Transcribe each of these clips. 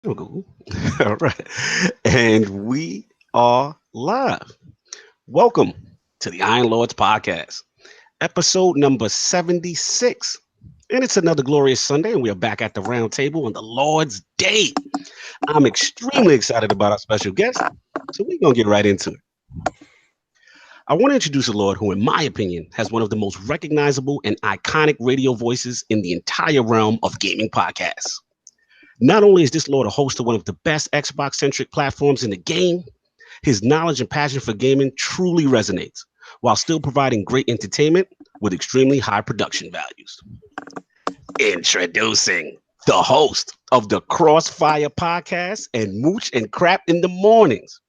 Google. All right. And we are live. Welcome to the Iron Lords Podcast, episode number 76. And it's another glorious Sunday, and we are back at the round table on the Lord's Day. I'm extremely excited about our special guest, so we're going to get right into it. I want to introduce a Lord who, in my opinion, has one of the most recognizable and iconic radio voices in the entire realm of gaming podcasts. Not only is this Lord a host of one of the best Xbox-centric platforms in the game, his knowledge and passion for gaming truly resonates, while still providing great entertainment with extremely high production values. Introducing the host of the Crossfire Podcast and Mooch and Crap in the Mornings,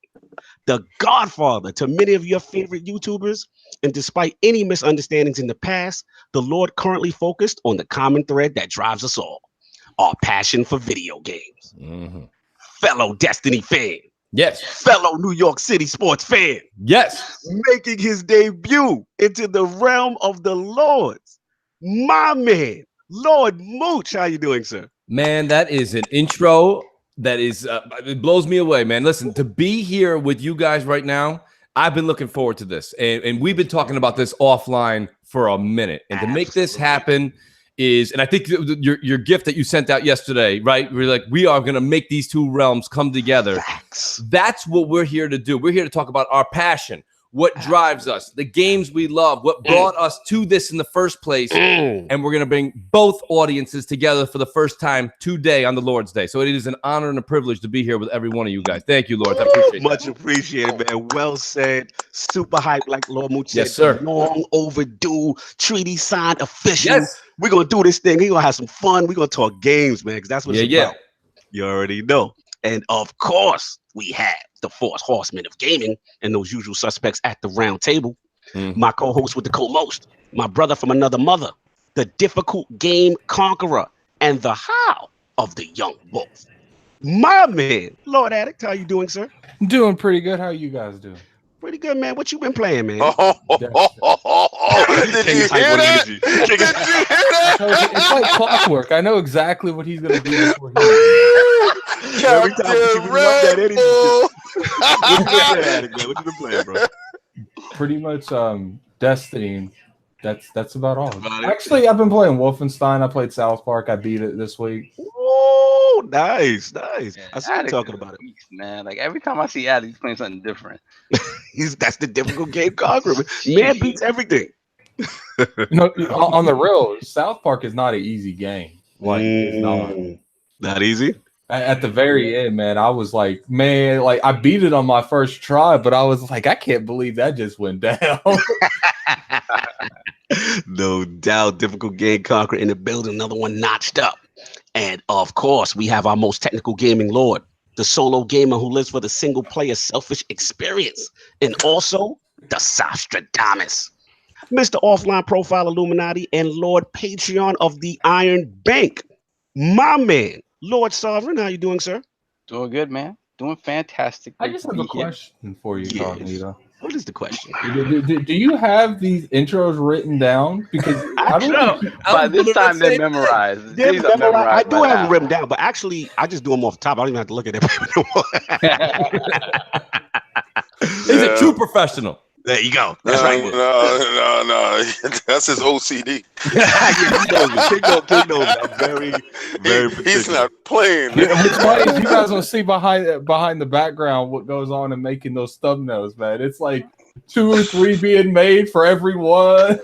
the godfather to many of your favorite YouTubers, and despite any misunderstandings in the past, the Lord currently focused on the common thread that drives us all, our passion for video games. Fellow Destiny fan. Yes. Fellow New York City sports fan. Yes. Making his debut into the realm of the Lords. My man, Lord Mooch. How you doing, sir? Man, that is an intro that is, it blows me away, man. Listen, to be here with you guys right now, I've been looking forward to this. And we've been talking about this offline for a minute. And to make this happen is, and I think your gift that you sent out yesterday, right? We're like, we are going to make these two realms come together. Facts. That's what we're here to do. We're here to talk about our passion, what drives us, the games we love, what brought us to this in the first place. And we're going to bring both audiences together for the first time today on the Lord's Day. So it is an honor and a privilege to be here with every one of you guys. Thank you, Lord. I appreciate Much appreciated, man. Well said. Super hype, like Lord Mooch said. Yes, sir. Long overdue. Treaty signed, official. Yes. We're going to do this thing. We're going to have some fun. We're going to talk games, man, because that's what it's about. Yeah. You already know. And of course, we have the fourth horsemen of gaming and those usual suspects at the round table. My co-host with the co-most, my brother from another mother, the difficult game conqueror, and the how of the young wolf. My man, Lord Addict, how you doing, sir? Doing pretty good. How you guys doing? Pretty good, man. What you been playing, man? Did you hear that? Did you hear that? It's like clockwork. I know exactly what he's gonna do before he Every time you Captain love that energy. Red Bull. What you been playing, bro? pretty much Destiny. That's about all. About it. Actually, I've been playing Wolfenstein. I played South Park. I beat it this week. Oh, nice. Man, I see you Addict talking is about it. a beast, man. Like every time I see Addict, he's playing something different. That's the difficult game conqueror. Man beats everything. On the real, South Park is not an easy game. Like it's Not easy. at the very end, man, I was like, man, like I beat it on my first try, but I was like, I can't believe that just went down. No doubt, difficult game conqueror in the building, another one notched up. And of course, we have our most technical gaming lord, the solo gamer who lives for the single player selfish experience, and also the Sostradamus, Mr. Offline Profile Illuminati and Lord Patreon of the Iron Bank. My man, Lord Sovereign, how you doing, sir? Doing good, man. Doing fantastic. I Great just to have a be here. question for you, Yes. Cognito. What is the question? Do you have these intros written down? Because I don't know. By this time, they're memorized. They're These are memorized. I memorized do by have now. them written down, but actually, I just do them off the top. I don't even have to look at it anymore. He's a true professional. There you go. That's right. No. That's his OCD. King knows. I'm very He's particular. not playing. What's funny is you guys will see behind the background what goes on in making those thumbnails, man. It's like 2 or 3 being made for everyone.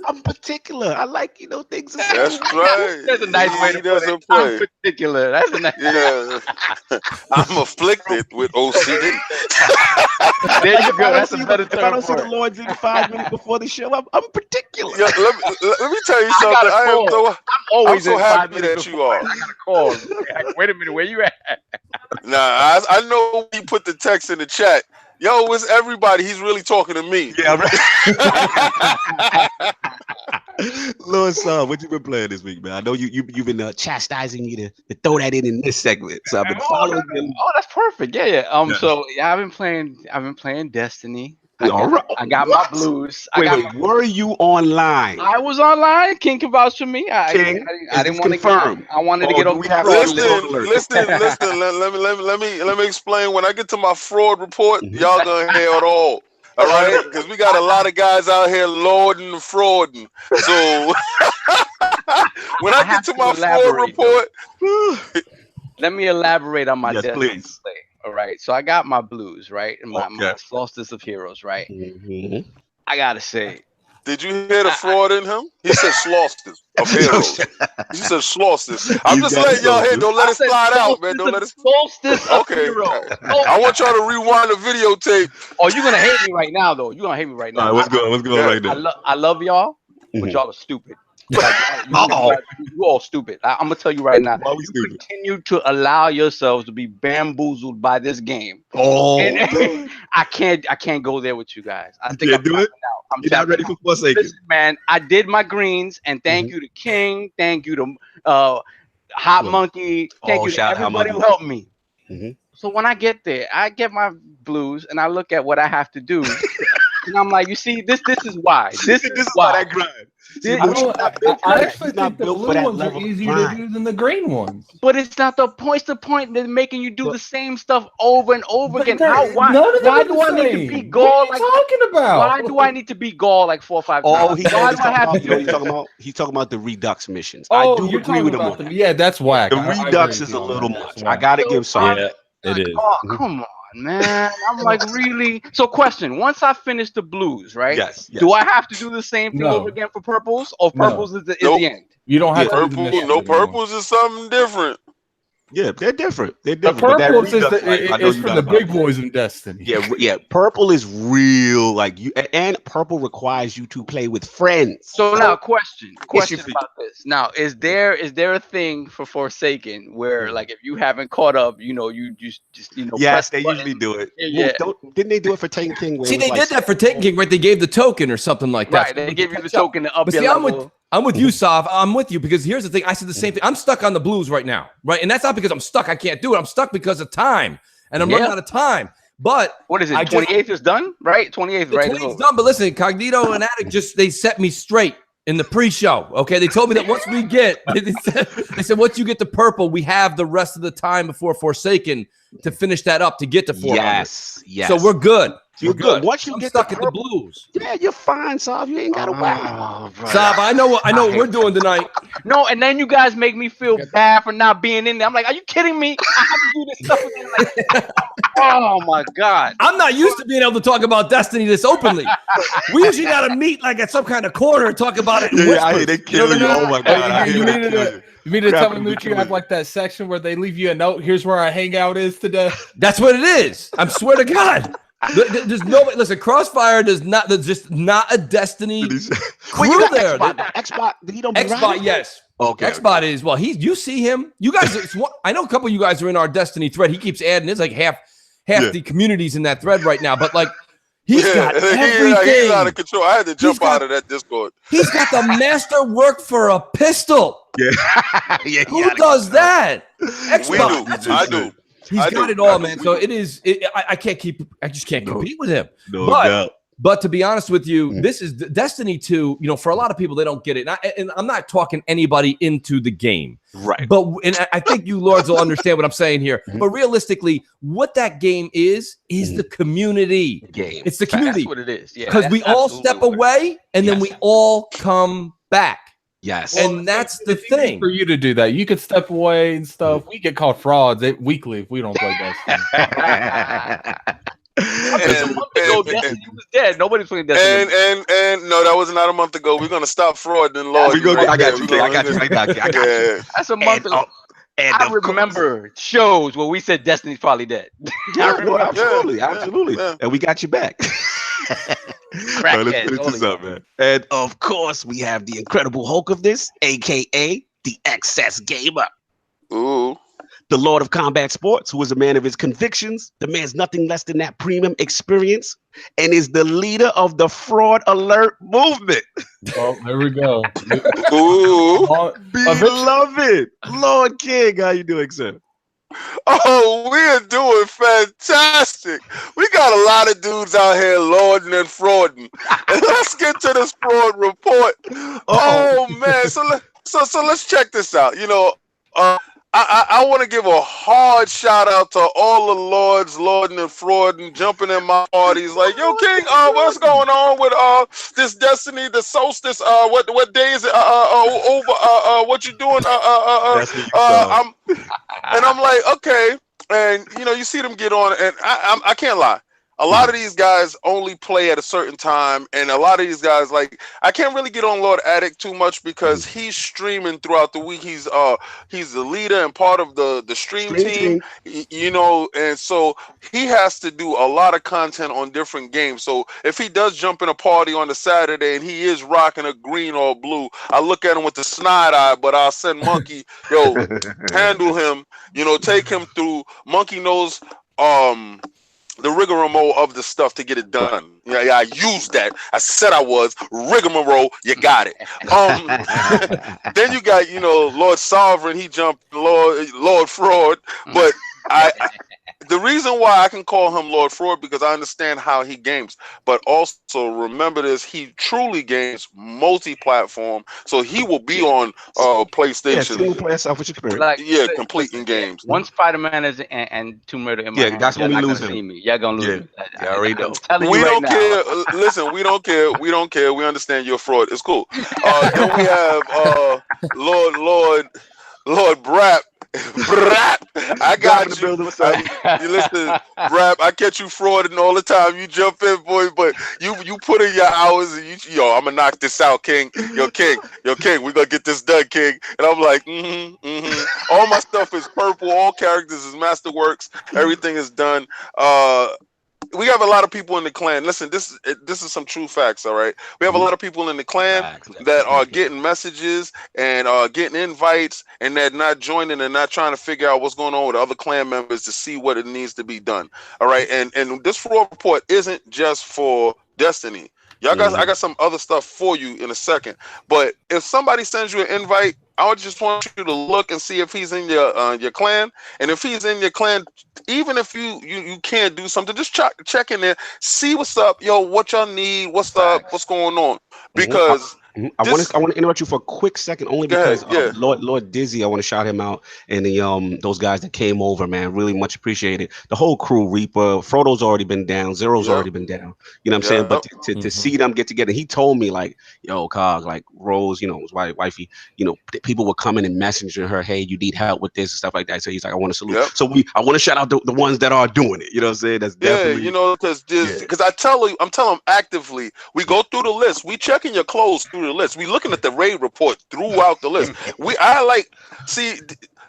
I'm particular. I like, things. That's right. That's a nice way to put it. I'm particular. That's a nice. Yeah, I'm afflicted with OCD. There you go. That's a better If I don't term see for the it. Lords in 5 minutes before the show, I'm particular. Yeah, let me tell you I something. got a call. I'm always I'm so in 5 happy minutes that you before. are. I got a call. Like, wait a minute, where you at? Nah, I know he put the text in the chat. Yo, it's everybody. He's really talking to me. Yeah, right. Lord Son, what you been playing this week, man? I know you've been chastising me to throw that in this segment, so I've been following you. Oh, that's perfect. Yeah. So yeah, I've been playing Destiny. I got my blues. Wait, were you online? I was online. King can vouch for me. I didn't want to confirm. I wanted to get over. Listen. Let me explain. When I get to my fraud report, y'all gonna hear it all. All right, because we got a lot of guys out here lording and frauding. So when I get to my fraud report, let me elaborate on my Destiny play. All right, so I got my blues, right, and my Solstice of Heroes, right. I gotta say, did you hear the fraud in him? He said Solstice of Heroes. He said Solstice. I'm just letting y'all hear. Don't let it slide out, man. Don't let it. Solstice of Heroes. I want y'all to rewind the videotape. Oh, you're gonna hate me right now, though. You're gonna hate me right now. All right, what's going right now? I love y'all, but y'all are stupid. Like, you all stupid. I'm gonna tell you right now. You continue to allow yourselves to be bamboozled by this game. And I can't go there with you guys. I think I'm do it. I'm not ready for Forsaken. Listen, man, I did my greens, and thank you to King, thank you to Hot Monkey, thank you to everybody who helped me. So when I get there, I get my blues, and I look at what I have to do, and I'm like, you see, this is why. This is why I grind. I actually think the blue ones are easier to do than the green ones. But it's not the point. The point they're making you do the same stuff over and over again. Why do I need to be Gaul? What are you talking about? Why do I need to be Gaul like 4 or 5 times? He's talking about the Redux missions. I do agree with him on that. Yeah, that's whack. The Redux is a little much. I gotta give some. Yeah, it is. Oh, come on, man. I'm like, really? So question, once I finish the blues, right? Yes. Do I have to do the same thing over again for purples? Or purples is the end? You don't have to do the purples is something different. Yeah, they're different. The purples is for the big boys in Destiny. Yeah. Purple is real, like you, and purple requires you to play with friends. So now, question about this. Now, is there a thing for Forsaken where, like, if you haven't caught up, you just yes, they usually do it. Yeah. Didn't they do it for Taken King? See, they did that for Taken King, right? They gave the token or something like that. Right, they gave you the token to up your level. I'm with you, Sav. I'm with you because here's the thing. I said the same thing. I'm stuck on the blues right now, right? And that's not because I'm stuck. I can't do it. I'm stuck because of time, and I'm running out of time. But what is it? 28th is done, right? 28th, right? 28th done. But listen, Cognito and Addict they set me straight in the pre-show. Okay, they told me that once we get, they said once you get the purple, we have the rest of the time before Forsaken to finish that up to get to 400. Yes. So we're good. You're good. Once you I'm get stuck at the blues. Yeah, you're fine, Sav. You ain't got to worry. Sav, I know what we're doing tonight. No, and then you guys make me feel bad for not being in there. I'm like, are you kidding me? I have to do this stuff again. Like, oh my God. I'm not used to being able to talk about Destiny this openly. We usually got to meet like at some kind of corner and talk about it. They killing you. Oh my God. You mean to tell me, Mooch, you have like that section where they leave you a note? Here's where our hangout is today. That's what it is. I swear to God. There's nobody. Listen, Crossfire does not. There's just not a Destiny crew there. Xbox, he don't. Xbox, yes. Okay. Xbox is You see him. You guys. I know a couple of you guys are in our Destiny thread. He keeps adding. It's like half the communities in that thread right now. But like, he's got everything. He's out of control. I had to jump out of that Discord. He's got the master work for a pistol. Yeah. Who does that? Xbox. I do. He's got it all, man. So it is. I just can't compete with him. But to be honest with you, this is Destiny 2. For a lot of people, they don't get it. And I'm not talking anybody into the game, right? But I think you lords will understand what I'm saying here. But realistically, what that game is the community game. It's the community. That's what it is. Yeah, because we all step away and then we all come back. Yes, and that's the thing for you to do that. You could step away and stuff. We get called frauds weekly if we don't play Destiny. A month ago, Destiny was dead. Nobody's playing Destiny. And no, that was not a month ago. We're gonna stop frauding, Lord. I got you. That's a month ago. I remember shows where we said Destiny's probably dead. Absolutely. Yeah. And we got you back. Right, let's finish this up, man. And of course, we have the Incredible Hulk of this, aka the Excess Gamer. Ooh. The Lord of Combat Sports, who is a man of his convictions, demands nothing less than that premium experience, and is the leader of the Fraud Alert movement. Oh, there we go. Ooh. Beloved Lord King, how you doing, sir? Oh, we are doing fantastic. We got a lot of dudes out here lording and frauding. And let's get to this fraud report. Oh man, so let's check this out. You know, I want to give a hard shout out to all the lords lording and frauding, jumping in my parties. Like, yo, King, what's going on with this Destiny, the solstice? What day is it? Over? What you doing? I'm like, okay, and you know, you see them get on, and I can't lie. A lot of these guys only play at a certain time, and a lot of these guys, like, I can't really get on Lord Addict too much because he's streaming throughout the week. He's the leader and part of the stream team, you know, and so he has to do a lot of content on different games. So if he does jump in a party on the Saturday and he is rocking a green or blue, I look at him with the snide eye, but I'll send Monkey, yo, handle him, you know, take him through. Monkey knows the rigmarole of the stuff to get it done. Yeah, I used that. I said I was rigmarole. You got it. Then you got, you know, Lord Sovereign. He jumped Lord Fraud. But the reason why I can call him Lord Fraud because I understand how he games. But also remember this: he truly games multi-platform, so he will be on PlayStation. Completing games. One Spider-Man is and Tomb Raider in my hand. That's when we lose him. Y'all gonna lose me. I already know. We don't care. Listen, we don't care. We don't care. We understand you're a fraud. It's cool. Then we have Lord Brap. Brap, I got you. You listen, Brap, I catch you frauding all the time. You jump in, boy, but you put in your hours and yo, I'm gonna knock this out, King. Yo, King, we gonna get this done, King. And I'm like, all my stuff is purple. All characters is masterworks. Everything is done. We have a lot of people in the clan. Listen, this is some true facts, all right? We have a lot of people in the clan that are getting messages and getting invites, and they're not joining and not trying to figure out what's going on with other clan members to see what it needs to be done, all right? And this fraud report isn't just for Destiny. Y'all guys, I got some other stuff for you in a second. But if somebody sends you an invite, I would just want you to look and see if he's in your clan. And if he's in your clan, even if you can't do something, just check in there, see what's up, yo, what y'all need, what's up, what's going on. Because I want to interrupt you for a quick second, only because Lord Dizzy, I want to shout him out, and the those guys that came over, man, really much appreciated. The whole crew, Reaper, Frodo's already been down, Zero's already been down. You know what I'm saying? But to see them get together, he told me like, yo, Cog, like Rose, you know, his wifey, you know, people were coming and messaging her, hey, you need help with this and stuff like that. So he's like, I want to salute. So I want to shout out the ones that are doing it. You know what I'm saying? That's definitely, you know, because I'm telling them actively, we go through the list, we checking your clothes through the list. We looking at the raid report throughout the list.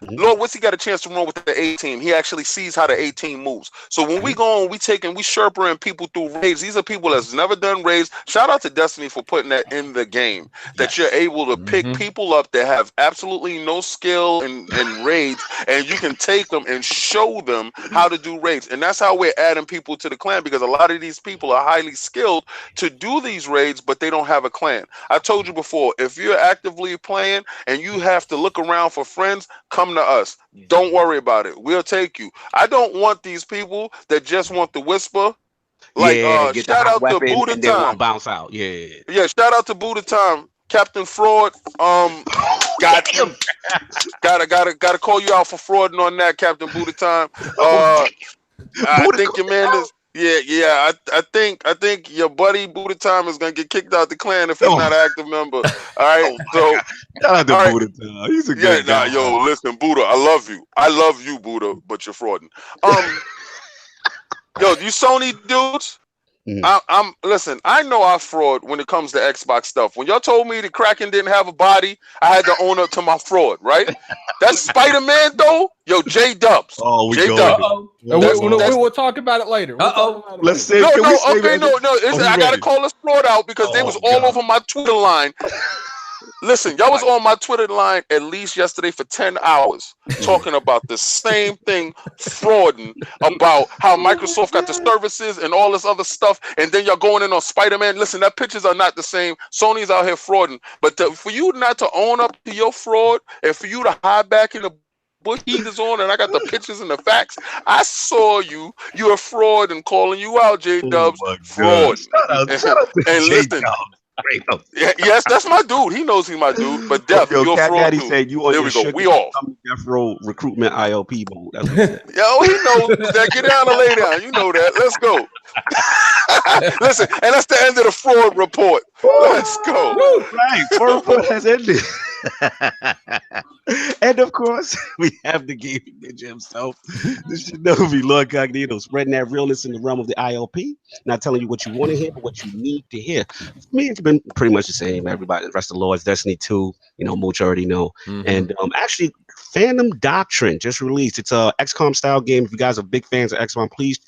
Lord Witsy got a chance to run with the A team. He actually sees how the A team moves. So when we go on, we Sherpering people through raids. These are people that's never done raids. Shout out to Destiny for putting that in the game. That you're able to pick people up that have absolutely no skill in raids, and you can take them and show them how to do raids. And that's how we're adding people to the clan, because a lot of these people are highly skilled to do these raids, but they don't have a clan. I told you before, if you're actively playing and you have to look around for friends, come to us. Don't worry about it. We'll take you. I don't want these people that just want the whisper. Like shout out to Buddha Time. Bounce out. Yeah. Shout out to Buddha Time. Captain Fraud. Got him. Gotta call you out for frauding on that, Captain Buddha Time. I think your man is. Yeah. I think your buddy Buddha Time is gonna get kicked out the clan if he's not an active member. All right, so shout out to Buddha Time. He's a good guy. Yo, listen, Buddha, I love you, Buddha, but you're frauding. Yo, you Sony dudes. Listen, I know I fraud when it comes to Xbox stuff. When y'all told me the Kraken didn't have a body, I had to own up to my fraud, right? That's Spider-Man though. Yo, J-Dubs. Oh, We'll talk about it later. Let's say. I gotta call this fraud out because they was all over my Twitter line. Listen, y'all was on my Twitter line at least yesterday for 10 hours talking about the same thing, frauding about how Microsoft got the services and all this other stuff, and then y'all going in on Spider-Man. Listen, that pictures are not the same. Sony's out here frauding, but for you not to own up to your fraud and for you to hide back in the bush heaters on, and I got the pictures and the facts. I saw you. You're a fraud, and calling you out, J-Dubs. Fraud. Shout out to And listen. Yes, that's my dude. He knows he's my dude. But Def, you're a Cat fraud Daddy dude. said you on There your we go. We off. Death Row recruitment ILP mode. That's what he said. Yo, he knows that. Get down and lay down. You know that. Let's go. Listen, and that's the end of the fraud report. Let's go. Right, fraud report has ended. And of course, we have the gaming ninja himself, the Shinobi LordCognito, spreading that realness in the realm of the ILP. Not telling you what you want to hear, but what you need to hear. For me, it's been pretty much the same. Everybody, the rest of the Lords, Destiny 2, Mooch already know. And actually, Phantom Doctrine just released. It's a XCOM style game. If you guys are big fans of XCOM, please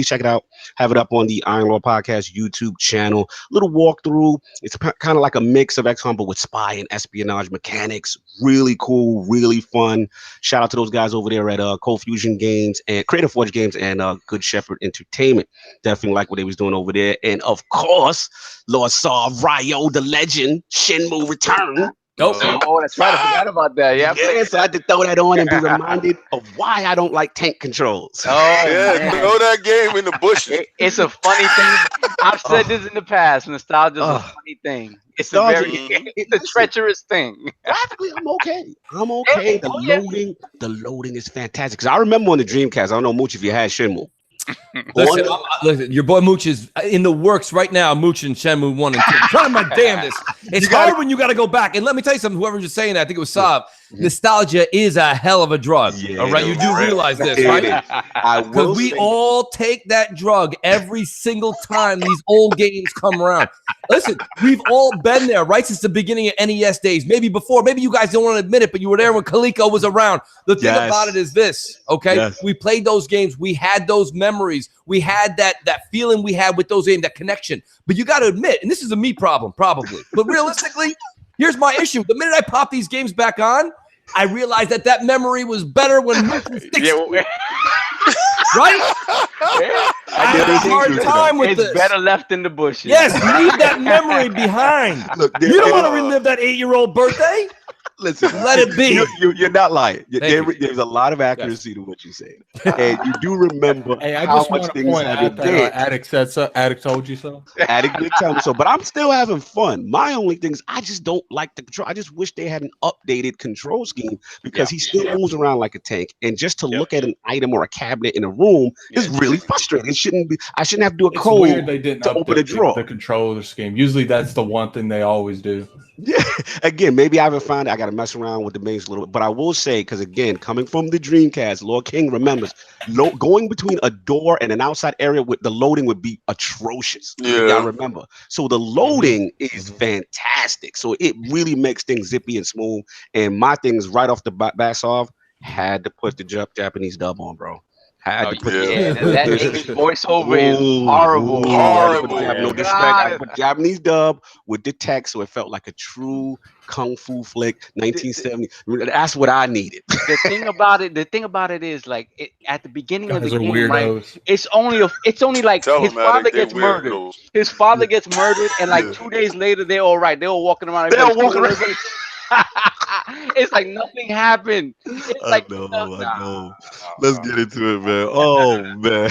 check it out. Have it up on the Iron Lord Podcast YouTube channel. Little walkthrough. It's kind of like a mix of XCOM, but with spy and espionage mechanics. Really cool, really fun. Shout out to those guys over there at Cold Fusion Games and Creative Forge Games and Good Shepherd Entertainment. Definitely like what they was doing over there. And of course, Lord saw Ryo the Legend, Shenmue Return. Oh, that's right. I forgot about that. Yeah, so I had to throw that on and be reminded of why I don't like tank controls. Oh, yeah, throw that game in the bushes. It's a funny thing. I've said this in the past. Nostalgia is a funny thing. It's a treacherous thing. Graphically, I'm okay. The loading is fantastic. Because I remember on the Dreamcast, I don't know, Mooch, if you had Shenmue. Listen, your boy Mooch is in the works right now. Mooch and Shenmue 1 and 2. Trying my damnedest. It's hard when you got to go back. And let me tell you something. Whoever was just saying that, I think it was Saab. Nostalgia is a hell of a drug. Yeah, all right, you do realize this, right? Because we all take that drug every single time these old games come around. Listen, we've all been there, right, since the beginning of NES days. Maybe before. Maybe you guys don't want to admit it, but you were there when Coleco was around. The thing about it is this, okay? Yes. We played those games. We had those memories. We had that feeling we had with those games, that connection. But you got to admit, and this is a me problem, probably. But realistically, here's my issue. The minute I pop these games back on, I realized that memory was better when Mooch was 60. Right? I had a hard time with this. It's better left in the bushes. Yes, leave that memory behind. Look, you don't want to relive that 8-year-old birthday. Listen, let it be. You're not lying. There's a lot of accuracy to what you say, and you do remember how much things have been. Addict told you so. Addict did tell me so, but I'm still having fun. My only thing is I just don't like the control. I just wish they had an updated control scheme because he still moves around like a tank, and just to look at an item or a cabinet in a room is really frustrating. It shouldn't be. I shouldn't have to do a code weird they didn't to open a drawer. The controller scheme. Usually that's the one thing they always do. Yeah. Again, maybe I haven't found it. I got to mess around with the maze a little bit. But I will say, because again, coming from the Dreamcast, Lord King remembers going between a door and an outside area with the loading would be atrocious. Yeah, I remember. So the loading is fantastic. So it really makes things zippy and smooth. And my thing is right off the bat off, had to put the Japanese dub on, bro. That voiceover is horrible. I have no disrespect. I put Japanese dub with the text, so it felt like a true kung fu flick, 1970. That's what I needed. The thing about it is, like, at the beginning of the game, right, it's only like his father gets murdered. His father gets murdered, and like 2 days later, they're all right. They're all walking around. It's like nothing happened. It's like, I know. Let's get into it, man. Oh, man.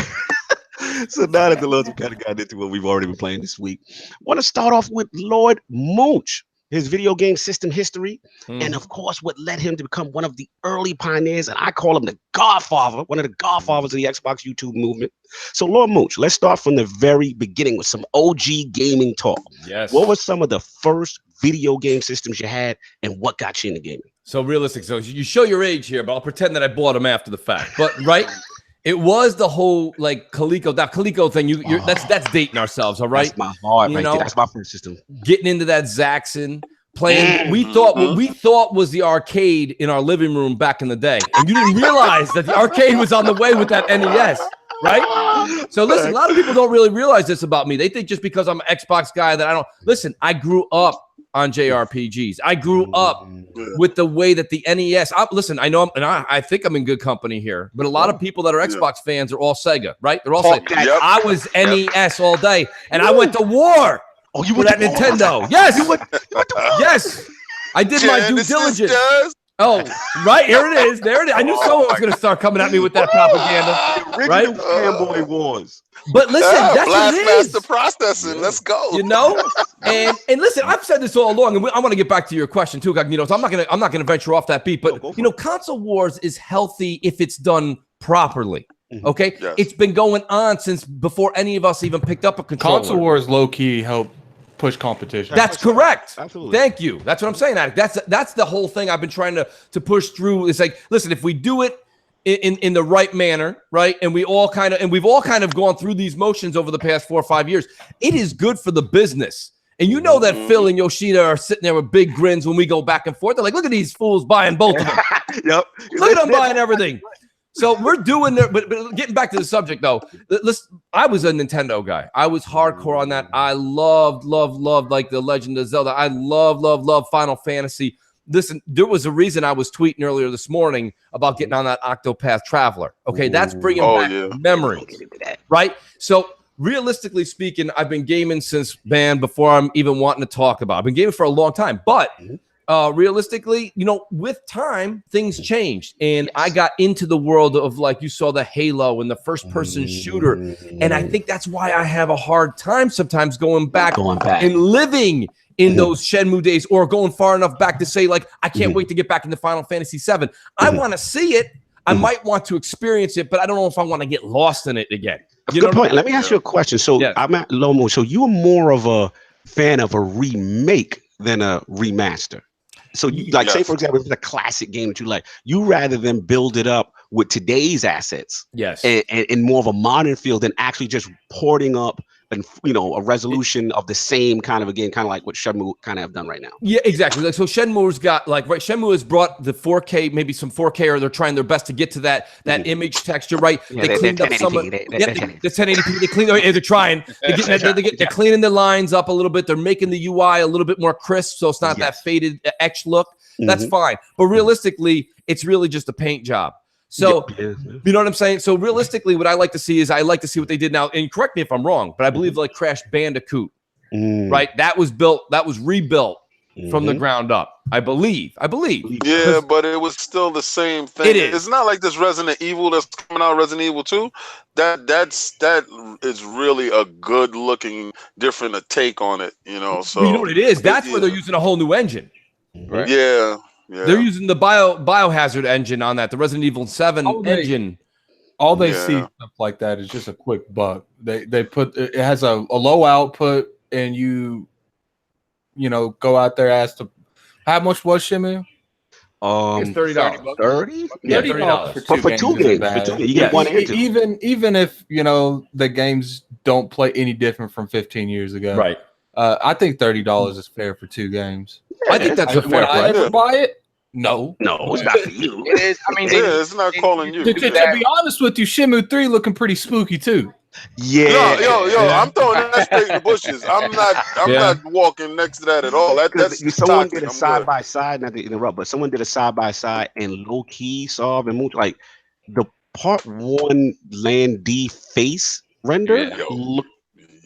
So now that the Lords have kind of gotten into what we've already been playing this week, I want to start off with Lord Mooch, his video game system history, and of course, what led him to become one of the early pioneers, and I call him the godfather, one of the godfathers of the Xbox YouTube movement. So Lord Mooch, let's start from the very beginning with some OG gaming talk. Yes. What were some of the first video game systems you had, and what got you into gaming? So realistic. So you show your age here, but I'll pretend that I bought them after the fact. But right, it was the whole like Coleco thing. You're that's dating ourselves, all right? That's my heart, right there. That's my first system. Getting into that Zaxxon, playing. We thought what we thought was the arcade in our living room back in the day, and you didn't realize that the arcade was on the way with that NES. Right? So listen, a lot of people don't really realize this about me. They think just because I'm an Xbox guy that I don't listen. I grew up on JRPGs. I grew up with the way that the NES. I know, I think I'm in good company here. But a lot of people that are Xbox fans are all Sega, right? They're all Sega. Yep. I was NES all day, and I went to war. You were that Nintendo? Yes, yes. I did my due diligence. Oh, right. Here it is. There it is. I knew someone was going to start coming at me with that propaganda. Right? Fanboy Wars. But listen, that's what it is. Blastmaster processing. Let's go. You know? And listen, I've said this all along, and I want to get back to your question too, Cognito. So I'm not gonna venture off that beat. But console wars is healthy if it's done properly. Okay, Yes. It's been going on since before any of us even picked up a controller. Console wars low key help push competition. That's correct. Absolutely. Thank you. That's what I'm saying, Attic. That's the whole thing I've been trying to push through. It's like, listen, if we do it in the right manner, right, and we've all kind of gone through these motions over the past 4 or 5 years, it is good for the business. And you know that Phil and Yoshida are sitting there with big grins when we go back and forth. They're like, look at these fools buying both of them. Yep. Look at them buying everything. So we're doing there, but getting back to the subject though, I was a Nintendo guy. I was hardcore on that. I loved like the Legend of Zelda. I love Final Fantasy. Listen, there was a reason I was tweeting earlier this morning about getting on that Octopath Traveler. Okay, that's bringing back memories, right? So realistically speaking, I've been gaming since before I'm even wanting to talk about. I've been gaming for a long time, but realistically, with time, things changed. And I got into the world of, like, you saw the Halo and the first-person shooter. And I think that's why I have a hard time sometimes going back. And living in those Shenmue days, or going far enough back to say, like, I can't wait to get back into Final Fantasy VII. I want to see it. I might want to experience it, but I don't know if I want to get lost in it again. Good point. Let me ask you a question. So I'm at Lord Mooch. So you are more of a fan of a remake than a remaster. So you say, for example, if it's a classic game that you like, you rather than build it up with today's assets, and more of a modern feel than actually just porting up and a resolution of the same kind of, again, kind of like what Shenmue kind of have done right now. Yeah, exactly. Like, so Shenmue's got Shenmue has brought the 4K, maybe some 4K, or they're trying their best to get to that image texture, right? Yeah, they cleaned up some of the 1080p. They clean. They're trying. They're cleaning the lines up a little bit. They're making the UI a little bit more crisp, so it's not that faded etched look. That's fine. But realistically, it's really just a paint job. So, you know what I'm saying? So realistically, what I like to see is what they did now. And correct me if I'm wrong, but I believe like Crash Bandicoot, right? That was rebuilt from the ground up. I believe. Yeah, but it was still the same thing. It's not like this Resident Evil that's coming out, Resident Evil 2. That is really a good looking, different take on it. So you know what it is? That's where they're using a whole new engine. Right? Yeah. They're using the Biohazard engine on that, the Resident Evil 7 engine. All they see stuff like that is just a quick buck. They put it has a low output, and you go out there, ask to how much was Shenmue? It's $30. 30? Yeah, $30 for two games. You get one and two. Even if the games don't play any different from 15 years ago, right? I think $30 is fair for 2 games. I think that's a fair price. I ever buy it? No, it's not for you. It is. I mean, it's not calling you. To be honest with you, Shenmue 3 looking pretty spooky too. Yeah. Yo, I'm throwing that straight in the bushes. I'm not walking next to that at all. Someone did a side by side, not to interrupt, but someone did a side by side and low key saw and moved like the part 1 Land D face render looked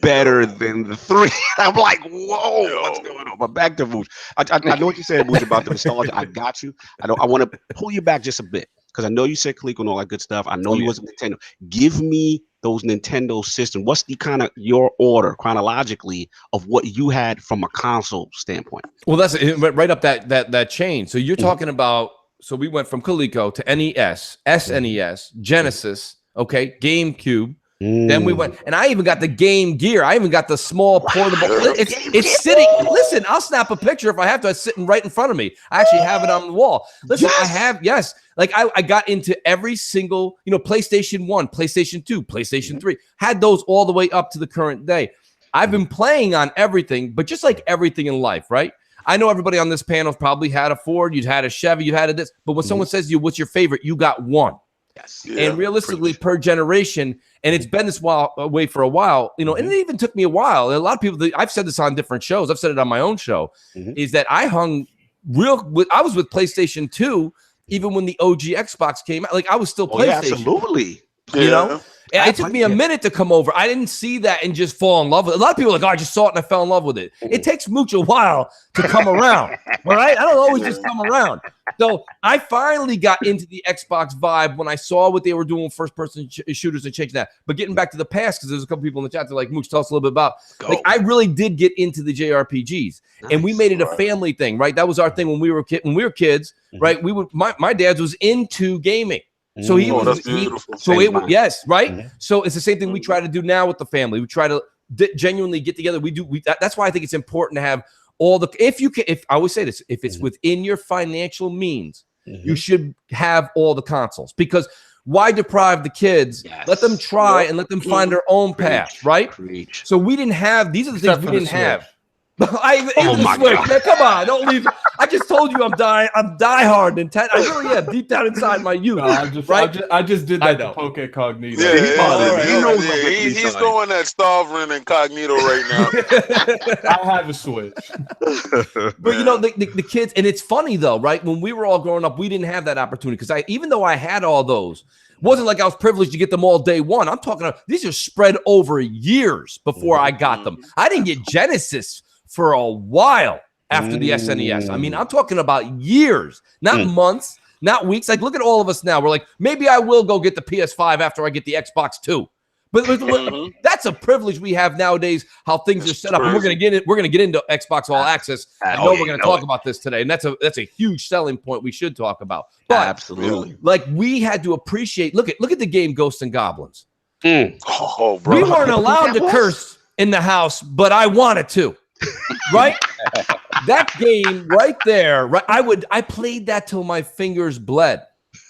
better than the 3. I'm like, whoa, what's going on? But back to Mooch. I know what you said, Mooch, about the nostalgia. I got you. I want to pull you back just a bit because I know you said Coleco and all that good stuff. I know you wasn't Nintendo. Give me those Nintendo systems. What's the kind of your order chronologically of what you had from a console standpoint? Well, that's it went right up that chain. So you're talking about. So we went from Coleco to NES, SNES, Genesis, GameCube. Then we went, and I even got the Game Gear. I even got the small portable. It's sitting. Listen, I'll snap a picture if I have to. It's sitting right in front of me. I actually have it on the wall. Listen, I have like I got into every single, PlayStation 1, PlayStation 2, PlayStation 3. Had those all the way up to the current day. I've been playing on everything, but just like everything in life, right? I know everybody on this panel probably had a Ford, you'd had a Chevy, you had a this, but when someone says to you, "What's your favorite?" You got one. Yes. And realistically, per generation, and it's been this way for a while, and it even took me a while. A lot of people, I've said this on different shows. I've said it on my own show, is that I hung I was with PlayStation 2 even when the OG Xbox came out. Like I was still PlayStation. Yeah, absolutely. It took me a minute to come over. I didn't see that and just fall in love with it. A lot of people are like, oh, I just saw it and I fell in love with it. It takes Mooch a while to come around. All right. I don't always just come around. So I finally got into the Xbox vibe when I saw what they were doing with first-person shooters and changing that. But getting back to the past, because there's a couple people in the chat that are like, Mooch, tell us a little bit about. Like, I really did get into the JRPGs, and we made it a family thing, right? That was our thing when we were kids, right? We would my dad was into gaming. So he was yes, right? So it's the same thing we try to do now with the family. We try to genuinely get together. That's why I think it's important to have all the, if I always say this, if it's within your financial means, you should have all the consoles, because why deprive the kids? Let them try and let them find their own path, right? So we didn't have, these are the things we didn't have. Oh my God. Man, come on, don't leave. I just told you I'm diehard Nintendo. I really am, deep down inside my youth. No, I just did that to poke Cognito. He's going that sovereign incognito right now. I have a Switch. But you know, the kids, and it's funny though, right? When we were all growing up, we didn't have that opportunity, because even though I had all those, wasn't like I was privileged to get them all day one. I'm talking about, these are spread over years before I got them. I didn't get Genesis for a while after the SNES. I mean, I'm talking about years, not months, not weeks. Like, look at all of us now. We're like, maybe I will go get the PS5 after I get the Xbox 2. But that's a privilege we have nowadays, how things are set up. And we're gonna get into Xbox All Access. I know we're gonna talk about this today, and that's a huge selling point we should talk about. But absolutely, like, we had to appreciate. Look at the game Ghosts and Goblins. Oh, bro. We weren't allowed to curse in the house, but I wanted to. Right? That game right there, right? I played that till my fingers bled.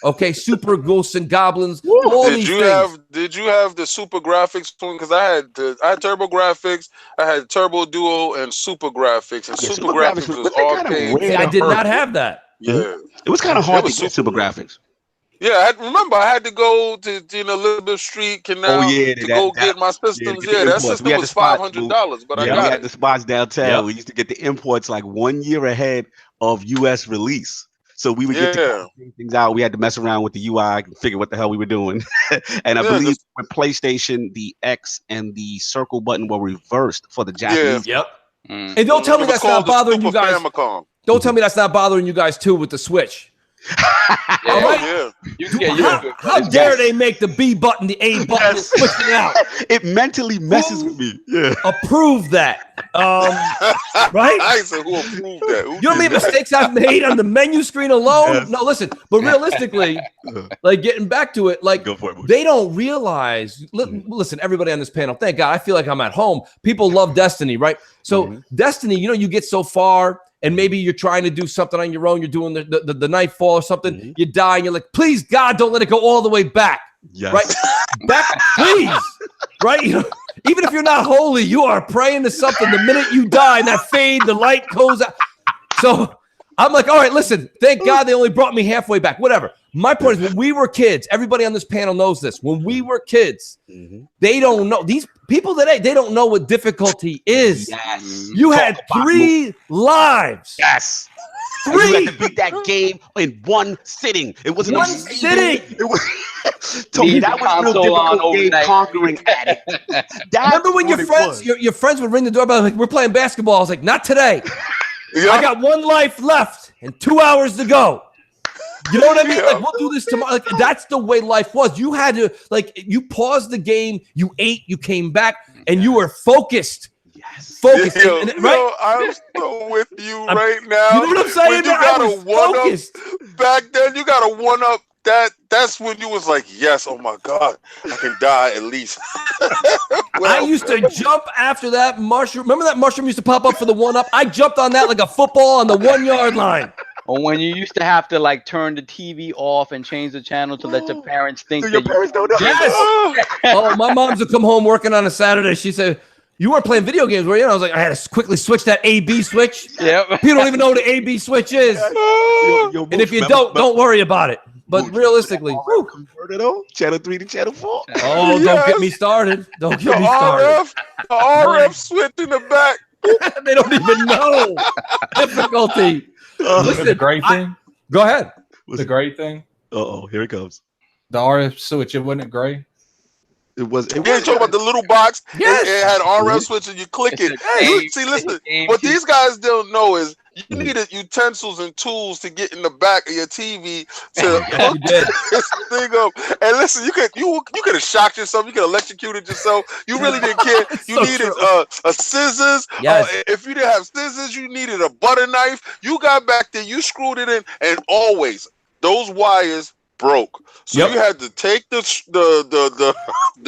Okay, Super Ghosts and Goblins. Did you have the Super Graphics one? Because I had Turbo Graphics, I had Turbo Duo, and Super Graphics. And Super Graphics was arcade. I did not have that. Yeah, it was kind of hard to get Super Graphics. Yeah, I had to go to Elizabeth Street Canal to go get my systems. Yeah, that system was $500, but I got it. We had the spots downtown. Yep. We used to get the imports like 1 year ahead of US release. So we would get to things out. We had to mess around with the UI and figure what the hell we were doing. And I believe with PlayStation, the X and the circle button were reversed for the Japanese. Yep. And don't tell me that's not bothering you guys. Don't tell me that's not bothering you guys too with the Switch. All right. How dare they make the B button the A button and switch it out? It mentally messes with me. Yeah. Approve that. Right? I said, who approved that? You know how many mistakes I've made on the menu screen alone? Yes. No, listen. But realistically, like, getting back to it, like, they don't realize. Listen, everybody on this panel, thank God, I feel like I'm at home. People love Destiny, right? So Destiny, you get so far, and maybe you're trying to do something on your own. You're doing the nightfall or something. You die, and you're like, please, God, don't let it go all the way back. Yes. Right? Back, please. Right? Even if you're not holy, you are praying to something. The minute you die, and that fade, the light goes out. So I'm like, all right, listen, thank God they only brought me halfway back. Whatever. My point is, when we were kids, everybody on this panel knows this. When we were kids, they don't know. These people today, they don't know what difficulty is. Yes. You had 3 lives. Yes. 3. You had to beat that game in one sitting. It wasn't one sitting. It was Tony, that was real difficult game conquering addict. Remember when your friends would ring the doorbell like, we're playing basketball? I was like, not today. I got 1 life left and 2 hours to go. You know what I mean? Like, we'll do this tomorrow. Like, that's the way life was. You had to, like, you paused the game, you ate, you came back, and you were focused. Yes. Focused. Right? I'm so with you right now. You know what I'm saying? When you got a one-up back then, you got a one-up. That's when you was like, yes, oh my God, I can die at least. I used to jump after that mushroom. Remember that mushroom used to pop up for the 1-up? I jumped on that like a football on the 1-yard line. Or when you used to have to, like, turn the TV off and change the channel to let your parents think that parents don't know. Yes. Oh, my mom's would come home working on a Saturday. She said, you weren't playing video games, were you? And I was like, I had to quickly switch that AB switch. Yep. People don't even know what the AB switch is. And if you don't worry about it. But realistically, channel 3 to channel 4. Oh, don't get me started. Don't get me started. RF switch in the back. They don't even know. Difficulty. Listen, the great thing. Go ahead. The great thing. Here it comes. The RF switch. It wasn't gray. It was. You ain't talking about the little box. Yes. It had RF switch and you click it. See, listen. What these guys don't know is you needed utensils and tools to get in the back of your TV to hook this thing up. And listen, you could have shocked yourself. You could have electrocuted yourself. You really didn't care. You needed a scissors. Yes. If you didn't have scissors, you needed a butter knife. You got back there. You screwed it in, and always those wires broke. So you had to take the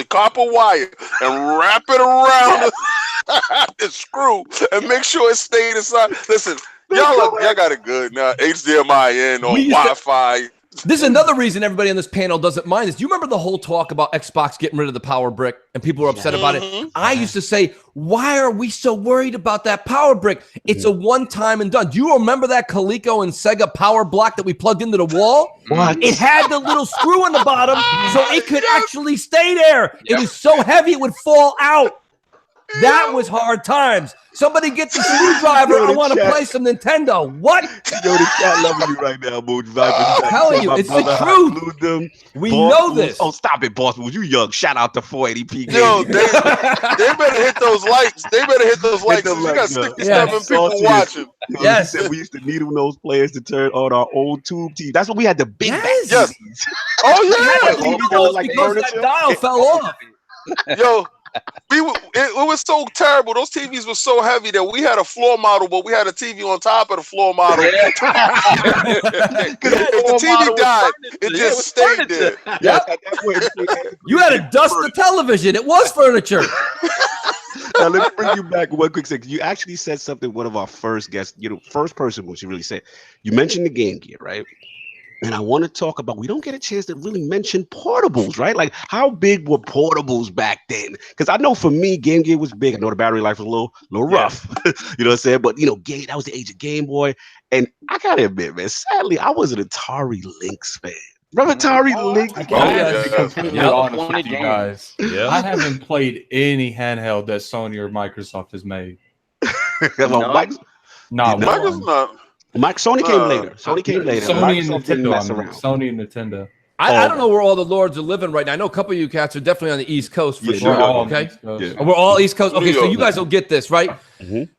copper wire and wrap it around the screw and make sure it stayed inside. Listen, y'all got it good now. HDMI in on Wi-Fi. This is another reason everybody on this panel doesn't mind this. Do you remember the whole talk about Xbox getting rid of the power brick and people were upset about it? I used to say, why are we so worried about that power brick? It's a one-time and done. Do you remember that Coleco and Sega power block that we plugged into the wall? What? It had the little screw on the bottom so it could actually stay there. It was so heavy it would fall out. That was hard times. Somebody get the screwdriver. I want to play some Nintendo. What? Yo, the chat loving you right now, Mooch. I'm telling you, it's the truth. We know this. Oh, stop it, boss. You young. Shout out to 480p. Yo, they better hit those likes. They better hit those likes. You got 67 people watching. Yes. We used to needle those players to turn on our old tube TV. That's when we had the big Yes. yes. Oh, yeah. Because that dial fell off. Yo. It was so terrible. Those TVs were so heavy that we had a floor model, but we had a TV on top of the floor model. Because if the TV died, it just stayed there. You had to dust the television. It was furniture. Now, let me bring you back one quick second. You actually said something, one of our first guests, first person, what you really said. You mentioned the Game Gear, right? And I want to talk about, we don't get a chance to really mention portables, right? Like, how big were portables back then? Because I know for me, Game Gear was big. I know the battery life was a little rough. You know what I'm saying? But, that was the age of Game Boy. And I got to admit, man, sadly, I was an Atari Lynx fan. Remember Atari Lynx? Honest with you guys. Yeah. I haven't played any handheld that Sony or Microsoft has made. Microsoft not. Sony came later. Sony and Nintendo. I don't know where all the lords are living right now. I know a couple of you cats are definitely on the East Coast for sure. Okay, we're all East Coast. Okay, so you guys will get this, right?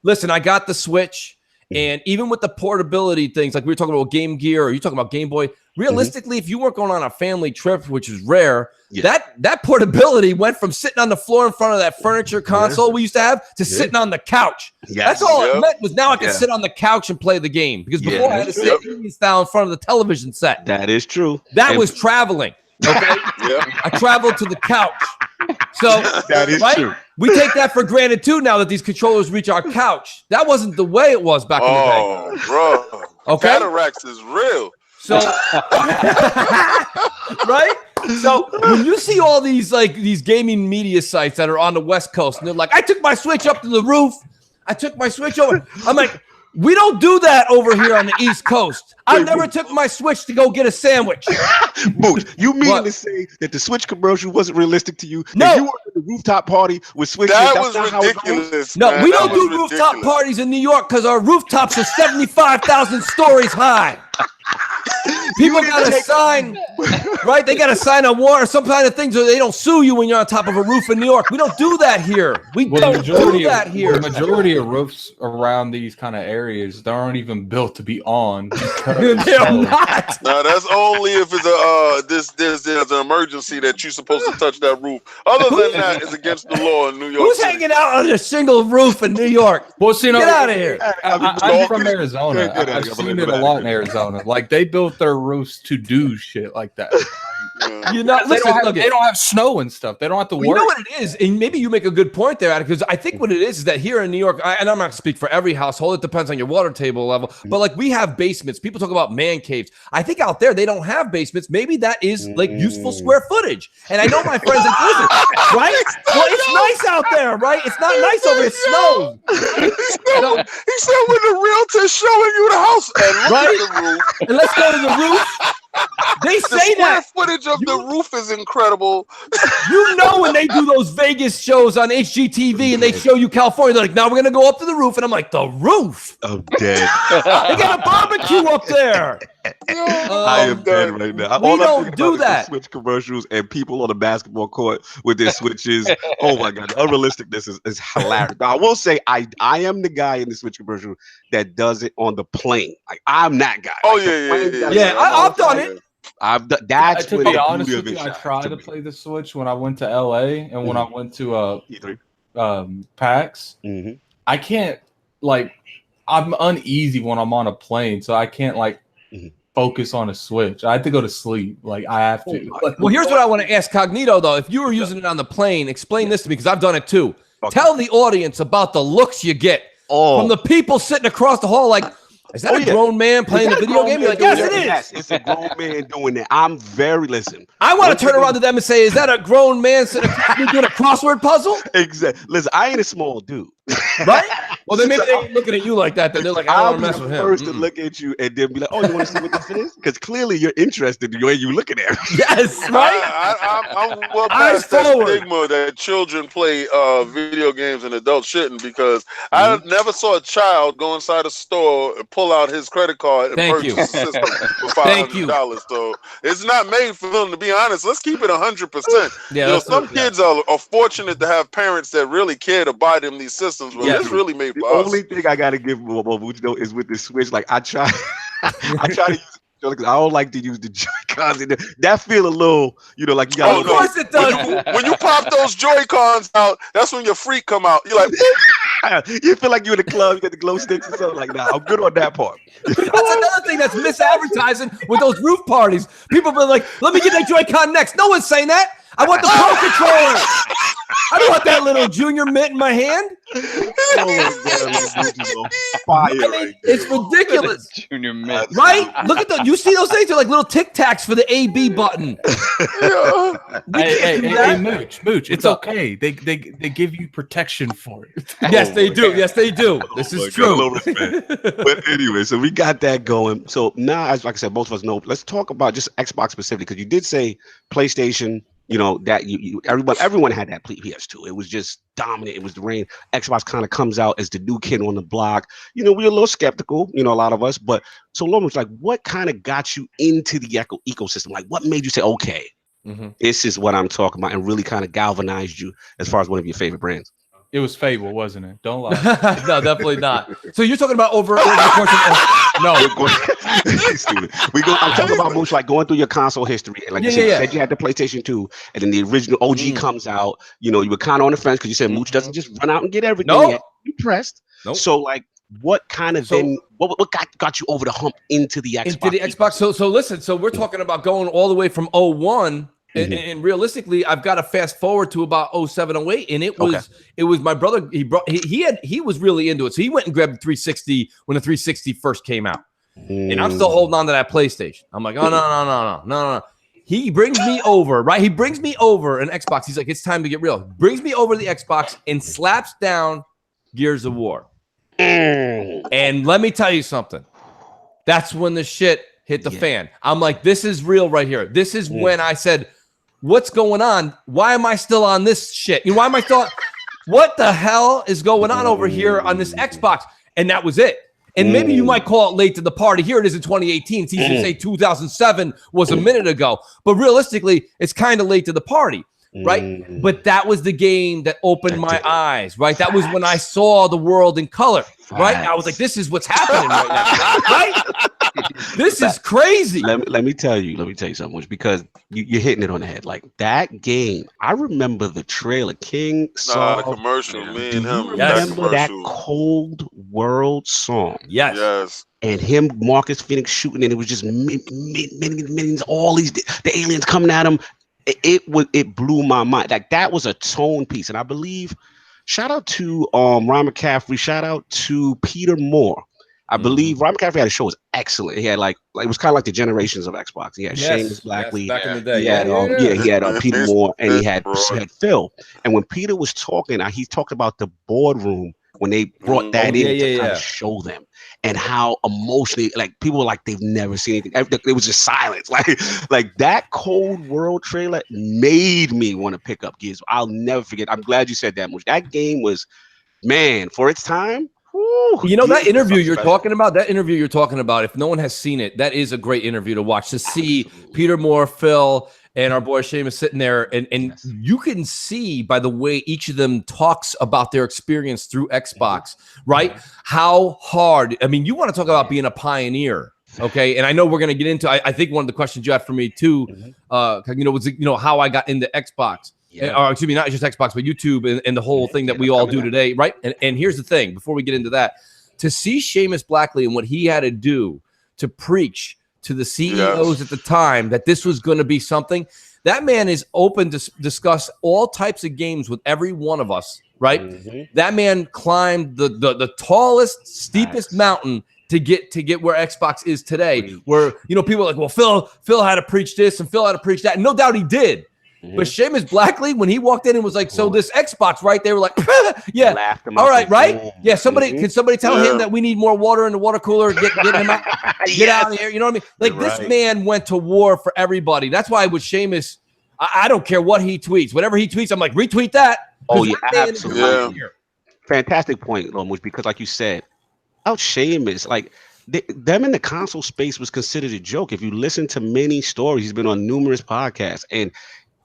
Listen, I got the Switch, and even with the portability things, like we were talking about Game Gear, or you talking about Game Boy. Realistically, if you weren't going on a family trip, which is rare, that portability went from sitting on the floor in front of that furniture console we used to have to sitting on the couch. That's all it meant was now I could sit on the couch and play the game. Because before I had to sit Indian style in front of the television set. That is true. That was traveling. Okay? I traveled to the couch. So that is true. We take that for granted too now that these controllers reach our couch. That wasn't the way it was back in the day. Oh, bro. Okay? Cataracts is real. So, right? So when you see all these gaming media sites that are on the West Coast, and they're like, I took my Switch up to the roof. I took my Switch over. I'm like, we don't do that over here on the East Coast. I never took my Switch to go get a sandwich. Mooch, you mean to say that the Switch commercial wasn't realistic to you? No. You were at the rooftop party with Switch. That was ridiculous. No, we don't do rooftop parties in New York because our rooftops are 75,000 stories high. People got to sign, right? They got to sign a warrant or some kind of thing so they don't sue you when you're on top of a roof in New York. We don't do that here. We don't do that here. The majority of roofs around these kind of areas, they aren't even built to be on. They're not. No, that's only if it's there's an emergency that you're supposed to touch that roof. Other than that, it's against the law in New York. Who's hanging out on a single roof in New York? Well, see, get out of here. I'm from Arizona. I've seen it a lot in Arizona. Like they built their roofs to do shit like that. You're not. They don't have snow and stuff. They don't have to worry. You know what it is, and maybe you make a good point there, because I think what it is that here in New York, and I'm not going to speak for every household. It depends on your water table level. But like we have basements. People talk about man caves. I think out there they don't have basements. Maybe that is like useful square footage. And I know my friends that listen, right? Well, it's nice out there, right? It's not nice over. It snows. He said when the realtor's showing you the house and look at the roof. And let's go to the roof. They The say square that. footage of the roof is incredible. You know when they do those Vegas shows on HGTV and they show you California, they're like, now we're gonna go up to the roof, and I'm like, the roof? I'm dead. They got a barbecue up there. I am dead right now. We All I'm don't thinking do about is the that. Switch commercials and people on the basketball court with their switches. Oh my god, the unrealisticness is hilarious. Now, I will say I am the guy in the Switch commercial that does it on the plane. Like I'm that guy. Oh Like, the yeah, plane yeah, does Yeah, it. I've done it. That's To when be the honest beauty with of you, it I shines tried to to me. play the Switch when I went to LA and when I went to E3. PAX. Mhm. I can't I'm uneasy when I'm on a plane, so I can't focus on a Switch. I have to go to sleep. Like I have to. Well, here's what I want to ask Cognito, though. If you were using it on the plane, explain this to me, because I've done it too. Okay. Tell the audience about the looks you get from the people sitting across the hall. Like, is that a grown man playing a video game? You're like, yes, it is. Yes, it's a grown man doing that. I'm very I want to turn around to them and say, is that a grown man sitting across me doing a crossword puzzle? Exactly. Listen, I ain't a small dude. Right? Well, then maybe they ain't looking at you like that. Then they're like, I don't want to mess with him. First to look at you and then be like, oh, you want to see what this is? Because clearly you're interested in the way you looking at me. Yes, right? I'm well Eyes past that forward. stigma that children play video games and adults shouldn't, because I never saw a child go inside a store and pull out his credit card and Thank you. purchase a system for Thank you. $500. So it's not made for them, to be honest. Let's keep it 100%. Yeah, Some kids are fortunate to have parents that really care to buy them these systems, but it's really made The for us. only thing I gotta give Mooch though is with the Switch. Like I try to use it because I don't like to use the Joy-Cons. That feel a little, like you got. Of course it does. When you pop those Joy-Cons out, that's when your freak come out. You're like, you feel like you're in the club. You got the glow sticks or something like that. I'm good on that part. That's another thing that's misadvertising with those roof parties. People be like, let me get that Joy-Con next. No one's saying that. I want the Pro Controller. I don't want that little junior mitt in my hand. It's ridiculous. Junior mitt. Right? Look at you see those things? They're like little Tic Tacs for the AB button. Hey, Mooch, it's okay. They give you protection for it. Yes, they do. Yes, they do. This is true. But anyway, so we got that going. So now, as like I said, most of us know. Let's talk about just Xbox specifically, because you did say PlayStation. That everyone had that PS2. It was just dominant. It was the reign. Xbox kind of comes out as the new kid on the block. We're a little skeptical, a lot of us. But so Lord Mooch, like, what kind of got you into the ecosystem? Like, what made you say, okay, this is what I'm talking about, and really kind of galvanized you as far as one of your favorite brands? It was Fable, wasn't it? Don't lie. No, definitely not. So you're talking about over the course of no. I'm talking about Mooch, like going through your console history. And like you said you had the PlayStation 2, and then the original OG comes out. You were kind of on the fence because you said Mooch doesn't just run out and get everything. Nope. You pressed. Nope. So like, what kind of what got you over the hump into the Xbox? Into the Xbox. So listen. So we're talking about going all the way from 01. And realistically, I've got to fast forward to about 07, 08, and it was my brother. He was really into it, so he went and grabbed the 360 when the 360 first came out, and I'm still holding on to that PlayStation. I'm like, oh no. He brings me over, right? He brings me over an Xbox. He's like, it's time to get real. Brings me over the Xbox and slaps down Gears of War. And let me tell you something. That's when the shit hit the fan. I'm like, this is real right here. This is when I said, what's going on? Why am I still on this shit? Why am I still what the hell is going on over here on this Xbox? And that was it. And maybe you might call it late to the party. Here it is in 2018. It's easy to say 2007 was a minute ago. But realistically, it's kind of late to the party, right? But that was the game that opened my eyes, right? That was when I saw the world in color, right? I was like, this is what's happening right now, right? This is crazy. Let me tell you something, because you're hitting it on the head. Like that game, I remember the trailer. King saw the commercial. Me and him. Remember that Cold World song? Yes. And him, Marcus Phoenix shooting, and it was just millions, all these the aliens coming at him. It blew my mind. Like that was a tone piece, and I believe. Shout out to Ryan McCaffrey. Shout out to Peter Moore. I believe Ryan McCaffrey had a show was excellent. He had like it was kind of like the generations of Xbox. He had Seamus Blackley. Back in the day. He had Peter Moore, and he had Phil. And when Peter was talking, he talked about the boardroom when they brought that in to kind yeah. of show them. And how emotionally, like people were like they've never seen anything. It was just silence. Like that Cold World trailer made me want to pick up Gears. I'll never forget. I'm glad you said that, Mooch. That game was, man, for its time. Whew, you know, that interview you're talking about, if no one has seen it, that is a great interview to watch, to see Peter Moore, Phil, and our boy Seamus sitting there, and yes. You can see by the way each of them talks about their experience through Xbox, right? How hard. I mean, you want to talk about being a pioneer, okay? And I know we're going to get into. I think one of the questions you had for me too, was how I got into Xbox, or excuse me, not just Xbox, but YouTube and the whole thing that we all do today, right? And here's the thing: before we get into that, to see Seamus Blackley and what he had to do to preach to the CEOs at the time that this was going to be something. That man is open to discuss all types of games with every one of us, right? That man climbed the tallest, steepest mountain to get where Xbox is today. Where people are like, well, Phil had to preach this and Phil had to preach that. And no doubt he did. But Seamus Blackley, when he walked in and was like, so this Xbox, right? They were like, yeah, all right, right? Yeah, can somebody tell him that we need more water in the water cooler? Get him out, get out of here. You know what I mean? Like this man went to war for everybody. That's why with Seamus, I don't care what he tweets. Whatever he tweets, I'm like, retweet that. Oh, yeah, absolutely. Fantastic point, Lord Mooch, because like you said, out Seamus, like them in the console space was considered a joke. If you listen to many stories, he's been on numerous podcasts, and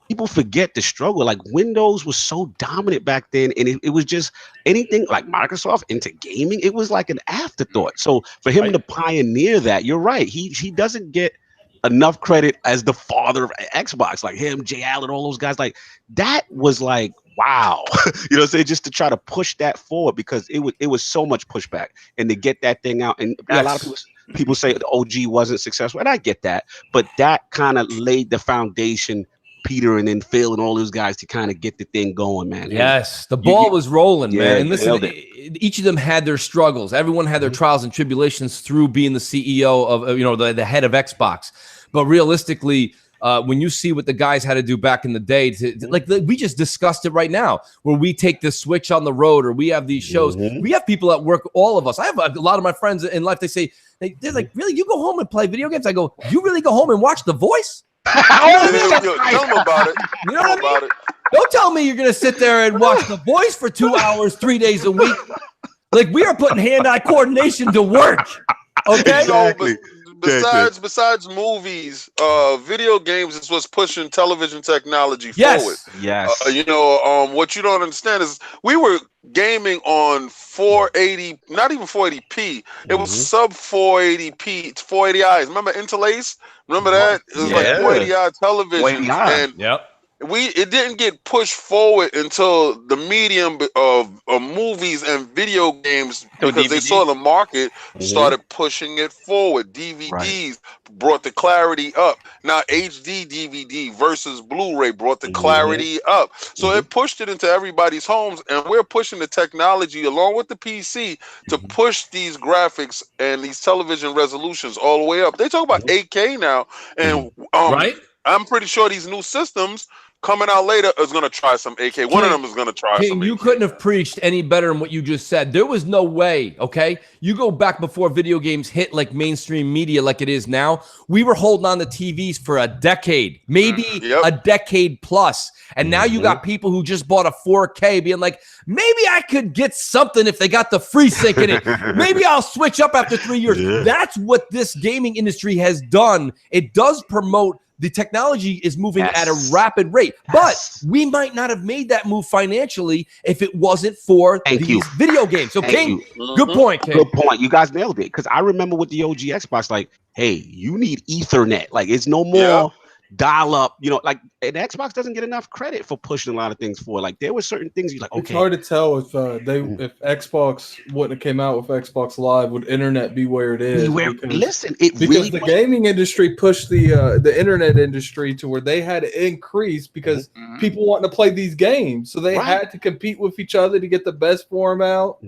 people forget the struggle. Like Windows was so dominant back then, and it was just anything like Microsoft into gaming. It was like an afterthought. So for him to pioneer that, you're right. He doesn't get enough credit as the father of Xbox. Like him, Jay Allen, all those guys. Like that was like wow. You know what I'm saying? Just to try to push that forward because it was so much pushback, and to get that thing out. And a lot of people say the OG wasn't successful, and I get that, but that kind of laid the foundation. Peter and then Phil and all those guys to kind of get the thing going, man. Yes, the ball was rolling, man. And listen, each of them had their struggles. Everyone had their trials and tribulations through being the CEO of, the head of Xbox. But realistically, when you see what the guys had to do back in the day, like we just discussed it right now, where we take the Switch on the road, or we have these shows. We have people at work, all of us. I have a lot of my friends in life. They say they're like, really, you go home and play video games? I go, you really go home and watch The Voice? Tell them about it. You know what I mean? Don't tell me you're gonna sit there and watch The Voice for 2 hours, 3 days a week. Like we are putting hand-eye coordination to work. Okay. Exactly. Besides movies, video games is what's pushing television technology forward. Yes. What you don't understand is we were gaming on 480, not even 480p. It was sub 480p, 480i. Remember Interlace? Remember that? It was like 480i television. And it didn't get pushed forward until the medium of movies and video games, because they saw the market started pushing it forward. DVDs brought the clarity up. Now HD DVD versus Blu-ray brought the clarity up. So it pushed it into everybody's homes, and we're pushing the technology along with the PC to push these graphics and these television resolutions all the way up. They talk about 8K now, and I'm pretty sure these new systems coming out later is going to try some 8K. One of them is going to try some 8K. You couldn't have preached any better than what you just said. There was no way, okay? You go back before video games hit like mainstream media like it is now. We were holding on to TVs for a decade, maybe a decade plus. And now you got people who just bought a 4K being like, maybe I could get something if they got the free sync in it. Maybe I'll switch up after 3 years. That's what this gaming industry has done. It does promote. The technology is moving at a rapid rate, but we might not have made that move financially if it wasn't for these video games. So, King, good point, King. Good point. You guys nailed it. Because I remember with the OG Xbox, like, hey, you need Ethernet. Like, it's no more dial up. Like, and Xbox doesn't get enough credit for pushing a lot of things forward. Like, there were certain things you're like, okay. It's hard to tell if Xbox wouldn't have came out with Xbox Live, would internet be where it is? Because the gaming industry pushed the internet industry to where they had to increase because people wanting to play these games, so they had to compete with each other to get the best form out.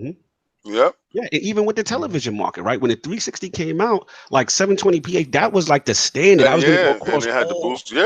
Yep. Yeah, and even with the television market, right? When the 360 came out, like 720p, that was like the standard. I was going to go across. And they had to boost, we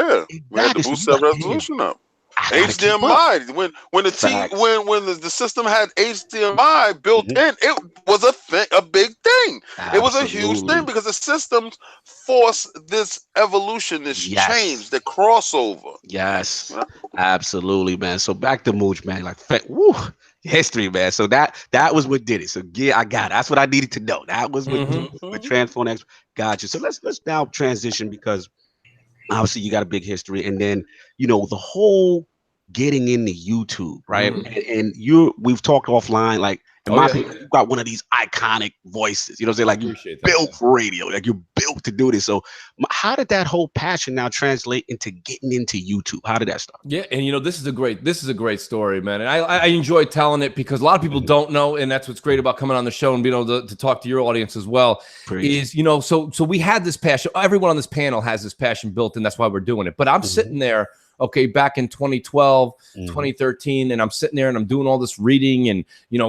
had to boost that resolution up. HDMI. When the system had HDMI built in, it was a big thing. It was a huge thing because the systems force this evolution, this change, the crossover. Yes, absolutely, man. So back to Mooch, man. Like, woo, history, man. So that was what did it. So yeah, I got it. That's what I needed to know. That was what Transform X got you. So let's now transition, because obviously you got a big history, and then the whole getting into YouTube, right? And we've talked offline, like in my opinion, you've got one of these iconic voices. You know what I'm saying? Like, you're built for radio, like you're built to do this. So how did that whole passion now translate into getting into YouTube? How did that start? Yeah, and this is a great story, man. And I enjoy telling it because a lot of people don't know, and that's what's great about coming on the show and being able to talk to your audience as well. Is so we had this passion. Everyone on this panel has this passion built in. That's why we're doing it. But I'm sitting there, back in 2012, 2013, and I'm sitting there and I'm doing all this reading, and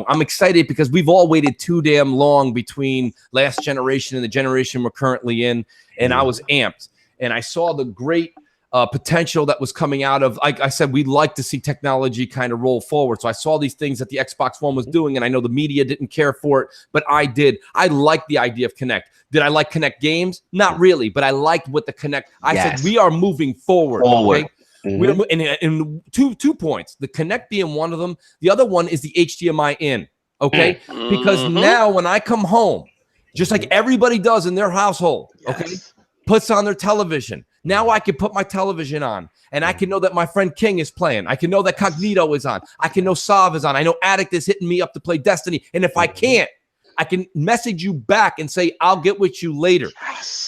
I'm excited because we've all waited too damn long between last generation and the generation we're currently in, and I was amped, and I saw the great potential that was coming out of, like I said, we'd like to see technology kind of roll forward. So I saw these things that the Xbox One was doing, and I know the media didn't care for it, but I did. I liked the idea of Kinect. Did I like Kinect games? Not really, but I liked what the Kinect. I said we are moving forward. Okay? And two points, the Kinect being one of them. The other one is the HDMI in, because now when I come home, just like everybody does in their household, puts on their television. Now I can put my television on, and I can know that my friend King is playing. I can know that Cognito is on. I can know Sav is on. I know Addict is hitting me up to play Destiny. And if I can't, I can message you back and say, I'll get with you later.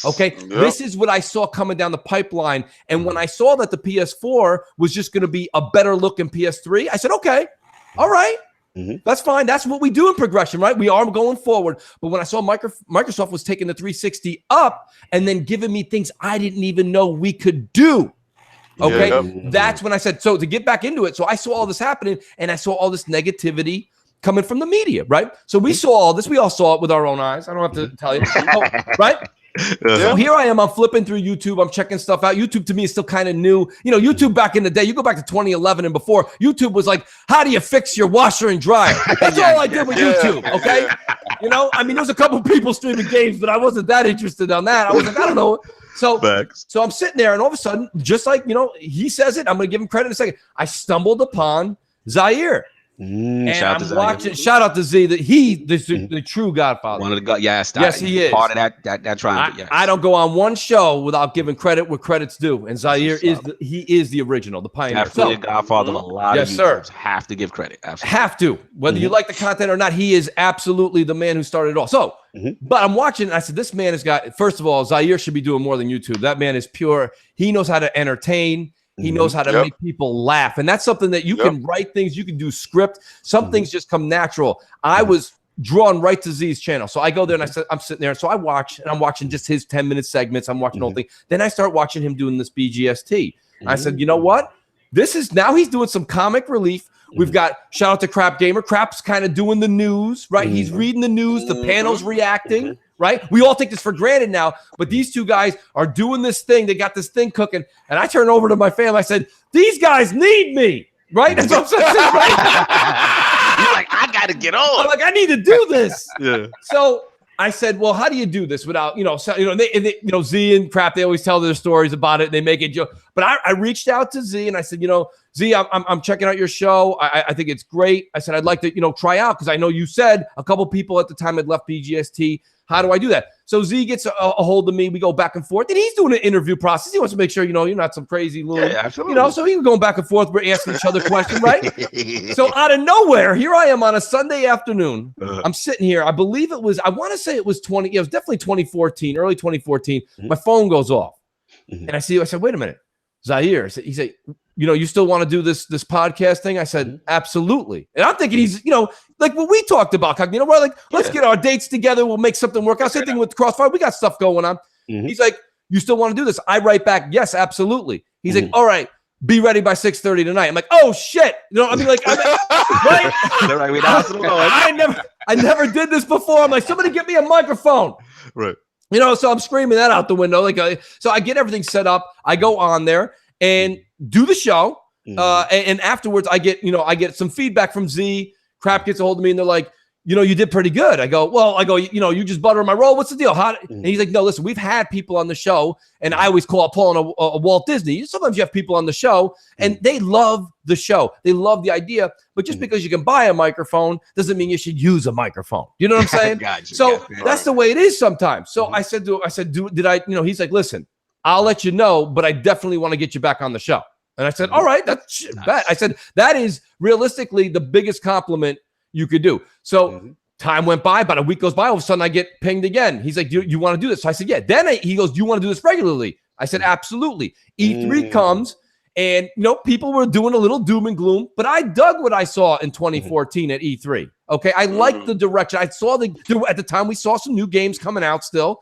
This is what I saw coming down the pipeline. And when I saw that the PS4 was just going to be a better looking PS3, I said, okay, all right, that's fine. That's what we do in progression, right? We are going forward. But when I saw Microsoft was taking the 360 up and then giving me things I didn't even know we could do, that's when I said, so to get back into it. So I saw all this happening, and I saw all this negativity coming from the media, right? So we saw all this. We all saw it with our own eyes. I don't have to tell you, right? So here I am. I'm flipping through YouTube. I'm checking stuff out. YouTube to me is still kind of new. YouTube back in the day, you go back to 2011 and before, YouTube was like, how do you fix your washer and dryer? That's all I did with YouTube, okay? There was a couple people streaming games, but I wasn't that interested on that. I was like, I don't know. So I'm sitting there, and all of a sudden, just like, he says it, I'm going to give him credit in a second. I stumbled upon Zaire. And I'm watching. Shout out to Z, that the true Godfather. One of the yes, he is part of that triumph. Yes. I don't go on one show without giving credit where credit's due, and Zaire is the original, the pioneer. Definitely a Godfather of a lot of YouTubers. Have to give credit. Absolutely. Have to, whether you like the content or not. He is absolutely the man who started it all. So, but I'm watching, and I said, this man has got. First of all, Zaire should be doing more than YouTube. That man is pure. He knows how to entertain. He knows how to make people laugh. And that's something that you can write things, you can do script. Some things just come natural. I was drawn right to Z's channel. So I go there and I said, I'm sitting there. So I watch, and I'm watching just his 10-minute segments. I'm watching the whole thing. Then I start watching him doing this BGST. I said, you know what? Now he's doing some comic relief. We've got, shout out to Crap Gamer. Crap's kind of doing the news, right? He's reading the news. The panel's reacting. Right? We all take this for granted now, but these two guys are doing this thing. They got this thing cooking. And I turn over to my family. I said, these guys need me. Right? That's what I'm saying. Right? You're like, I got to get on. I'm like, I need to do this. So I said, well, how do you do this without, Z and Crap, they always tell their stories about it. And they make it joke. But I reached out to Z and I said, Z, I'm checking out your show. I think it's great. I said, I'd like to, try out, because I know you said a couple people at the time had left BGST. How do I do that? So Z gets a hold of me. We go back and forth, and he's doing an interview process. He wants to make sure, you're not some crazy little, so he's going back and forth. We're asking each other questions, right? So out of nowhere, here I am on a Sunday afternoon. I'm sitting here. I believe it was, I want to say it was it was definitely 2014, early 2014. My phone goes off, and I said, wait a minute, Zaire. He said, you still want to do this podcast thing? I said, absolutely. And I'm thinking he's, like what we talked about, Cognito. We're like, let's get our dates together. We'll make something work out. Same thing with Crossfire. We got stuff going on. He's like, you still want to do this? I write back, yes, absolutely. He's like, all right, be ready by 6:30 tonight. I'm like, oh shit. Right? I never did this before. I'm like, somebody get me a microphone. Right. So I'm screaming that out the window. So I get everything set up. I go on there and do the show. And afterwards, I get some feedback from Z. Crap gets a hold of me, and they're like, you did pretty good. I go, you just butter my roll. What's the deal? And he's like, no, listen, we've had people on the show, and I always call Paul on a Walt Disney. Sometimes you have people on the show, and they love the show. They love the idea, but just because you can buy a microphone doesn't mean you should use a microphone. You know what I'm saying? Gotcha, so that's the way it is sometimes. So I said, did I, he's like, listen, I'll let you know, but I definitely want to get you back on the show. And I said, all right, that's bad. I said, that is realistically the biggest compliment you could do. So time went by, about a week goes by, all of a sudden I get pinged again. He's like, do you want to do this? So I said, yeah. Then he goes, do you want to do this regularly? I said, absolutely. E3 comes, and people were doing a little doom and gloom, but I dug what I saw in 2014 at E3. Okay, I liked the direction. I saw at the time we saw some new games coming out still.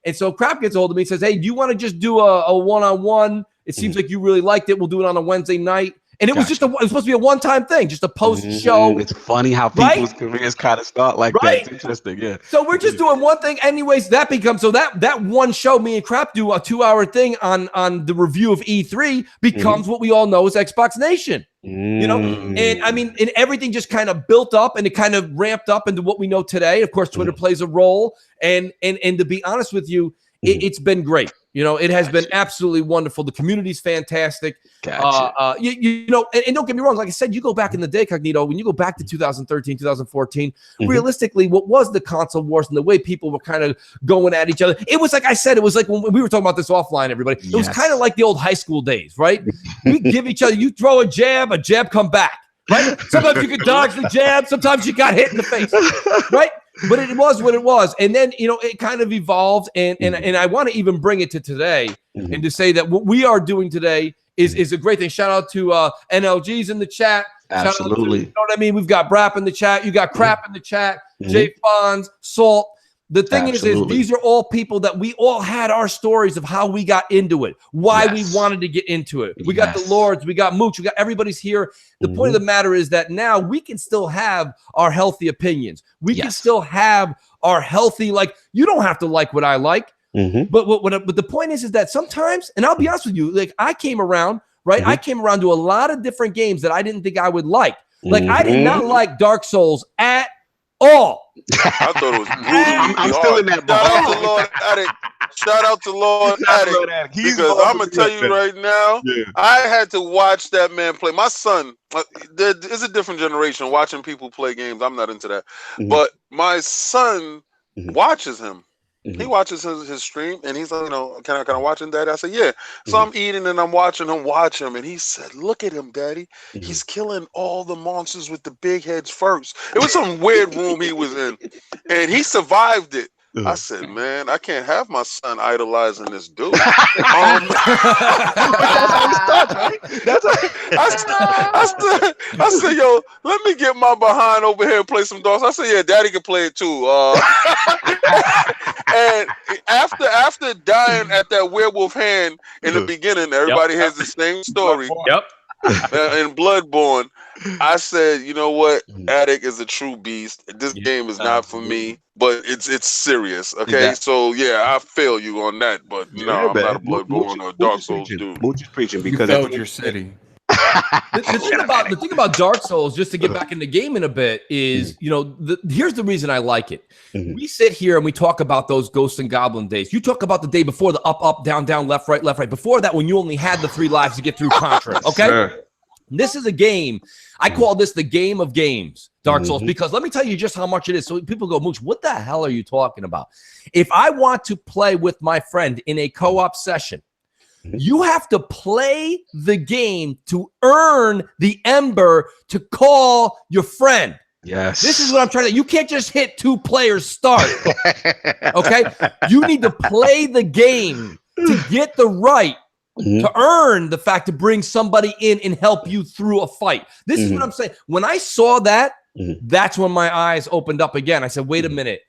And so Crap gets a hold of me and says, hey, do you want to just do a one-on-one? It seems like you really liked it. We'll do it on a Wednesday night. And it was just it was supposed to be a one-time thing, just a post-show. It's funny how people's careers kind of start like that. It's interesting, yeah. So we're just doing one thing. Anyways, that becomes, so that one show, me and Crap do a 2-hour thing on the review of E3 becomes what we all know as Xbox Nation. And I mean, and everything just kind of built up, and it kind of ramped up into what we know today. Of course, Twitter plays a role. And to be honest with you, it's been great. It has been absolutely wonderful. The community's fantastic. Gotcha. And don't get me wrong. Like I said, you go back in the day, Cognito, when you go back to 2013, 2014, realistically, what was the console wars and the way people were kind of going at each other? It was like I said, it was like when we were talking about this offline, everybody. It was kind of like the old high school days, right? We give each other, you throw a jab come back, right? Sometimes you could dodge the jab. Sometimes you got hit in the face, right? But it was what it was. And then, it kind of evolved. And I want to even bring it to today and to say that what we are doing today is a great thing. Shout out to NLG's in the chat. Absolutely. You know what I mean? We've got Brap in the chat. You got Crap in the chat. Jay Fonz, Salt. The thing is these are all people that we all had our stories of how we got into it, why we wanted to get into it. We got the Lords, we got Mooch, we got everybody's here. The point of the matter is that now we can still have our healthy opinions. We can still have our healthy, like, you don't have to like what I like. But the point is that sometimes, and I'll be honest with you, like, I came around, right? I came around to a lot of different games that I didn't think I would like. Like, I did not like Dark Souls at all. I thought it was brutally I'm still in that ball. Shout out to Lord Addict. Because I'm gonna tell you right now, I had to watch that man play. My son, there is a different generation watching people play games. I'm not into that, but my son watches him. He watches his stream, and he's like, can I watch him, Daddy? I said, yeah. So I'm eating, and I'm watching him watch him, and he said, look at him, Daddy. He's killing all the monsters with the big heads first. It was some weird room he was in, and he survived it. I said, man, I can't have my son idolizing this dude. I said, yo, let me get my behind over here and play some dogs. I said, yeah, Daddy can play it too. And after dying at that werewolf hand in the beginning, everybody has the same story. In Bloodborne, I said, you know what? Addict is a true beast. This game is not for me, but it's serious. Okay, so yeah, I fail you on that, but I'm not a Bloodborne or Dark Souls dude. Mooch is preaching because failed your city. The thing about Dark Souls, just to get back in the game in a bit, is here's the reason I like it. We sit here and we talk about those Ghosts and Goblin days. You talk about the day before, the up, down, down, left, right. Before that, when you only had the 3 lives to get through Contra. Okay, this is a game. I call this the game of games, Dark Souls, because let me tell you just how much it is. So people go, Mooch, what the hell are you talking about? If I want to play with my friend in a co-op session, you have to play the game to earn the ember to call your friend. Yes. This is what I'm trying to. You can't just hit 2 players start. Okay? You need to play the game to get the right to earn the fact to bring somebody in and help you through a fight. This is what I'm saying. When I saw that, that's when my eyes opened up again. I said, wait a minute.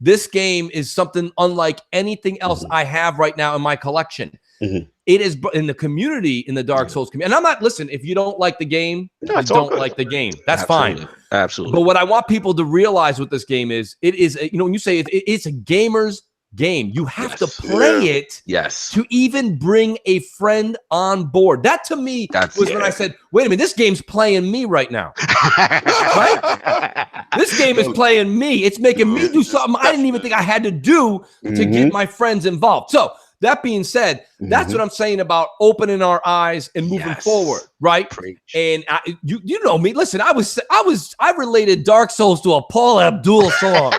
This game is something unlike anything else I have right now in my collection. It is in the community, in the Dark Souls community. And I'm not, listen, if you don't like the game, you don't like the game. That's fine. Absolutely. But what I want people to realize with this game is, it is, when you say it's a gamer's game. You have to play it Yes. to even bring a friend on board. That to me was when I said, wait a minute, this game's playing me right now. Right? This game is playing me. It's making me do something I didn't even think I had to do to get my friends involved. So that being said, that's what I'm saying about opening our eyes and moving forward, right? Preach. And you know me. Listen, I related Dark Souls to a Paul Abdul song.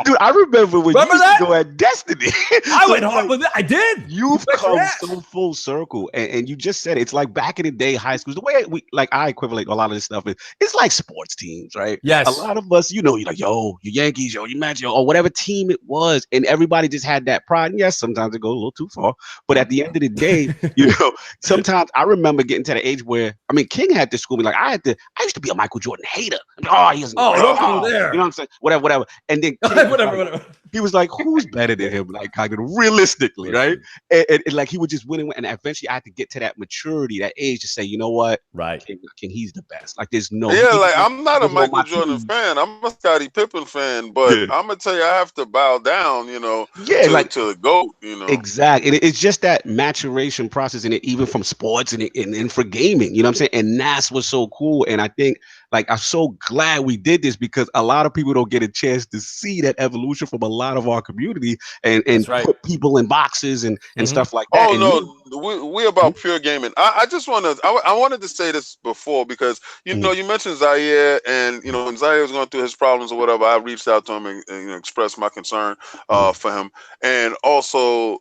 Dude, I remember when you used to go at Destiny. I went hard with it. I did. You've come so full circle, and you just said it. It's like back in the day, high schools. The way I equivalent a lot of this stuff is, it's like sports teams, right? Yes. A lot of us, you're like, yo, you Yankees, yo, you Mets, yo, or whatever team it was, and everybody just had that pride. And yes, sometimes it goes a little too far, but at the end of the day, sometimes I remember getting to the age where, King had to school me like I used to be a Michael Jordan hater. Don't go there. You know what I'm saying? Whatever. And then whatever. He was like, who's better than him? Like, realistically, right? And like he would just win, and eventually I had to get to that maturity, that age to say, you know what? Right. King, he's the best. Like there's no. Yeah, like I'm not a Michael Jordan fan. I'm a Scottie Pippen fan, but I'm gonna tell you, I have to bow down, to the GOAT, Exactly. It's just that maturation process in it, even from sports and for gaming, you know what I'm saying? And that's what's so cool. And I think, like, I'm so glad we did this because a lot of people don't get a chance to see that evolution from a lot of our community and put people in boxes and stuff like that. We about pure gaming. I just I wanted to say this before because you mentioned Zaire, and when Zaire was going through his problems or whatever, I reached out to him and expressed my concern for him. And also,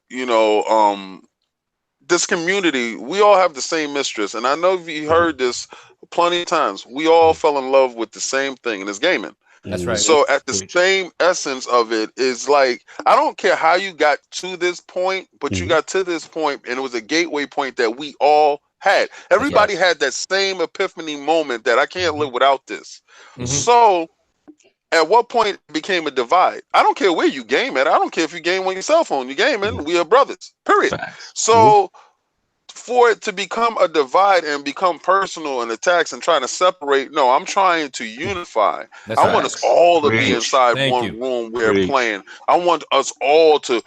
this community, we all have the same mistress, and I know you heard this plenty of times. We all fell in love with the same thing, and it's gaming. That's right. So at the same essence of it is like, I don't care how you got to this point, but you got to this point, and it was a gateway point that we all had. Everybody had that same epiphany moment that I can't live without this. So at what point it became a divide? I don't care where you game at. I don't care if you game on your cell phone. You gaming, we are brothers, period. So for it to become a divide and become personal and attacks and trying to separate, no, I'm trying to unify. I want us all to be inside one room we're playing. I want us all to,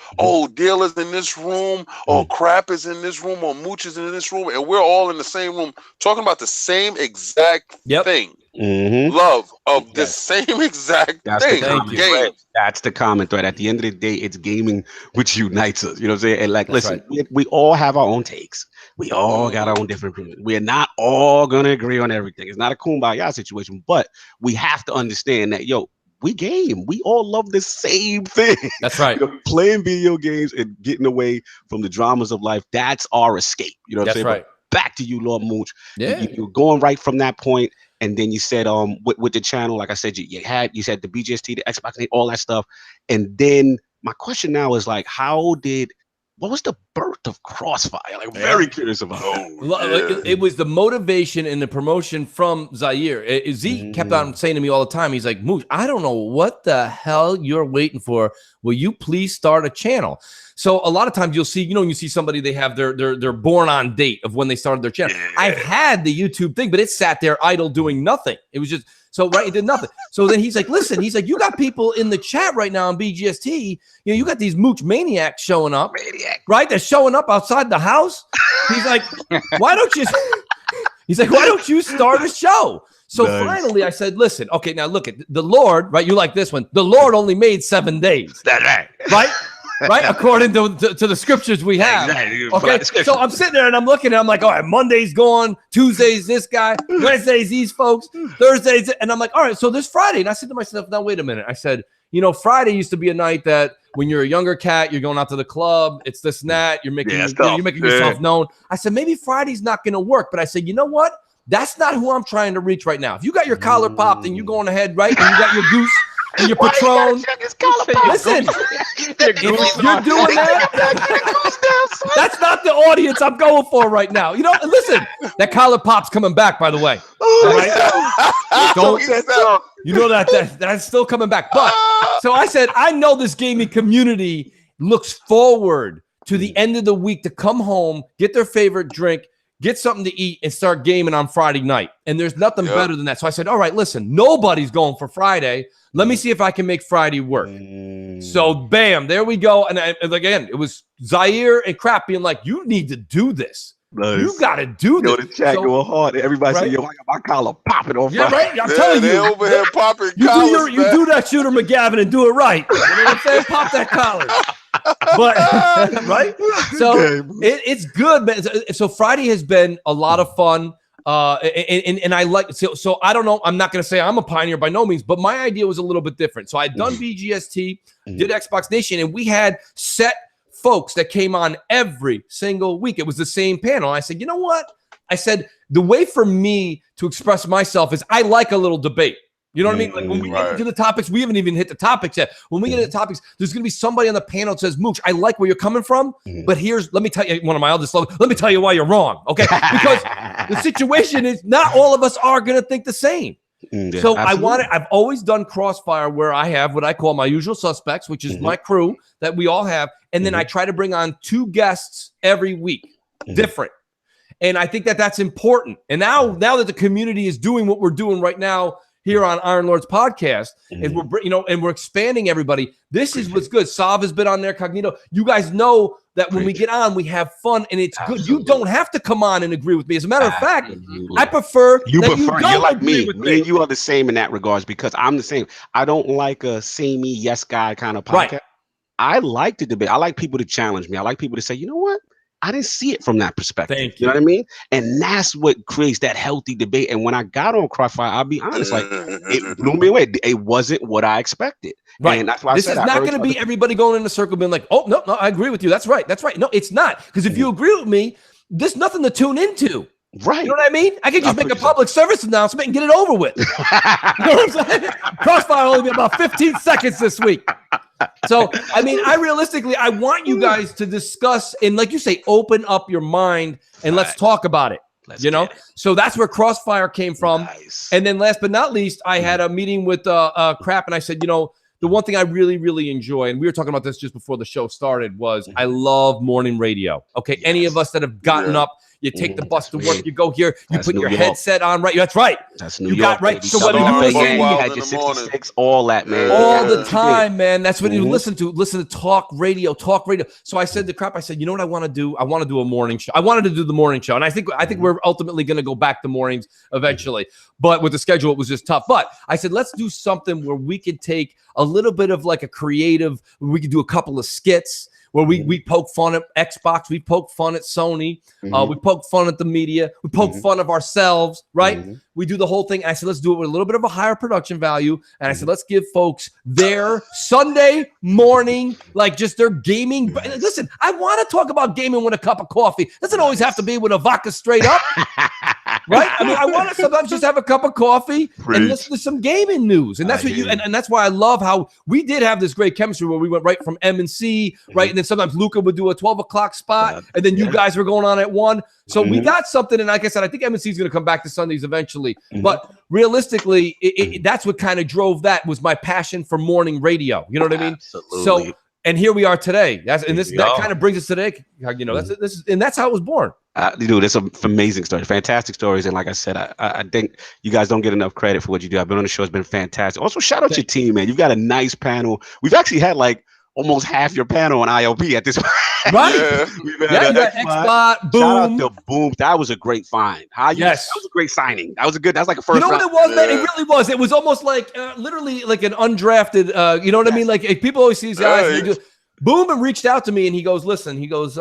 Dealer's in this room, Crap is in this room, or Mooch is in this room, and we're all in the same room talking about the same exact thing. Love of the same exact thing. That's the common thread. At the end of the day, it's gaming which unites us. You know what I'm saying? And like, listen, we all have our own takes. We all got our own different opinions. We're not all gonna agree on everything. It's not a kumbaya situation, but we have to understand that, we game. We all love the same thing. That's right. Playing video games and getting away from the dramas of life. That's our escape. You know what I'm saying? Right. But back to you, Lord Mooch. Yeah. You're going right from that point. And then you said, with the channel, like I said, you said the BGST, the Xbox, all that stuff. And then my question now is like, what was the birth of Crossfire? Like, very curious about that. It was the motivation and the promotion from Zaire. Z kept on saying to me all the time, he's like, Mooch, I don't know what the hell you're waiting for. Will you please start a channel? So a lot of times you'll see, you see somebody, they have their born on date of when they started their channel. I've had the YouTube thing, but it sat there idle doing nothing. It was just, it did nothing. So then he's like, listen, you got people in the chat right now on BGST. You got these Mooch maniacs showing up, right? They're showing up outside the house. He's like, why don't you start a show? So finally I said, listen, okay, now look at the Lord, right? You like this one. The Lord only made 7 days. That's right. Right? Right, according to the scriptures we have. Okay, so I'm sitting there and I'm looking and I'm like, all right, Monday's gone, Tuesday's this guy, Wednesday's these folks, Thursday's, and I'm like, all right, so this Friday. And I said to myself, now wait a minute. I said, Friday used to be a night that when you're a younger cat, you're going out to the club, it's this and that, you're making yourself known. I said, maybe Friday's not going to work, but I said, you know what? That's not who I'm trying to reach right now. If you got your collar popped and you're going ahead, right, and you got your goose and your Patron. Listen, if you're doing that, that's not the audience I'm going for right now. Listen, that collar pop's coming back, by the way. Right? That's still coming back. But so I said, I know this gaming community looks forward to the end of the week to come home, get their favorite drink, get something to eat and start gaming on Friday night. And there's nothing better than that. So I said, all right, listen, nobody's going for Friday. Let me see if I can make Friday work. So bam, there we go. And again, it was Zaire and Crap being like, you need to do this. Nice. You got to do this. The chat going hard. Everybody say, yo, I got my collar popping on Friday. Right. I'm telling you. They over here popping collars, you do that, Shooter McGavin, and do it right. You know what I'm saying? Pop that collar. But right, so it's good, man. So Friday has been a lot of fun, and I like. So I don't know. I'm not going to say I'm a pioneer by no means, but my idea was a little bit different. So I'd done BGST, did Xbox Nation, and we had set folks that came on every single week. It was the same panel. I said, you know what? I said the way for me to express myself is I like a little debate. You know what I mean? Like when we get into the topics, we haven't even hit the topics yet. When we get into the topics, there's going to be somebody on the panel that says, Mooch, I like where you're coming from, but let me tell you, one of my eldest love, let me tell you why you're wrong, okay? Because the situation is not all of us are going to think the same. So I've always done Crossfire where I have what I call my usual suspects, which is my crew that we all have. And then I try to bring on 2 guests every week, different. And I think that that's important. And now that the community is doing what we're doing right now, here on Iron Lord's podcast, and we're expanding everybody. This is what's good. Sav has been on there, Cognito. You guys know that when we get on, we have fun, and it's good. You don't have to come on and agree with me. As a matter of fact, I prefer you you're like me. Me and you are the same in that regards because I'm the same. I don't like a samey yes guy kind of podcast. Right. I like to debate. I like people to challenge me. I like people to say, you know what? I didn't see it from that perspective. Thank you know what I mean? And that's what creates that healthy debate. And when I got on Crossfire, I'll be honest, like it blew me away. It wasn't what I expected. Right. And that's why this is not going to be everybody going in a circle being like, oh, no, I agree with you. That's right. That's right. No, it's not. Because if you agree with me, there's nothing to tune into. Right. You know what I mean? I can just make a public service announcement and get it over with. You know what I'm saying? Crossfire only been about 15 seconds this week. So, I mean, I want you guys to discuss and, like you say, open up your mind and let's talk about it. So that's where Crossfire came from. Nice. And then last but not least, I had a meeting with Crap, and I said, the one thing I really, really enjoy, and we were talking about this just before the show started, was I love morning radio. Okay, any of us that have gotten up, you take the bus to work, you go here, you put your headset on, right? That's right. That's New York. Got right. Baby. So what you had your 66, all that, man. All the time, man. That's what you listen to talk radio. So I said to Crap, I said, you know what I want to do? I want to do a morning show. I wanted to do the morning show. And I think we're ultimately going to go back to mornings eventually. But with the schedule, it was just tough. But I said, let's do something where we could take a little bit of like a creative, we could do a couple of skits where we poke fun at Xbox, we poke fun at Sony, we poke fun at the media, we poke fun of ourselves, right? We do the whole thing. I said, let's do it with a little bit of a higher production value. And I said, let's give folks their Sunday morning, like just their gaming. Listen, I want to talk about gaming with a cup of coffee. It doesn't always have to be with a vodka straight up. Right? I mean, I want to sometimes just have a cup of coffee and listen to some gaming news. And that's what and that's why I love how we did have this great chemistry where we went right from M&C, right? And then sometimes Luca would do a 12 o'clock spot, and then you guys were going on at 1. So we got something. And like I said, I think M&C is going to come back to Sundays eventually. But realistically, that's what kind of drove that was my passion for morning radio. You know what I mean? Absolutely. So, and here we are today. That kind of brings us today. That's how it was born. Dude, it's an amazing story, fantastic stories, and like I said, I think you guys don't get enough credit for what you do. I've been on the show; it's been fantastic. Also, shout out to your team, man. You've got a nice panel. We've actually had like almost half your panel on ILP at this point. Right? You got Xbox, Boom. Shout out to Boom. That was a great find. That was a great signing. That was like a first. You know what it was, man? It really was. It was almost like literally like an undrafted. You know what I mean? Like people always see these guys. Boom and reached out to me, and he goes, "Listen," he goes,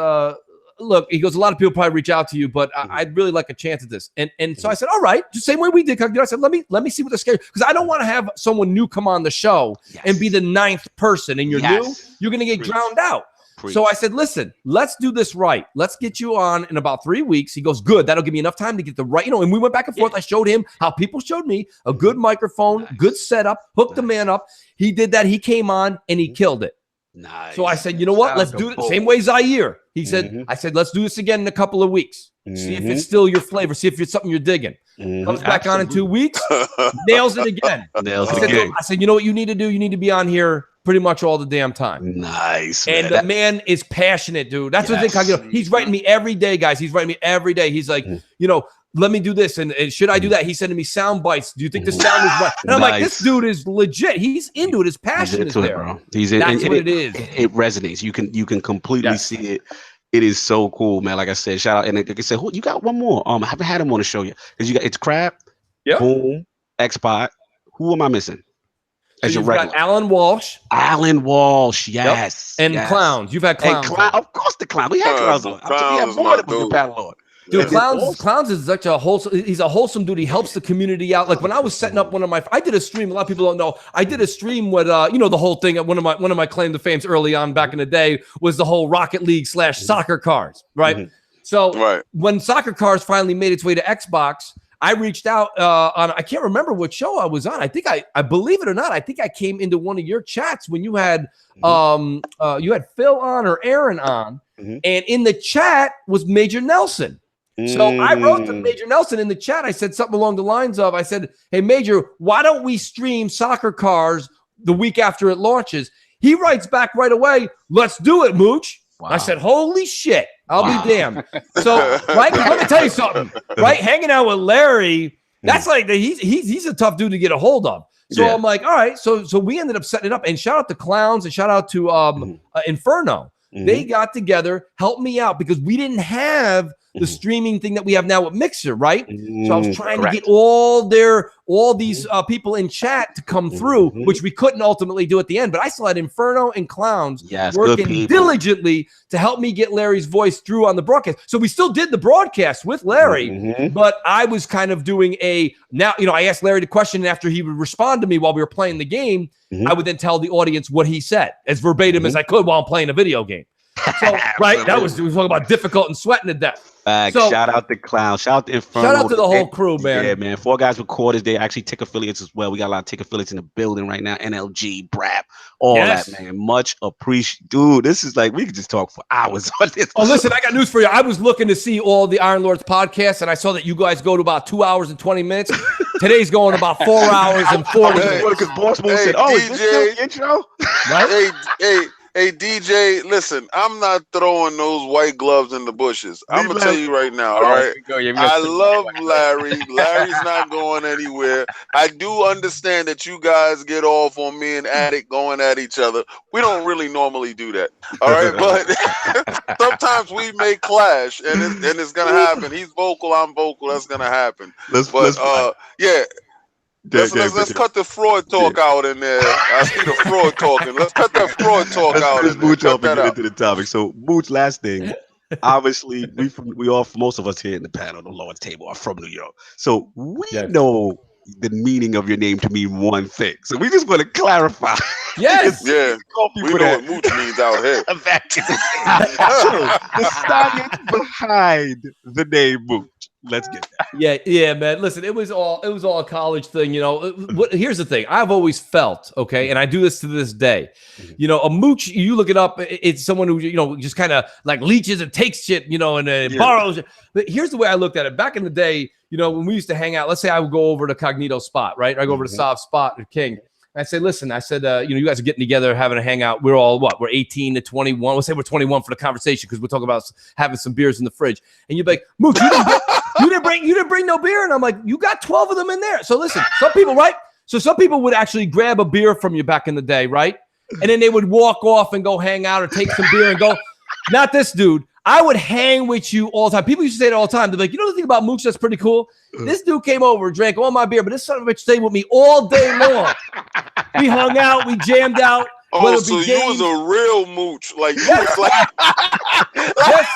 look, he goes, a lot of people probably reach out to you, but I'd really like a chance at this. And so I said, all right, just same way we did. I said, let me see what the schedule, because I don't want to have someone new come on the show and be the 9th person, and you're new, you're going to get drowned out. So I said, listen, let's do this right. Let's get you on in about 3 weeks. He goes, good. That'll give me enough time to get the right, and we went back and forth. I showed him how people showed me a good microphone, good setup, hooked the man up. He did that. He came on and he killed it. Nice. So I said, you know what? Let's do it the same way Zaire. He said, I said, let's do this again in a couple of weeks. See if it's still your flavor. See if it's something you're digging. Comes back on in 2 weeks. Nails it again. I said, you know what you need to do? You need to be on here pretty much all the damn time. Nice. And the man is passionate, dude. That's what the thing. He's writing me every day, guys. He's writing me every day. He's like, let me do this. And should I do that? He's sending me sound bites. Do you think the sound is right? And I'm like, this dude is legit. He's into it. His passion is there. Bro. That's what it is. It resonates. You can completely see it. It is so cool, man. Like I said, shout out. And like I said, you got one more. I haven't had him on the show yet. Because it's Crab, Boom, Xbot. Who am I missing? So you've got Alan Walsh. Alan Walsh, yes. And Clowns. You've had Clowns. Of course, the Clown. We had Clowns on. We had more than the Battle Lord. Dude, Clowns is such a wholesome. He's a wholesome dude. He helps the community out. Like when I was setting up I did a stream. A lot of people don't know. I did a stream with the whole thing. One of my claim to fames early on back in the day was the whole Rocket League / soccer cars, right? Mm-hmm. So when soccer cars finally made its way to Xbox, I reached out on, I can't remember what show I was on. I think I believe it or not, I think I came into one of your chats when you had you had Phil on or Aaron on, and in the chat was Major Nelson. So I wrote to Major Nelson in the chat. I said something along the lines of, I said, hey, Major, why don't we stream soccer cars the week after it launches? He writes back right away, let's do it, Mooch. Wow. I said, holy shit, I'll be damned. So, right, let me tell you something, right? Hanging out with Larry, that's like, he's a tough dude to get a hold of. So I'm like, all right. So we ended up setting it up, and shout out to Clowns and shout out to Inferno. They got together, helped me out because we didn't have the streaming thing that we have now with Mixer, right? So I was trying to get all these people in chat to come through, which we couldn't ultimately do at the end. But I still had Inferno and Clowns working diligently to help me get Larry's voice through on the broadcast. So we still did the broadcast with Larry, but I was kind of doing I asked Larry the question, and after he would respond to me while we were playing the game, I would then tell the audience what he said as verbatim as I could while I'm playing a video game. So, right, we were talking about difficult and sweating to death. So, shout out to Clown, shout out to Inferno, shout out to the whole crew, man. Yeah, man. 4 Guys Recorders, they actually tick affiliates as well. We got a lot of tick affiliates in the building right now. NLG, BRAP, all that, man. Much appreciated. Dude, this is like, we could just talk for hours on this. Oh, listen, I got news for you. I was looking to see all the Iron Lords podcasts, and I saw that you guys go to about 2 hours and 20 minutes. Today's going about 4 hours and 40 minutes. Because Boss Moon said, oh, is this the intro? Right? Hey, DJ, listen, I'm not throwing those white gloves in the bushes. I'm going to tell you right now, all right? I love Larry. Larry's not going anywhere. I do understand that you guys get off on me and Addict going at each other. We don't really normally do that, all right? But sometimes we may clash, and it's going to happen. He's vocal, I'm vocal. That's going to happen. Let's cut the fraud talk out in there. I see the fraud talking. Let's cut that fraud talk out. Let's Mooch up and get into the topic. So, Mooch, last thing. Obviously, most of us here in the panel, the Lord's table, are from New York. So we know the meaning of your name to mean one thing. So we just want to clarify. Yes. We know what Mooch means out here. The science behind the name Mooch. Let's get that. Yeah, man. Listen, it was all a college thing, here's the thing. I've always felt, okay, and I do this to this day. A mooch, you look it up, it's someone who, just kind of like leeches and takes shit, and borrows. But here's the way I looked at it. Back in the day, when we used to hang out, let's say I would go over to Cognito's spot, right? I go over to Sav's spot at King. I said, listen, you guys are getting together, having a hangout. We're all, we're 18 to 21. Let's say we're 21 for the conversation because we're talking about having some beers in the fridge. And you'd be like, Mooch, you didn't bring no beer. And I'm like, you got 12 of them in there. So listen, some people, right? So some people would actually grab a beer from you back in the day, right? And then they would walk off and go hang out or take some beer and go. Not this dude. I would hang with you all the time. People used to say it all the time. They're like, the thing about Mooch that's pretty cool? This dude came over, drank all my beer, but this son of a bitch stayed with me all day long. We hung out, we jammed out. Oh, so you was a real Mooch. Like, you was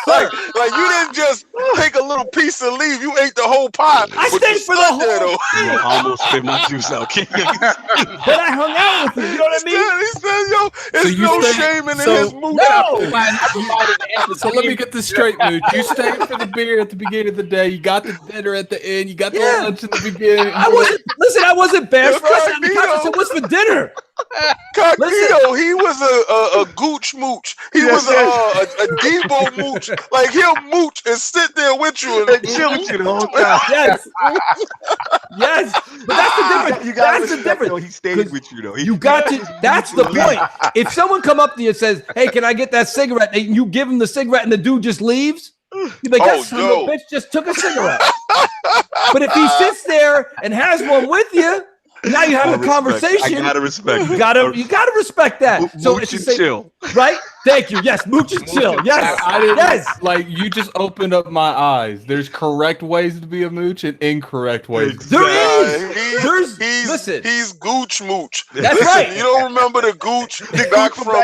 like you didn't just take a little piece and leave. You ate the whole pie. I stayed for the whole thing. I almost spit my juice out. But I hung out with you. You know what I mean? He said, it's no shame in his Mooch. No. So let me get this straight, Mooch. You stayed for the beer at the beginning of the day. You got the dinner at the end. You got the lunch at the beginning. I wasn't bad for us. I said, what's for dinner? Cognito, he was a gooch mooch. He was a Debo mooch. Like he'll mooch and sit there with you and chill with you the whole time. Yes. Yes. But that's the difference. You gotta That's the respect, difference. though, he stayed with you though. You got to. That's the point. If someone come up to you and says, "Hey, can I get that cigarette?" and you give him the cigarette, and the dude just leaves, you're like, "That son of a bitch just took a cigarette." But if he sits there and has one with you, now you have a conversation. I gotta respect. You gotta respect that. So Mooch it's and chill, right? Thank you. Yes, mooch and chill. Yes, I didn't, yes. Like you just opened up my eyes. There's correct ways to be a mooch and incorrect ways. Listen, he's gooch mooch. That's right. You don't remember the gooch back from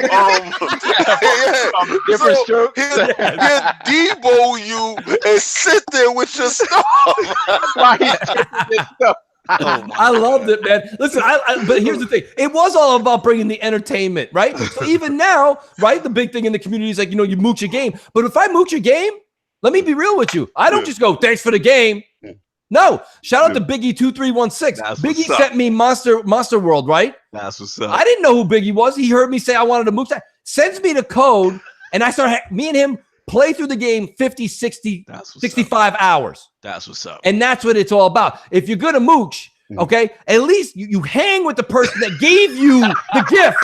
different strokes. He'll debo you and sit there with your stuff. I loved it, man. Listen, but here's the thing. It was all about bringing the entertainment, right? So even now, right, the big thing in the community is like, you mooch a game. But if I mooch a game, let me be real with you. I don't just go, thanks for the game. No. Shout out to Biggie2316. Biggie sent me Monster World, right? That's what's up. I didn't know who Biggie was. He heard me say I wanted to mooch that. Sends me the code, and I start, me and him play through the game 50, 60, 65 hours. That's what's up. And that's what it's all about. If you're going to mooch, okay, at least you hang with the person that gave you the gift.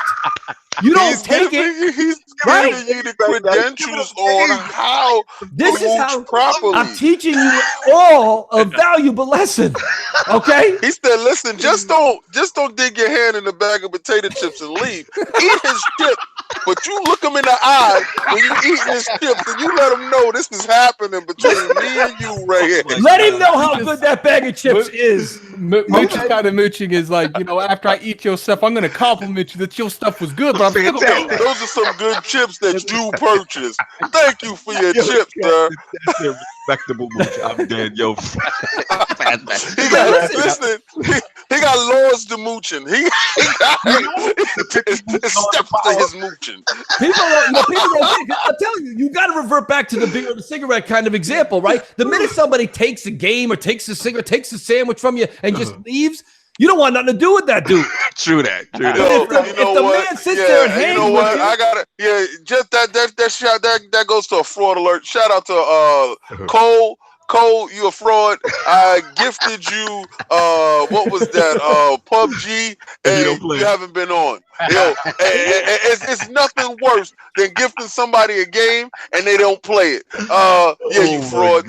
You don't take it. He's giving you the credentials on how this is how properly. I'm teaching you all a valuable lesson. Okay? He said, listen, just don't dig your hand in the bag of potato chips and leave. Eat his chip, but you look him in the eye when you eating his chips and you let him know this is happening between me and you right here. Let him know how good that bag of chips is. Mooching kind of mooching is like, after I eat your stuff, I'm going to compliment you that your stuff was good, but I'm still those are some good chips that you purchased. Thank you for your chips, sir. That's a respectable mooch. I'm dead, yo. He got Lords to mooching. He got steps to his mooching. People I'm telling you, you got to revert back to the beer or the cigarette kind of example, right? The minute somebody takes a game or takes a cigarette, takes a sandwich from you and just leaves, you don't want nothing to do with that dude. True that. If the man sits there and hangs with you, I got it. Yeah, just that goes to a fraud alert. Shout out to Cole. Cole, you a fraud. I gifted you what was that? PUBG, and you haven't been on. It's nothing worse than gifting somebody a game and they don't play it. You fraud.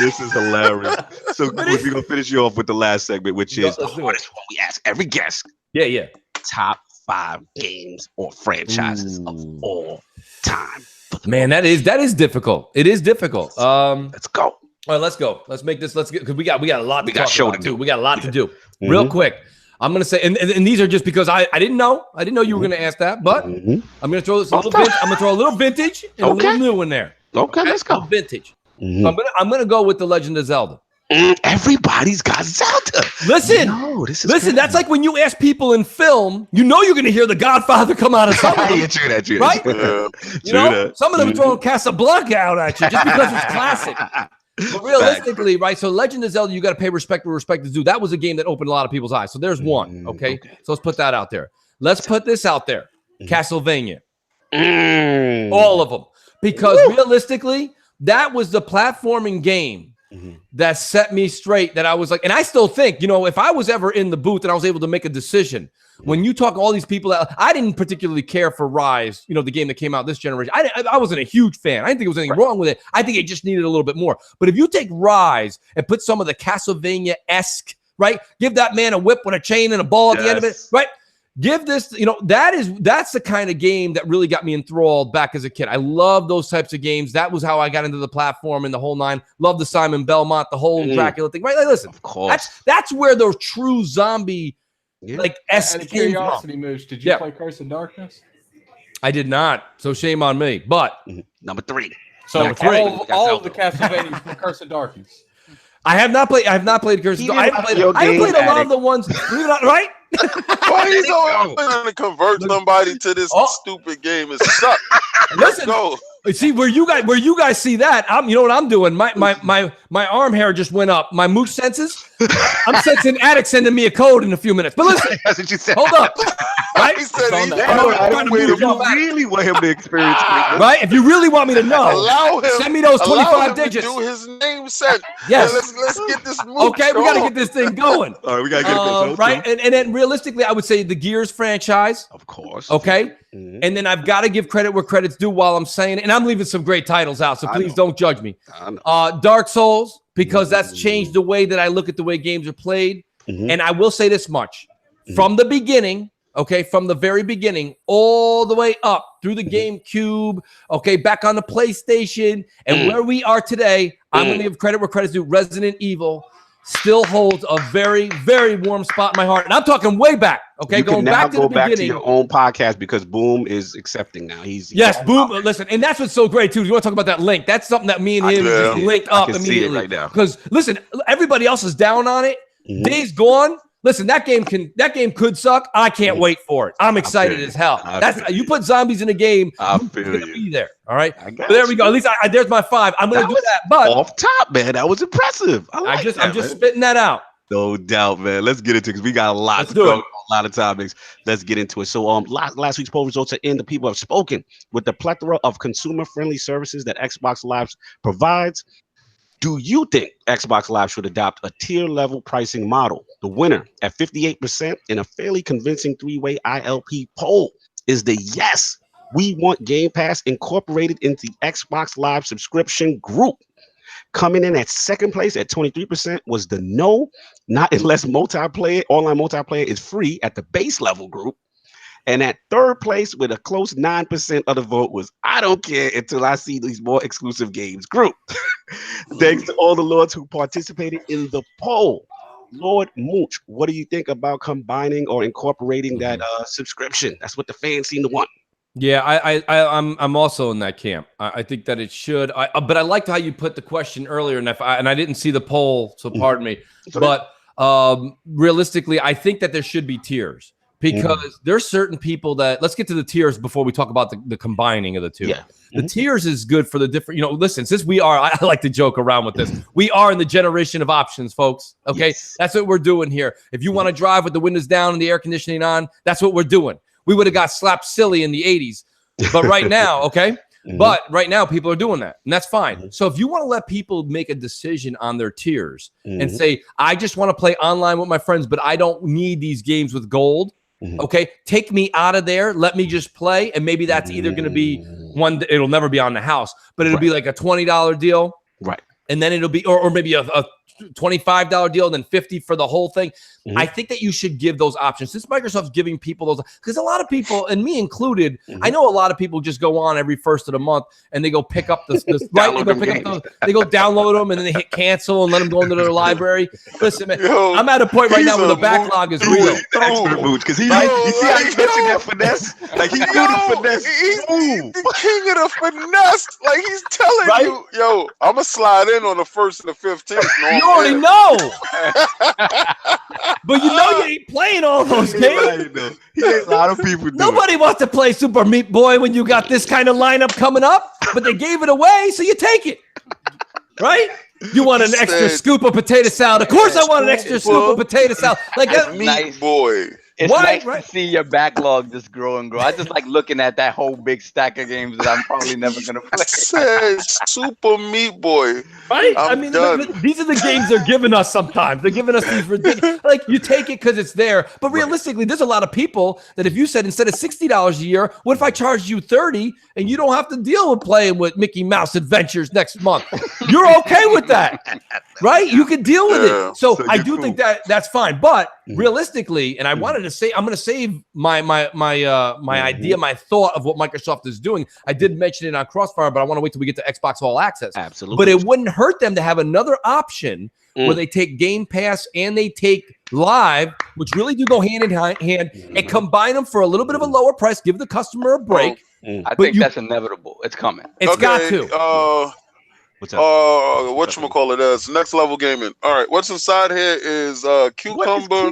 This is hilarious. So we're gonna finish you off with the last segment, which is the hardest one we ask every guest. Yeah. Top 5 games or franchises of all time. Man, that is difficult. It is difficult. Let's go. All right, let's go. Let's make this. Let's get because we got a lot. We got show to do. We got a lot to do. Real quick, I'm gonna say, and these are just because I didn't know you were gonna ask that, but I'm gonna throw this a little bit. I'm gonna throw a little vintage and a little new in there. Okay, let's go. Vintage. I'm gonna go with The Legend of Zelda. Everybody's got Zelda. Listen, listen. That's like when you ask people in film, you're going to hear The Godfather come out of some of them, right? Some of them throwing Casablanca out at you just because it's classic. But realistically, right? So Legend of Zelda, you got to pay respect where respect is due. That was a game that opened a lot of people's eyes. So there's one. Okay. So let's put that out there. Let's put this out there. Castlevania. All of them, because realistically, that was the platforming game that set me straight, that I was like, and I still think, if I was ever in the booth and I was able to make a decision, when you talk all these people that I didn't particularly care for Rise, the game that came out this generation. I wasn't a huge fan. I didn't think there was anything wrong with it. I think it just needed a little bit more. But if you take Rise and put some of the Castlevania-esque, right? Give that man a whip with a chain and a ball at the end of it, right? Give this, that's the kind of game that really got me enthralled back as a kid. I love those types of games. That was how I got into the platform and the whole nine. Love the Simon Belmont, the whole Dracula thing, right? Like, listen, of course. That's where the true zombie, esque curiosity, Mooch, did you play Curse of Darkness? I did not. So shame on me. But number 3. So all of the Castlevanias from Curse of Darkness. I have not played Curse of Darkness. I haven't played a lot of the ones, right? Why he's always going to convert somebody to this stupid game? It sucks. Listen, see where you guys see that. You know what I'm doing? My arm hair just went up. My mooch senses. I'm sensing Addict sending me a code in a few minutes. But listen, that's what you said. Hold up. Right? He said he's If you really want him to experience greatness, right? If you really want me to know, allow him, send me those 25 digits. To do his name set. Yes. Let's get this movie. Okay, we got to get this thing going. all right, we got to get this right. And then realistically, I would say the Gears franchise. Of course. Okay. And then I've got to give credit where credit's due while I'm saying it. And I'm leaving some great titles out, so please don't judge me. Dark Souls, because that's changed the way that I look at the way games are played. And I will say this much. From the beginning, okay, from the very beginning, all the way up through the GameCube, okay, back on the PlayStation, and where we are today, I'm going to give credit where credit's due. Resident Evil still holds a very, very warm spot in my heart. And I'm talking way back, okay, you going can now back to the beginning. to your own podcast because Boom is accepting now. He's Boom. Listen, and that's what's so great too. You want to talk about that link? That's something that me and him just linked up immediately. Right now. Because listen, everybody else is down on it. Days Gone. Listen, that game could suck. I can't wait for it. I'm excited as hell. You put zombies in a game, I'm gonna be there. All right. There we go. At least there's my 5. I'm gonna do that. But off top, man, that was impressive. I'm just spitting that out. No doubt, man. Let's get into it because we got a lot a lot of topics. Let's get into it. So last week's poll results are in. The people have spoken. With the plethora of consumer-friendly services that Xbox Live provides, do you think Xbox Live should adopt a tier-level pricing model? The winner at 58% in a fairly convincing 3-way ILP poll is the yes. We want Game Pass incorporated into the Xbox Live subscription group. Coming in at second place at 23% was the no, not unless online multiplayer is free at the base level group. And at third place with a close 9% of the vote was I don't care until I see these more exclusive games group. Thanks to all the lords who participated in the poll. Lord Mooch, what do you think about combining or incorporating that subscription? That's what the fans seem to want. Yeah, I'm also in that camp. I think that it should. But I liked how you put the question earlier, and I didn't see the poll, so pardon me. But realistically, I think that there should be tiers because there's certain people that. Let's get to the tiers before we talk about the combining of the two. Yeah. The tiers is good for the different. Listen, since I like to joke around with this. We are in the generation of options, folks. Okay, that's what we're doing here. If you want to drive with the windows down and the air conditioning on, that's what we're doing. We would have got slapped silly in the 80s. But right now, okay? But right now, people are doing that. And that's fine. So if you want to let people make a decision on their tiers and say, I just want to play online with my friends, but I don't need these games with gold. Okay, take me out of there. Let me just play. And maybe that's either going to be one, it'll never be on the house, but it'll be like a $20 deal. Right. And then it'll be, or maybe a $25 deal and then $50 for the whole thing. I think that you should give those options since Microsoft's giving people those, because a lot of people, and me included, I know a lot of people just go on every first of the month and they go pick up this right. They go download them and then they hit cancel and let them go into their library. Listen, man, I'm at a point right now where the backlog is real. Expert Mooch, because you see how he mentioned that finesse? Like he knew the finesse. He's the king of the finesse. Like he's telling you, yo, I'm gonna slide in on the 1st and the 15th. You already know. But you ain't playing all those games. A lot of people do. Nobody wants to play Super Meat Boy when you got this kind of lineup coming up, but they gave it away, so you take it. Right? You want an extra scoop of potato salad. Of course I want an extra scoop of potato salad. Like that Meat Boy. It's nice to see your backlog just grow and grow. I just like looking at that whole big stack of games that I'm probably never going to play. Says Super Meat Boy. Right? These are the games they're giving us sometimes. They're giving us these ridiculous, like you take it because it's there. But realistically, there's a lot of people that if you said instead of $60 a year, what if I charged you $30 and you don't have to deal with playing with Mickey Mouse Adventures next month? You're okay with that, right? You can deal with it. So I do think that's fine. But realistically, and I wanted to say, I'm going to save my idea, my thought of what Microsoft is doing. I did mention it on Crossfire, but I want to wait till we get to Xbox All Access. Absolutely. But it wouldn't hurt them to have another option where they take Game Pass and they take Live, which really do go hand in hand, and combine them for a little bit of a lower price, give the customer a break. I think that's inevitable. It's coming. It's got to. What's up? Whatchamacallit is Next Level Gaming. All right, what's inside here is cucumber,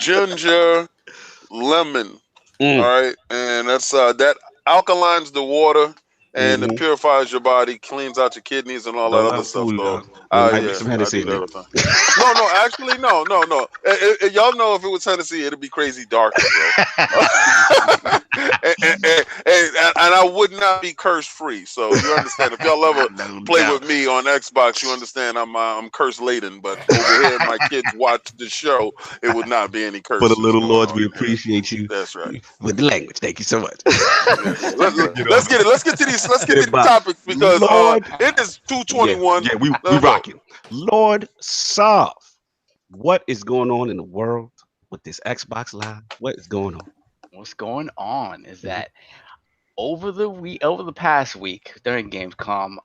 ginger, lemon. All right, and that's that alkalines the water and it purifies your body, cleans out your kidneys, and all that other stuff. So, I do that all the time. No, actually, no. Y'all know if it was Hennessy, it'd be crazy darker, bro. and I would not be curse free. So you understand. If y'all ever play with me on Xbox, you understand I'm curse laden. But over here, my kids watch the show. It would not be any curse. For the little lords, we appreciate you. That's right. With the language, thank you so much. Let's get it. Let's get to these. Let's get to the topic because it is 2:21. Yeah, we rocking. Lord Solve, what is going on in the world with this Xbox Live? What is going on? What's going on is that over the past week during Gamescom,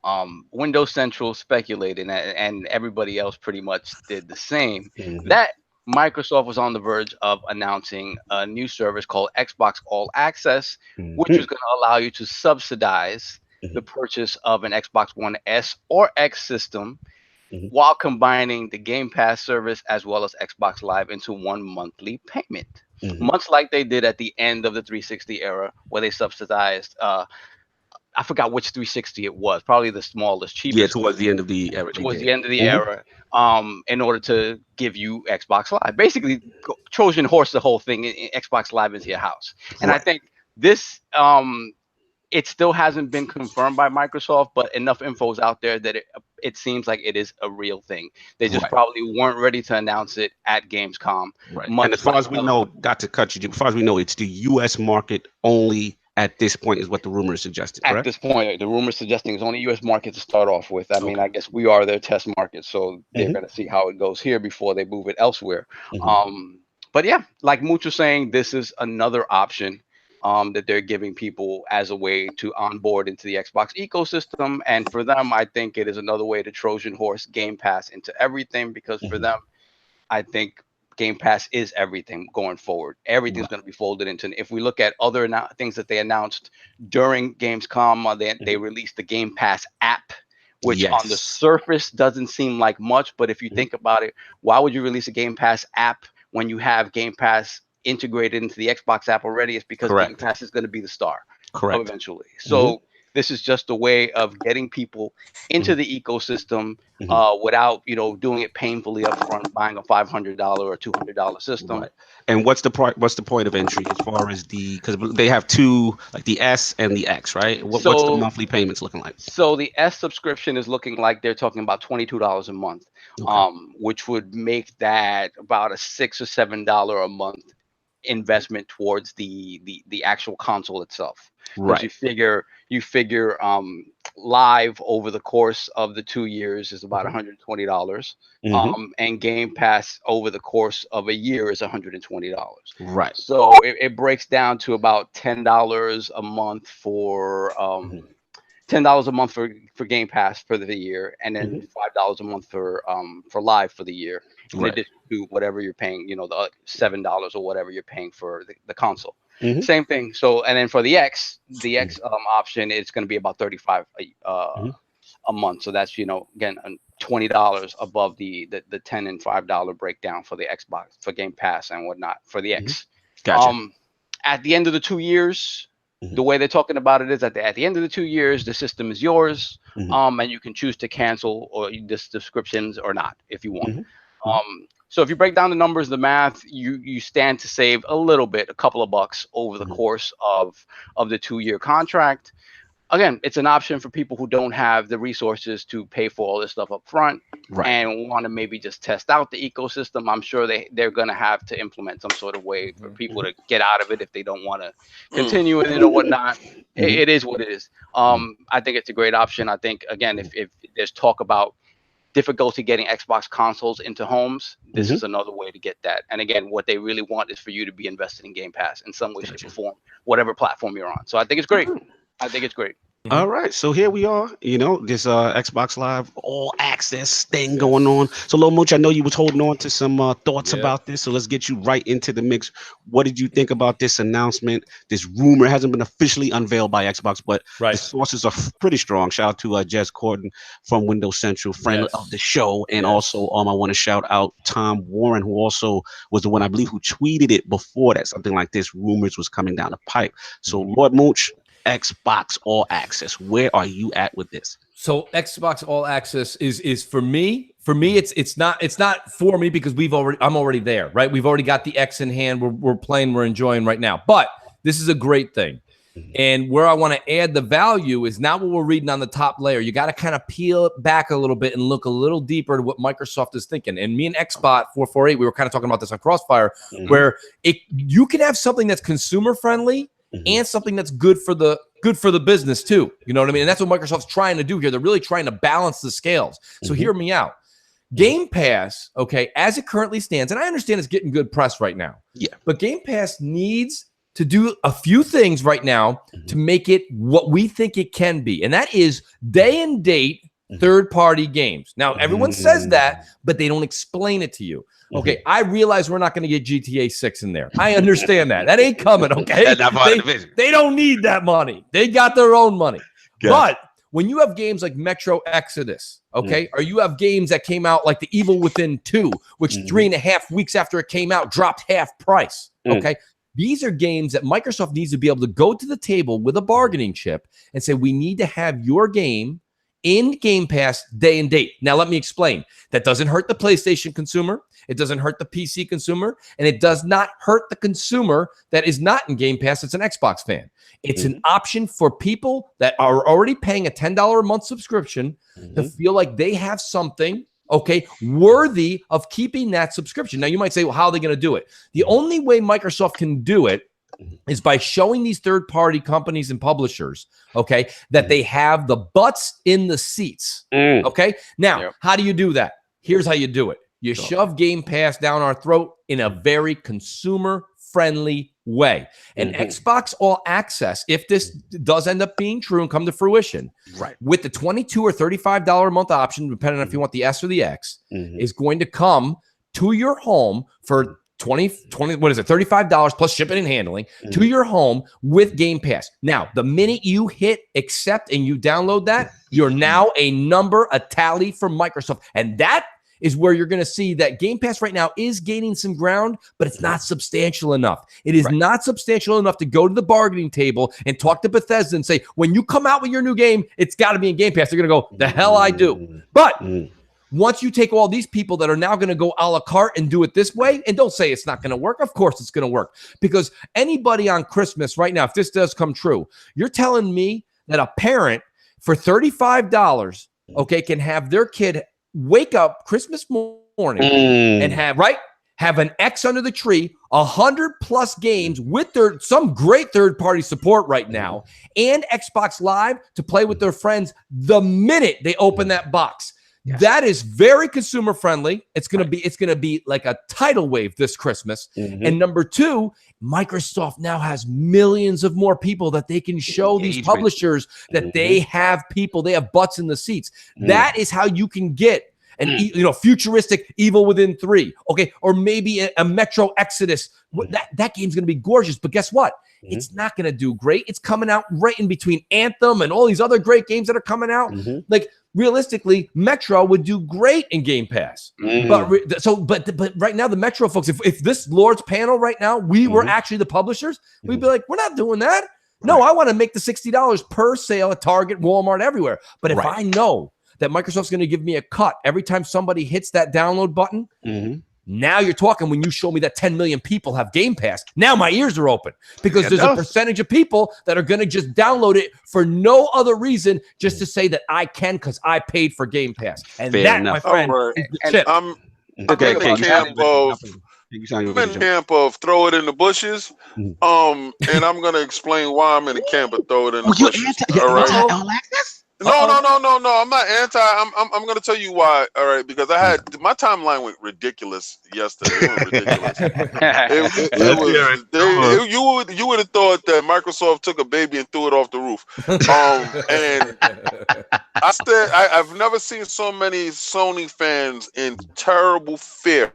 Windows Central speculated, and everybody else pretty much did the same, that Microsoft was on the verge of announcing a new service called Xbox All Access, which was going to allow you to subsidize the purchase of an Xbox One S or X system while combining the Game Pass service as well as Xbox Live into one monthly payment. Much like they did at the end of the 360 era, where they subsidized, I forgot which 360 it was, probably the smallest, cheapest. Yeah, towards the end of the era. Towards the end of the era, in order to give you Xbox Live. Basically, Trojan horse the whole thing, Xbox Live into your house. And I think this, it still hasn't been confirmed by Microsoft, but enough info is out there that it seems like it is a real thing. They just probably weren't ready to announce it at Gamescom. Right. And as far as we know, not to cut you, as far as we know, it's the U.S. market only at this point is what the rumor is suggesting, correct? At this point, the rumor is suggesting it's only U.S. market to start off with. I mean, I guess we are their test market, so they're going to see how it goes here before they move it elsewhere. But yeah, like Mooch was saying, this is another option that they're giving people as a way to onboard into the Xbox ecosystem. And for them, I think it is another way to Trojan horse Game Pass into everything, because for them, I think Game Pass is everything going forward. Everything's going to be folded into. If we look at other things that they announced during Gamescom, they released the Game Pass app, which on the surface doesn't seem like much. But if you think about it, why would you release a Game Pass app when you have Game Pass integrated into the Xbox app already? It's because Game Pass is going to be the star eventually. So this is just a way of getting people into the ecosystem without, doing it painfully up front, buying a $500 or $200 system. And what's the point of entry as far as because they have two, like the S and the X, right? What's the monthly payments looking like? So the S subscription is looking like they're talking about $22 a month, which would make that about a $6 or $7 a month investment towards the actual console itself. Right. You figure Live over the course of the 2 years is about $120. And Game Pass over the course of a year is $120. Right. So it breaks down to about $10 a month for $10 a month for Game Pass for the year, and then $5 a month for Live for the year, in addition to whatever you're paying, the $7 or whatever you're paying for the console. Same thing. So, and then for the X option, it's going to be about $35 a month. So that's again $20 above the $10 and $5 breakdown for the Xbox, for Game Pass and whatnot for the X. Gotcha. At the end of the 2 years. The way they're talking about it is that at the end of the 2 years, the system is yours, and you can choose to cancel or the subscriptions or not if you want. So if you break down the numbers, the math, you stand to save a little bit, a couple of bucks over the course of the 2 year contract. Again, it's an option for people who don't have the resources to pay for all this stuff up front and want to maybe just test out the ecosystem. I'm sure they're going to have to implement some sort of way for people to get out of it if they don't want to continue with it or whatnot. It is what it is. I think it's a great option. I think, again, if there's talk about difficulty getting Xbox consoles into homes, this is another way to get that. And again, what they really want is for you to be invested in Game Pass in some way, shape, or form, whatever platform you're on. So I think it's great. I think it's great. All right, so here we are, this Xbox Live All Access thing going on. So, Lord Mooch, I know you was holding on to some thoughts about this, so let's get you right into the mix. What did you think about this announcement? This rumor hasn't been officially unveiled by Xbox, but the sources are pretty strong. Shout out to Jez Corden from Windows Central, friend of the show, and also I want to shout out Tom Warren, who also was the one, I believe, who tweeted it before that something like this rumors was coming down the pipe. So, Lord Mooch, Xbox All Access? Where are you at with this? So Xbox All Access is for me. For me, it's not for me because I'm already there, right? We've already got the X in hand. We're playing, we're enjoying right now. But this is a great thing. And where I want to add the value is not what we're reading on the top layer. You got to kind of peel it back a little bit and look a little deeper to what Microsoft is thinking. And me and Xbot 448, we were kind of talking about this on Crossfire, where you can have something that's consumer friendly and something that's good for the business too. You know what I mean? And that's what Microsoft's trying to do here. They're really trying to balance the scales. So hear me out. Game Pass, okay, as it currently stands, and I understand it's getting good press right now. Yeah. But Game Pass needs to do a few things right now to make it what we think it can be. And that is day and date third-party games. Now, everyone says that, but they don't explain it to you. Okay, I realize we're not going to get GTA 6 in there. I understand that. That ain't coming, okay? They don't need that money. They got their own money. But when you have games like Metro Exodus, okay, or you have games that came out like The Evil Within 2, which 3.5 weeks after it came out dropped half price, okay? These are games that Microsoft needs to be able to go to the table with a bargaining chip and say, we need to have your game in Game Pass day and date. Now, let me explain. That doesn't hurt the PlayStation consumer. It doesn't hurt the PC consumer. And it does not hurt the consumer that is not in Game Pass. It's an Xbox fan. It's an option for people that are already paying a $10 a month subscription to feel like they have something, okay, worthy of keeping that subscription. Now, you might say, well, how are they going to do it? The only way Microsoft can do it is by showing these third-party companies and publishers, okay, that they have the butts in the seats, okay? Now, how do you do that? Here's how you do it. You shove Game Pass down our throat in a very consumer-friendly way. And Xbox All Access, if this does end up being true and come to fruition, with the $22 or $35 a month option, depending on if you want the S or the X, is going to come to your home for $35 plus shipping and handling to your home with Game Pass. Now, the minute you hit accept and you download that, you're now a tally from Microsoft. And that is where you're going to see that Game Pass right now is gaining some ground, but it's not substantial enough. It is not substantial enough to go to the bargaining table and talk to Bethesda and say, when you come out with your new game, it's got to be in Game Pass. They're going to go, the hell I do. But once you take all these people that are now going to go a la carte and do it this way, and don't say it's not going to work. Of course it's going to work. Because anybody on Christmas right now, if this does come true, you're telling me that a parent for $35, okay, can have their kid wake up Christmas morning and have an X under the tree, 100+ games with some great third-party support right now, and Xbox Live to play with their friends the minute they open that box. That is very consumer friendly. It's gonna be like a tidal wave this Christmas. And number two, Microsoft now has millions of more people that they can show these publishers that they have people, they have butts in the seats. That is how you can get an futuristic Evil Within 3, okay, or maybe a Metro Exodus. That game's gonna be gorgeous, but guess what? It's not gonna do great. It's coming out right in between Anthem and all these other great games that are coming out. Like, realistically, Metro would do great in Game Pass. But right now, the Metro folks, if this Lord's panel right now, we were actually the publishers, we'd be like, we're not doing that. No, I want to make the $60 per sale at Target, Walmart, everywhere. But if I know that Microsoft's going to give me a cut every time somebody hits that download button, now you're talking when you show me that 10 million people have Game Pass. Now my ears are open because there's a percentage of people that are going to just download it for no other reason, just to say that I can because I paid for Game Pass. And my friend, is the chip. I'm in the camp of throw it in the bushes. And I'm going to explain why I'm in the camp of throw it in the bushes. All right. No. I'm not anti. I'm going to tell you why. All right, because my timeline went ridiculous yesterday. It went ridiculous. You would have thought that Microsoft took a baby and threw it off the roof. And I've never seen so many Sony fans in terrible fear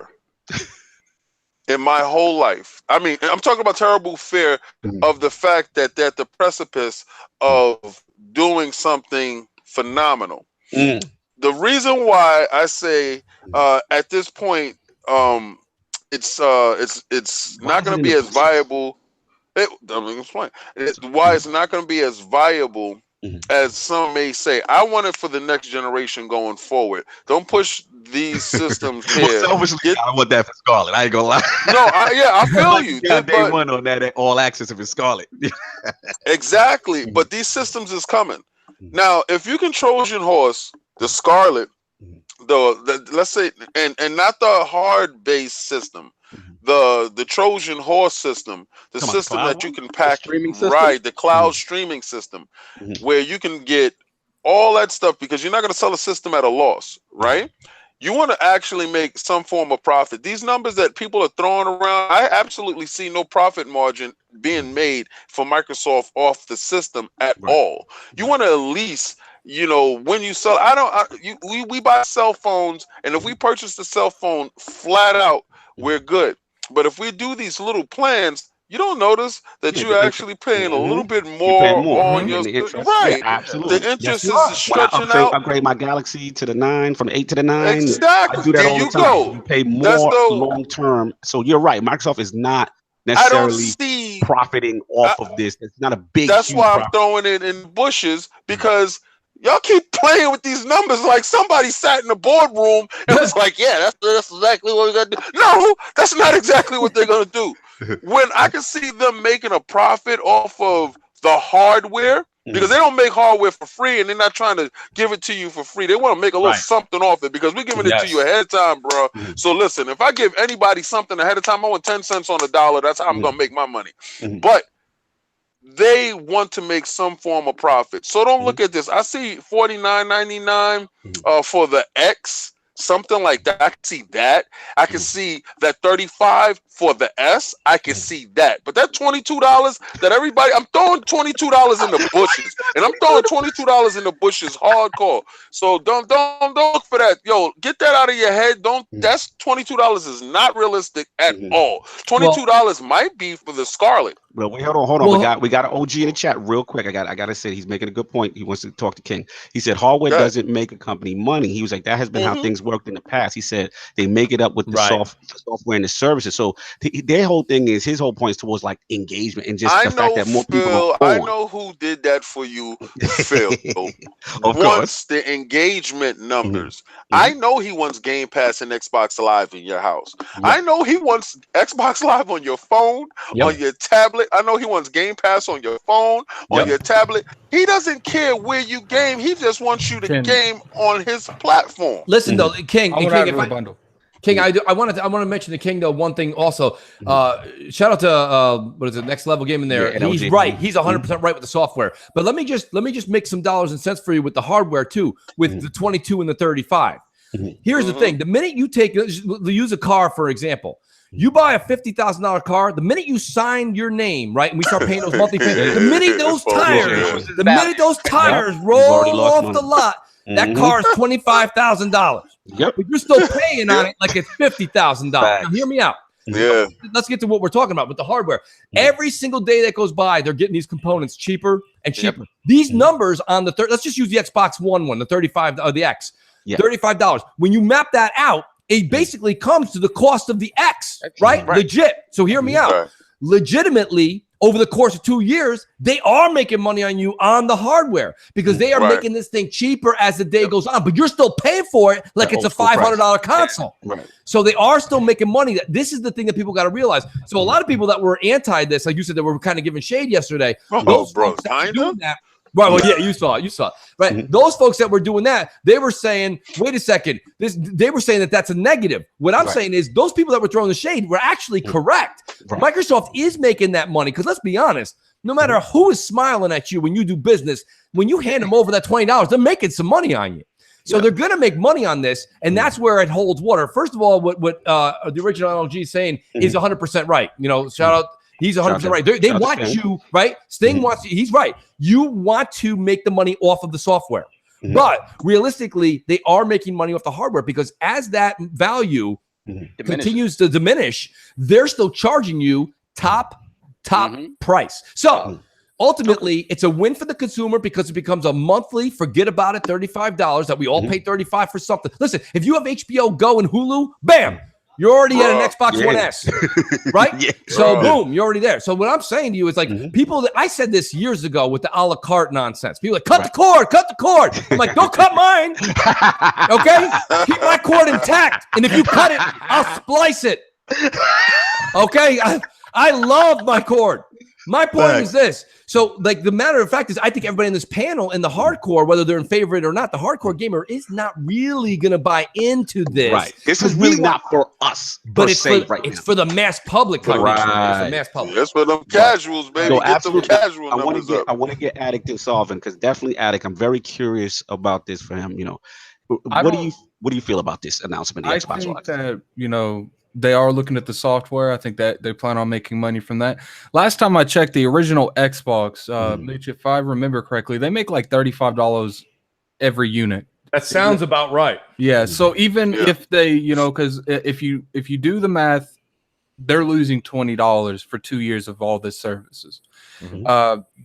in my whole life. I mean, I'm talking about terrible fear of the fact that they're at the precipice of doing something phenomenal. The reason why I say at this point it's not going to be as viable Let me explain. Why it's not going to be as viable as some may say. I want it for the next generation going forward. Don't push these systems here. Well, selfishly, I want that for Scarlet. I ain't gonna lie. No, I feel you. Day one on that all access if it's Scarlet. Exactly, but these systems is coming. Now, if you can Trojan horse the Scarlet, the let's say, and not the hard based system, the Trojan horse system, the system that you can pack, right? The cloud streaming system, where you can get all that stuff because you're not going to sell a system at a loss, right? You want to actually make some form of profit. These numbers that people are throwing around, I absolutely see no profit margin being made for Microsoft off the system at all. You want to at least, when you sell, we buy cell phones, and if we purchase the cell phone flat out, we're good. But if we do these little plans, you don't notice that you're actually paying a little bit more on your interest. Right. Yeah, absolutely. The interest is stretching out. Upgrade my Galaxy to the 9, from the 8 to the 9. Exactly. I do that There all you the time. go. You pay more long term. So you're right. Microsoft is not necessarily profiting off of this. It's not a big. That's why I'm throwing it in bushes, because y'all keep playing with these numbers like somebody sat in the boardroom and was like, yeah, that's exactly what we got to do. No, that's not exactly what they're going to do. When I can see them making a profit off of the hardware, because they don't make hardware for free, and they're not trying to give it to you for free. They want to make a little something off it, because we're giving it to you ahead of time, bro. So listen, if I give anybody something ahead of time, I want 10 cents on the dollar. That's how I'm going to make my money. But they want to make some form of profit. So don't look at this. I see $49.99 for the X, something like that. I can see that. I can see that $35 for the S. I can see that. But that $22 that everybody, I'm throwing $22 in the bushes, and I'm throwing $22 in the bushes hardcore. So don't look for that. Yo, get that out of your head. That's $22 is not realistic at all. $22 might be for the Scarlet. Well, wait, hold on. Well, we got an OG in the chat real quick. I got to say, he's making a good point. He wants to talk to King. He said hardware doesn't make a company money. He was like, that has been how things worked in the past. He said they make it up with the software and the services. So their whole thing is, his whole point is towards like engagement and just the fact that more people. I know who did that for you, Phil. Once the engagement numbers. I know he wants Game Pass and Xbox Live in your house. I know he wants Xbox Live on your phone, on your tablet. I know he wants Game Pass on your phone, on your tablet. He doesn't care where you game. He just wants you to game on his platform. Listen, though, King, King, I want to mention the King though. One thing also, shout out to what is it, Next Level Game in there. Yeah, he's right. He's 100% right with the software. But let me just make some dollars and cents for you with the hardware too, with the 22 and the 35. Here's the thing: the minute you use a car for example. You buy a $50,000 car, the minute you sign your name, right, and we start paying those monthly payments, the minute those tires roll off the lot, that car is $25,000. But you're still paying on it like it's $50,000. Now, hear me out. Yeah. Let's get to what we're talking about with the hardware. Every single day that goes by, they're getting these components cheaper and cheaper. These numbers on the let's just use the Xbox One, the 35 or the X. $35. When you map that out, it basically comes to the cost of the X, right? Legit. So hear me out. Legitimately, over the course of 2 years, they are making money on you on the hardware because they are making this thing cheaper as the day goes on, but you're still paying for it like it's a $500 console. So they are still making money. This is the thing that people got to realize. So a lot of people that were anti this, like you said, that were kind of giving shade yesterday. Those folks that were doing that, right, well, yeah, you saw it, right? Those folks that were doing that, they were saying, wait a second, they were saying that that's a negative. What I'm saying is those people that were throwing the shade were actually correct. Microsoft is making that money because let's be honest, no matter who is smiling at you when you do business, when you hand them over that $20, they're making some money on you. So they're going to make money on this, and that's where it holds water. First of all, what the original LG is saying is 100% right. You know, shout out. He's 100% right. They want you, right? Sting wants you. He's right. You want to make the money off of the software. But realistically, they are making money off the hardware because as that value continues to diminish, they're still charging you top price. So ultimately, it's a win for the consumer because it becomes a monthly, forget about it, $35 that we all pay $35 for something. Listen, if you have HBO Go and Hulu, bam. You're already at an Xbox One S, right? Yeah. So boom, you're already there. So what I'm saying to you is like people that I said this years ago with the a la carte nonsense. People are like, cut the cord. I'm like, don't cut mine. Okay? Keep my cord intact. And if you cut it, I'll splice it. Okay? I love my cord. My point is this. So, like, the matter of fact is, I think everybody in this panel and the hardcore, whether they're in favor of it or not, the hardcore gamer is not really going to buy into this. Right. This is really not for us. But it's for the mass public. Right. It's the mass public. That's for them casuals, baby. No, Get them casual I numbers want to get Addict involved because definitely Addict. I'm very curious about this for him. You know, what do you feel about this announcement? I think that, you know, they are looking at the software. I think that they plan on making money from that. Last time I checked, the original Xbox, Mooch, if I remember correctly, they make like $35 every unit. That sounds about right. Yeah. So even if they, you know, because if you do the math, they're losing $20 for 2 years of all this services.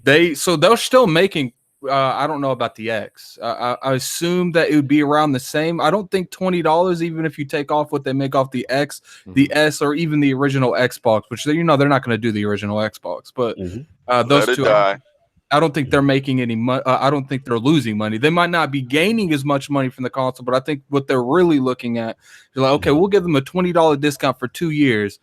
They're still making. I don't know about the X. I assume that it would be around the same. I don't think $20, even if you take off what they make off the X, the S, or even the original Xbox, which they're not going to do the original Xbox. But those two, I don't think they're making any money. I don't think they're losing money. They might not be gaining as much money from the console, but I think what they're really looking at is like, okay, we'll give them a $20 discount for 2 years.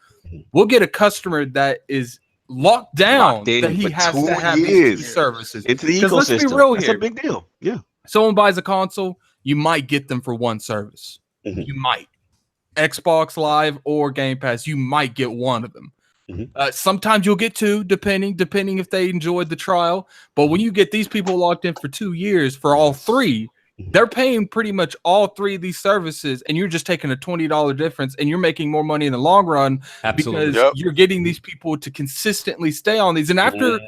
We'll get a customer that is locked down that he has to have these services into the ecosystem. Let's be real here. That's a big deal. Yeah. Someone buys a console, you might get them for one service. You might. Xbox Live or Game Pass, you might get one of them. Sometimes you'll get two, depending if they enjoyed the trial. But when you get these people locked in for 2 years for all three, they're paying pretty much all three of these services, and you're just taking a $20 difference, and you're making more money in the long run because you're getting these people to consistently stay on these. And after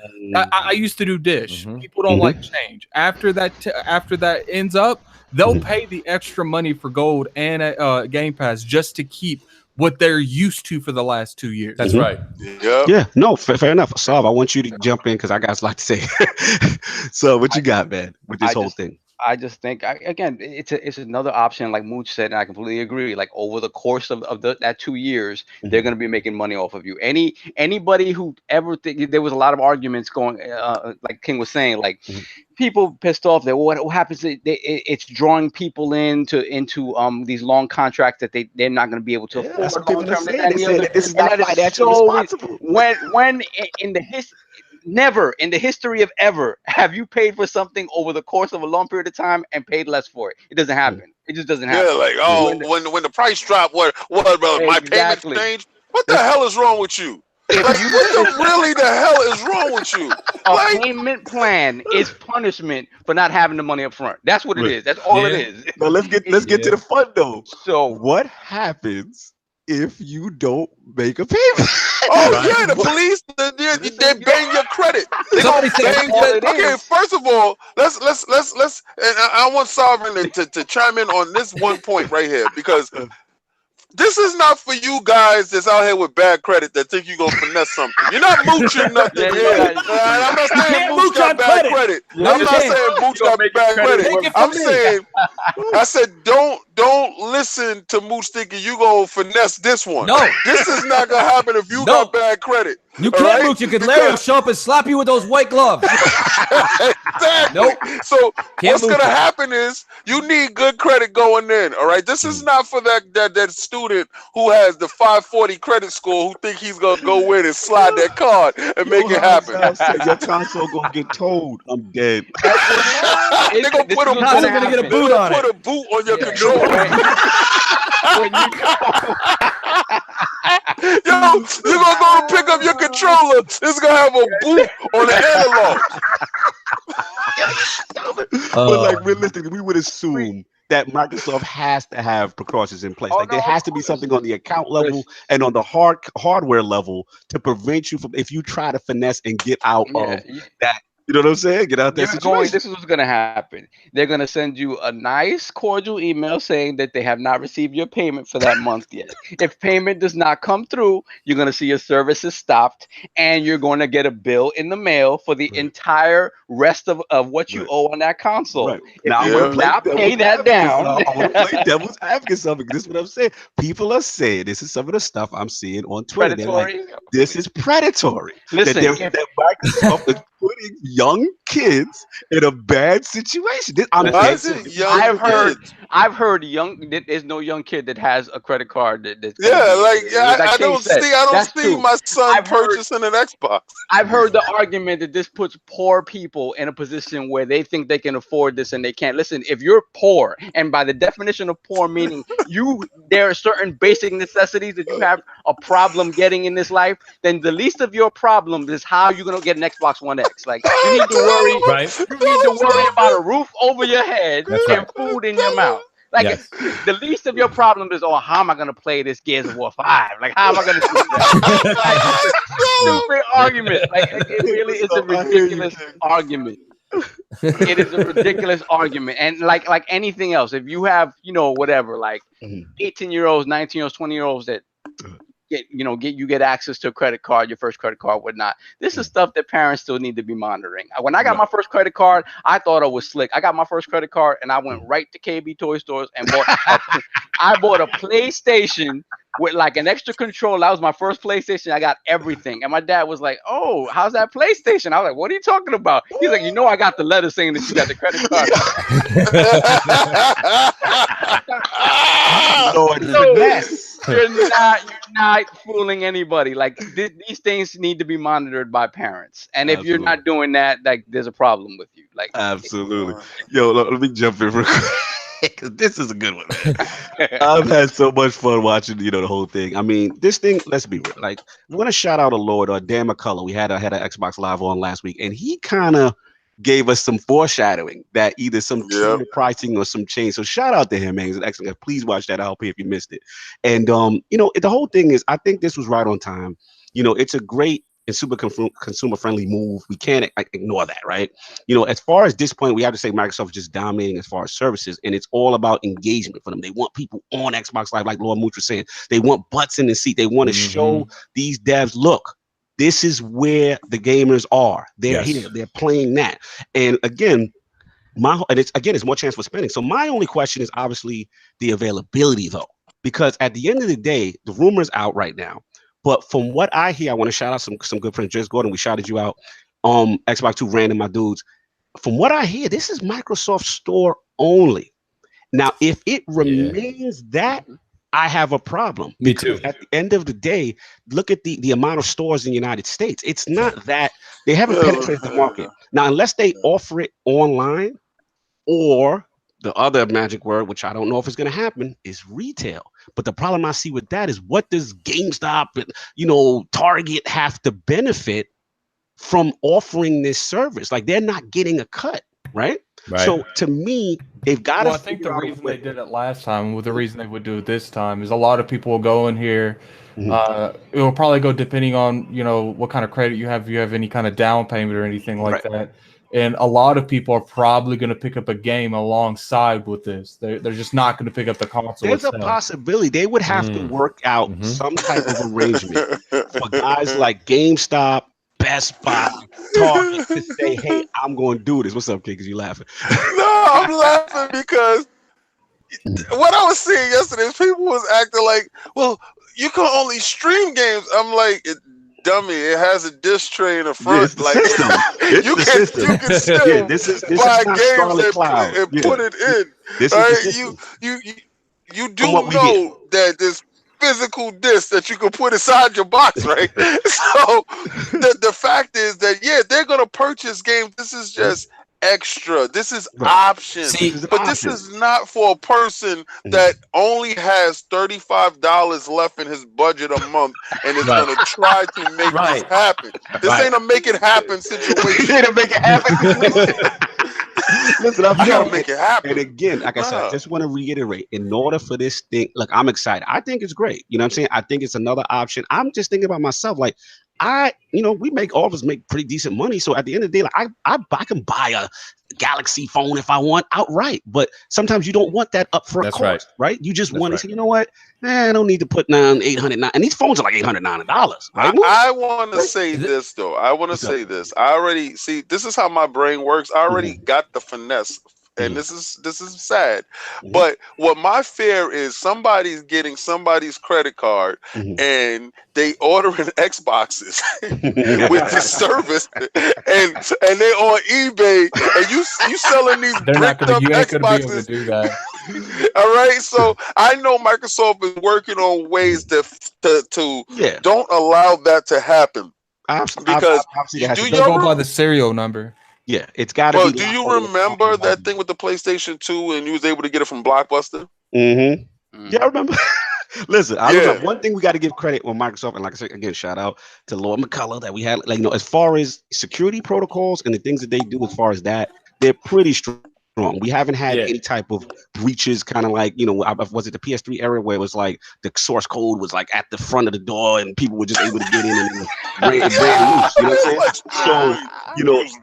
I used to do Dish, people don't like change. After that ends up, they'll pay the extra money for Gold and Game Pass just to keep what they're used to for the last 2 years. That's right. Yeah. No, fair enough. Saab, I want you to jump in because I got a lot to say. So, what you got, man, with this whole thing? I just think again, it's another option, like Mooch said, and I completely agree. Like over the course of that 2 years, they're going to be making money off of you. Anybody who ever there was a lot of arguments going, like King was saying, like people pissed off that what happens? It's drawing people into these long contracts that they're not going to be able to afford. This is not financially responsible. When in the history. Never in the history of ever have you paid for something over the course of a long period of time and paid less for it. It doesn't happen. It just doesn't happen. Yeah, like when the price dropped, what brother? My payment changed. What the hell is wrong with you? Like, what the hell is wrong with you? A payment plan is punishment for not having the money up front. That's what it is. That's all it is. But let's get to the fun though. So what happens if you don't make a payment? The police they bang your credit. They gonna bang okay, first of all, let's and I want Sovereign to chime in on this one point right here, because this is not for you guys that's out here with bad credit that think you're going to finesse something. You're not mooching nothing here. I'm not saying Mooch got bad credit. I'm not saying Mooch got bad credit. I'm saying, I said, don't listen to Mooch thinking you going to finesse this one. No. This is not going to happen if you got bad credit. You can't, Mooch. You could Larry will show up and slap you with those white gloves. Exactly. Nope. So what's going to happen is you need good credit going in, all right? This is not for that student who has the 540 credit score who think he's going to go in and slide that card and make it happen. Your console going to get told. I'm dead. They're going to put a boot on it. Put a boot on your controller. When you Yo, you're going to go pick up your controller. It's going to have a boot on the analog. But like realistically, we would assume that Microsoft has to have precautions in place. There has to be something on the account level and on the hardware level to prevent you from, if you try to finesse and get out of that You know what I'm saying? Get out there. This is what's gonna happen. They're gonna send you a nice, cordial email saying that they have not received your payment for that month yet. If payment does not come through, you're gonna see your services stopped, and you're going to get a bill in the mail for the entire rest of what you owe on that console. Right. If Now, you do not pay that down, I want to play devil's advocate something. This is what I'm saying. People are saying this is some of the stuff I'm seeing on Twitter. They're like, this is predatory. Listen, that Microsoft is putting young kids in a bad situation. I've heard there's no young kid that has a credit card. I don't see my son purchasing an Xbox. I've heard the argument that this puts poor people in a position where they think they can afford this and they can't. Listen, if you're poor, and by the definition of poor meaning there are certain basic necessities that you have a problem getting in this life, then the least of your problems is how you're gonna get an Xbox One X. Like you need to worry, you need to worry about a roof over your head and food in your mouth. Like the least of your problem is, how am I gonna play this Gears of War 5? Like how am I gonna do that? Stupid argument. Like it really is a ridiculous argument. It is a ridiculous argument. And like anything else, if you have, whatever, like 18-year-olds, 19-year-olds, 20-year-olds that get access to a credit card, your first credit card, whatnot. This is stuff that parents still need to be monitoring. When I got my first credit card, I thought I was slick. I got my first credit card and I went right to KB Toy Stores and I bought a PlayStation with like an extra controller. That was my first PlayStation. I got everything. And my dad was like, "Oh, how's that PlayStation?" I was like, "What are you talking about?" He's like, "I got the letter saying that you got the credit card." You're not fooling anybody. Like these things need to be monitored by parents. And if you're not doing that, like there's a problem with you. Like absolutely. Yo, let me jump in real quick. Because this is a good one, man. I've had so much fun watching, the whole thing. I mean, this thing, let's be real. Like, I want to shout out a Lord, Dan McCullough. We had an Xbox Live on last week, and he kind of gave us some foreshadowing that either some pricing or some change. So shout out to him, man. He's an excellent. Please watch that ILP if you missed it. And, the whole thing is, I think this was right on time. It's a great and super consumer friendly move. We can't ignore that, right? As far as this point, we have to say Microsoft is just dominating as far as services, and it's all about engagement for them. They want people on Xbox Live, like Lord Mooch was saying. They want butts in the seat. They want to show these devs, look, this is where the gamers are. They're here. They're playing that. And again, it's more chance for spending. So my only question is obviously the availability, though, because at the end of the day, the rumor's out right now. But from what I hear, I want to shout out some good friends. Jess Gordon, we shouted you out. Xbox 2 Random, my dudes. From what I hear, this is Microsoft Store only. Now, if it remains that, I have a problem. Me too. At the end of the day, look at the amount of stores in the United States. It's not that they haven't penetrated the market. Now, unless they offer it online, or the other magic word, which I don't know if it's going to happen, is retail. But the problem I see with that is, what does GameStop and Target have to benefit from offering this service? Like, they're not getting a cut, right? So to me, they've got to. I think the reason they did it last time, with the reason they would do it this time, is a lot of people will go in here. It will probably go depending on what kind of credit you have. If you have any kind of down payment or anything like that. And a lot of people are probably going to pick up a game alongside with this. They're just not going to pick up the console. There's a possibility they would have to work out some type of arrangement for guys like GameStop, Best Buy, Target to say, "Hey, I'm going to do this." What's up, kid? Because you laughing? No, I'm laughing because what I was seeing yesterday is people was acting like, "Well, you can only stream games." I'm like, dummy, it has a disc tray in the front. You can still buy games and put it in. You do know that there's physical disc that you can put inside your box, right? So the fact is that they're gonna purchase games. This is just extra. This is options. This is not for a person that only has $35 left in his budget a month and is going to try to make this happen. This ain't a make it happen situation. Ain't a make it happen. Listen, I gotta make it happen. And again, like I said, I just want to reiterate, in order for this thing, look, I'm excited. I think it's great. You know what I'm saying? I think it's another option. I'm just thinking about myself, like, we all of us make pretty decent money. So at the end of the day, like I can buy a Galaxy phone if I want outright, but sometimes you don't want that upfront cost, right? You just want to say, you know what? I don't need to put down $809, and these phones are like $809, right? I want to say this though. I want to say this. I already see. This is how my brain works. I already got the finesse. And this is sad, but what my fear is, somebody's getting somebody's credit card and they ordering Xboxes with the service, and they on eBay, and you selling these bricked up Xboxes. Do that. All right, so I know Microsoft is working on ways to don't allow that to happen. Because do go by the serial number. Yeah, it's got to be. Do you remember that thing with the PlayStation 2 and you was able to get it from Blockbuster? Yeah, I remember. Listen, one thing we got to give credit on Microsoft, and like I said, again, shout out to Lord McCullough that we had, as far as security protocols and the things that they do as far as that, they're pretty strong. We haven't had any type of breaches, kind of like, was it the PS3 era where it was like the source code was like at the front of the door and people were just able to get in and brand loose. You know what I'm saying? So,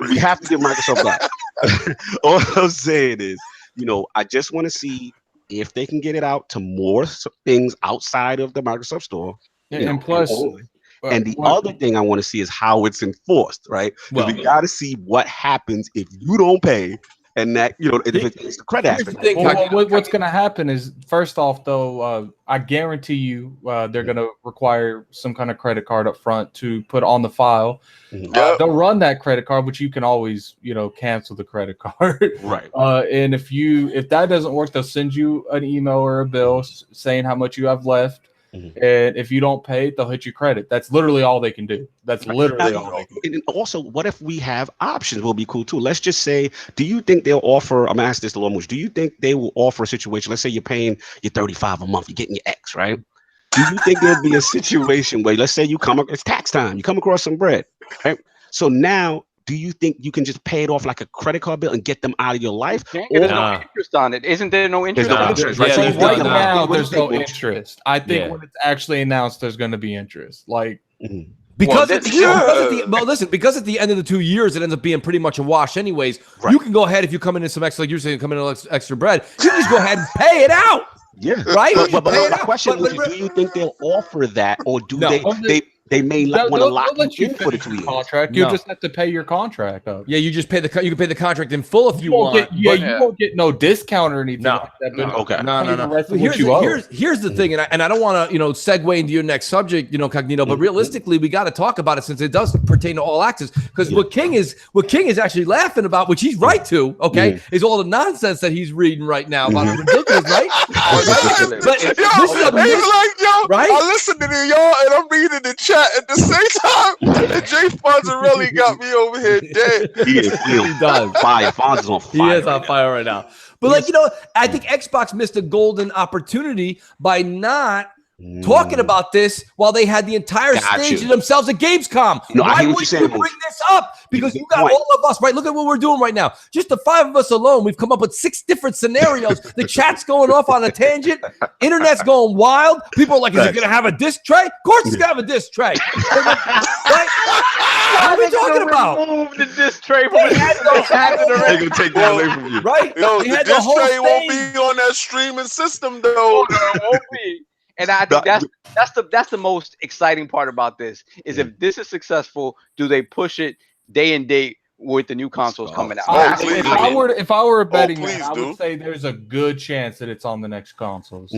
we have to give Microsoft that. All I'm saying is, I just want to see if they can get it out to more things outside of the Microsoft store. Yeah, and plus, and the other thing I want to see is how it's enforced, right? Because we got to see what happens if you don't pay. And that, if it's the credit aspect. What's going to happen is, first off, though, I guarantee you they're going to require some kind of credit card up front to put on the file. They'll run that credit card, but you can always, cancel the credit card. Right. And if that doesn't work, they'll send you an email or a bill saying how much you have left. And if you don't pay, they'll hit your credit. That's literally all they can do. That's literally all they can do. And also, what if we have options? Will be cool too. Let's just say, do you think they'll offer? I'm gonna ask this to Lord Mooch. Do you think they will offer a situation? Let's say you're paying your $35 a month, you're getting your X, right? Do you think there'll be a situation where, let's say it's tax time, you come across some bread, right? So now, do you think you can just pay it off like a credit card bill and get them out of your life? There's no interest on it. Isn't there no interest? There's no interest, right? So right now, there's no interest. I think when it's actually announced, there's going to be interest. Because at the end of the 2 years, it ends up being pretty much a wash anyways. Right. You can go ahead, if you come in some extra, like you're saying, come in extra bread, you can just go ahead and pay it out. Yeah. Right? But the question is, do you think they'll offer that, or do they may want to lock you in for the 2 years? Contract. You just have to pay your contract up. Yeah, you just pay you can pay the contract in full if you want. You won't get no discount or anything like that. No. Here's the thing, and I don't want to segue into your next subject, Cognito, but realistically, we got to talk about it since it does pertain to all access. Because what King is actually laughing about, which he's right to, is all the nonsense that he's reading right now about ridiculous, right? But right? I listen to y'all and I'm reading the chat at the same time. And Jay Fonzarelli got me over here dead. He does. Fire. Fonz is on fire. He is on fire right now. But I think Xbox missed a golden opportunity by not talking about this while they had the entire stage to themselves at Gamescom. Why would you bring this up? Because you got all of us, right? Look at what we're doing right now. Just the 5 of us alone, we've come up with 6 different scenarios. The chat's going off on a tangent. Internet's going wild. People are like, is it going to have a disc tray? Of course it's going to have a disc tray. Right? What are we talking about? Remove the disc tray from They're going to take that away from you. Right? The disc tray won't be on that streaming system, though. It won't be. And I think that's the most exciting part about this is if this is successful, do they push it day and date with the new consoles coming out? If I were a betting man, I would say there's a good chance that it's on the next consoles.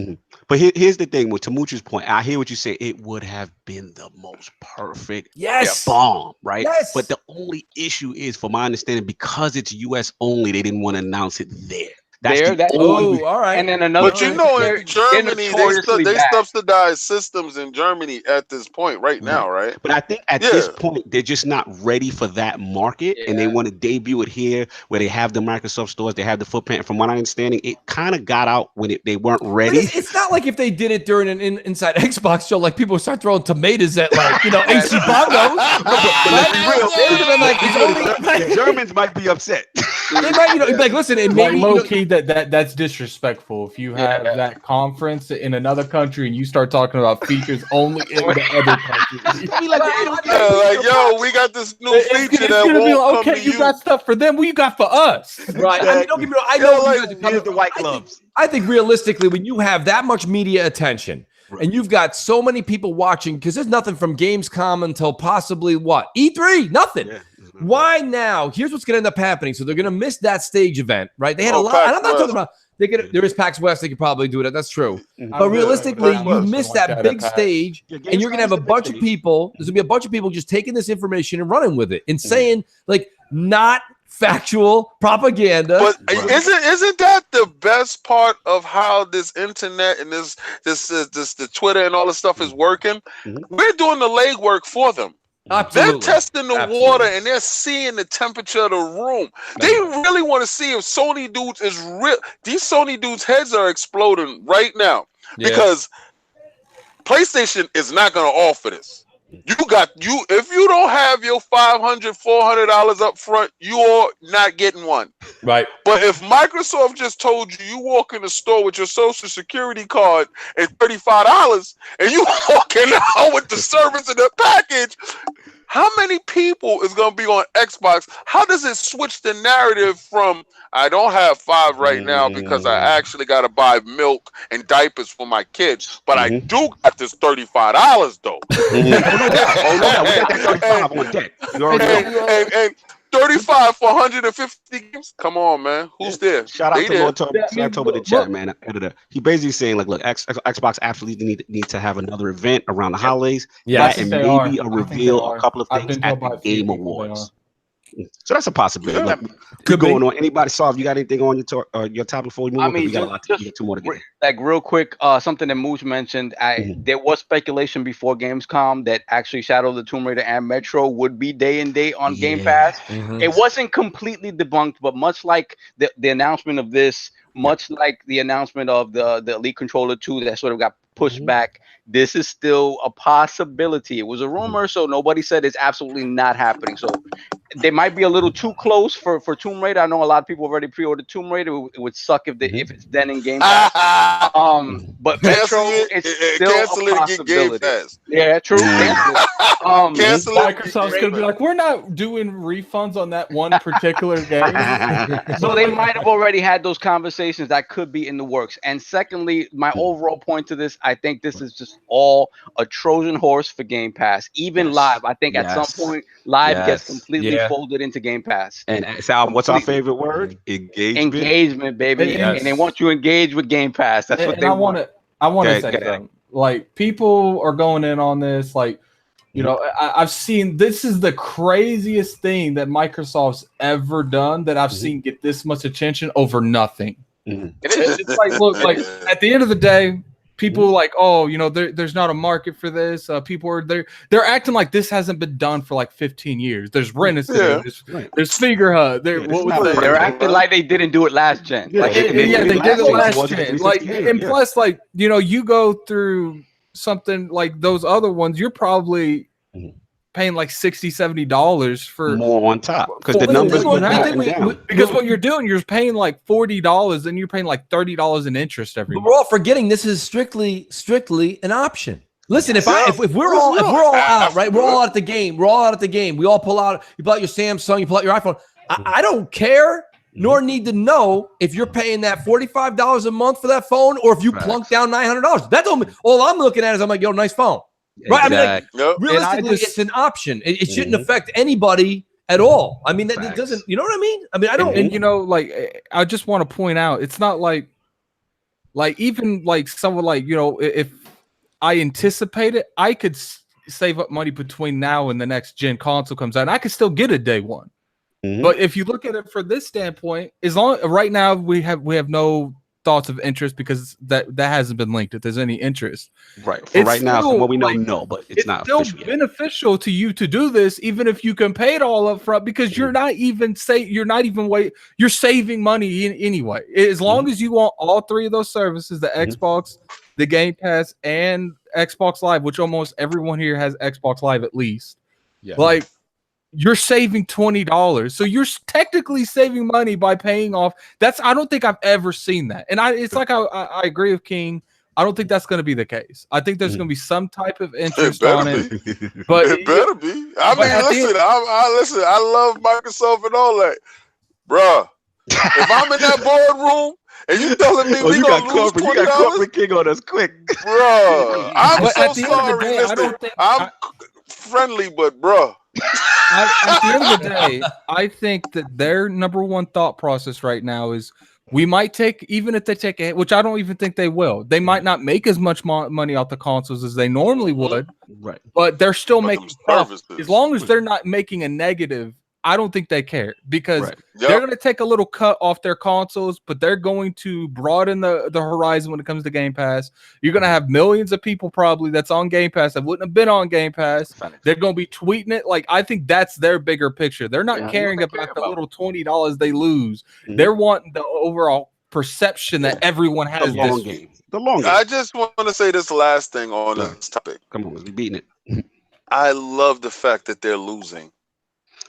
But here's the thing, with Tamuch's point, I hear what you say. It would have been the most perfect bomb, right? Yes. But the only issue is, from my understanding, because it's US only, they didn't want to announce it there. All right. And then another. But in Germany, they subsidize systems in Germany at this point right now, right? But I think at this point, they're just not ready for that market, and they want to debut it here, where they have the Microsoft stores, they have the footprint. From what I'm understanding, it kind of got out when they weren't ready. It's not like if they did it during an Inside Xbox show, like people would start throwing tomatoes at AC Bongos. The Germans might be upset. They might, like, listen, it like maybe low key that's disrespectful. If you have that conference in another country and you start talking about features only in the other country, like, yo, we got this new feature that won't be like, come okay, to you got stuff for them. What you got for us? Right. I mean, don't get me wrong. I know like, you guys are coming the white gloves. I think realistically, when you have that much media attention and you've got so many people watching, because there's nothing from Gamescom until possibly what? E3? Nothing. Yeah. Why now? Here's what's going to end up happening. So they're going to miss that stage event, right? They had a lot. And I'm not talking about there is PAX West. They could probably do it. That's true. But realistically, you missed that big stage, and you're going to have a bunch of people. There's going to be a bunch of people just taking this information and running with it and saying, like, not factual propaganda. But isn't that the best part of how this internet and this the Twitter and all this stuff is working? We're doing the legwork for them. Absolutely. They're testing the water and they're seeing the temperature of the room. They really want to see if Sony dudes is real. These Sony dudes' heads are exploding right now because PlayStation is not going to offer this. If you don't have your $500-$400 up front, you're not getting one. Right. But if Microsoft just told you walk in the store with your social security card and $35 and you walking out with the service in the package, how many people is going to be on Xbox? How does it switch the narrative from I don't have $5 right now because I actually got to buy milk and diapers for my kids, but I do got this $35 though. We got that 35 on deck. And 35 for 150 games? Come on, man. Who's there? Shout out to Lord October the chat, man. Editor. He basically saying, like, look, Xbox absolutely need to have another event around the holidays. Yes, and maybe a reveal, a couple of things at the Game Awards. So that's a possibility. Yeah. Could going on. Anybody solve? You got anything on your tab before we move? I mean, we got a lot to get two more to get. Like real quick, something that Mooch mentioned. There was speculation before Gamescom that actually Shadow of the Tomb Raider and Metro would be day and date on Game Pass. It wasn't completely debunked, but much like the announcement of this, much like the announcement of the Elite Controller 2 that sort of got pushed back, this is still a possibility. It was a rumor, so nobody said it's absolutely not happening. So they might be a little too close for Tomb Raider. I know a lot of people already pre-ordered Tomb Raider. It would suck if it's then in Game Pass. But Metro, it's still a possibility. Yeah, true. Microsoft's gonna be like, we're not doing refunds on that one particular game. So they might have already had those conversations that could be in the works. And secondly, my overall point to this, I think this is just all a Trojan horse for Game Pass. Even live, I think at some point live gets completely folded into Game Pass. And Sal, what's our favorite word? Engagement, baby. And they want you engaged with Game Pass. That's what they want. I want to say something. Like, people are going in on this. Like, you know, I've seen, this is the craziest thing that Microsoft's ever done that I've seen get this much attention over nothing. It's like, look, like at the end of the day, people are like, oh, you know, there's not a market for this. People are they're acting like this hasn't been done for like 15 years. There's Renaissance, there's Figure Hut. They're acting like they didn't do it last gen. They did it last gen. Like, and plus, like, you know, you go through something like those other ones, you're probably paying like $60-$70 for more on top because the numbers because what you're doing, you're paying like $40 and you're paying like $30 in interest every month. We're all forgetting this is strictly an option. Listen, if we're all out, right? We're all out at the game. We're all out at the game. We all pull out. You pull out your Samsung. You pull out your iPhone. I don't care nor need to know if you're paying that $45 a month for that phone or if you plunk down $900. That's all I'm looking at is I'm like, yo, nice phone. Right? I mean, like, realistically, it's an option. It shouldn't affect anybody at all. I mean, that it doesn't. You know what I mean? I mean, I don't. And you know, like, I just want to point out, it's not like even like someone like, you know, if I anticipate it, I could save up money between now and the next gen console comes out, and I could still get a day one. But if you look at it from this standpoint, as long right now we have no thoughts of interest because that hasn't been linked. If there's any interest, right? For right now, from what we know, no, but it's not still beneficial to you to do this, even if you can pay it all up front, because you're saving money anyway. As long as you want all three of those services, the Xbox, the Game Pass, and Xbox Live, which almost everyone here has Xbox Live at least. Yeah. Like, you're saving $20. So you're technically saving money by paying off. I don't think I've ever seen that. And it's like I agree with King. I don't think that's going to be the case. I think there's going to be some type of interest on it. But it better be. I mean, listen, I love Microsoft and all that. Bruh, if I'm in that boardroom and you telling me we going to lose $20, you got corporate King on us quick. Bruh, I'm so sorry. Listen, I'm friendly, but bruh. At the end of the day, I think that their number one thought process right now is we might take, even if they take a hit, which I don't even think they will. They might not make as much money off the consoles as they normally would, right? But they're still making profit. As long as they're not making a negative, I don't think they care because they're going to take a little cut off their consoles, but they're going to broaden the horizon when it comes to Game Pass. You're going to have millions of people probably that's on Game Pass that wouldn't have been on Game Pass. They're going to be tweeting it. Like, I think that's their bigger picture. They're not caring about the little $20 they lose. Mm-hmm. They're wanting the overall perception that everyone has the long game. The long game. I just want to say this last thing on this topic. Come on, we're beating it. I love the fact that they're losing.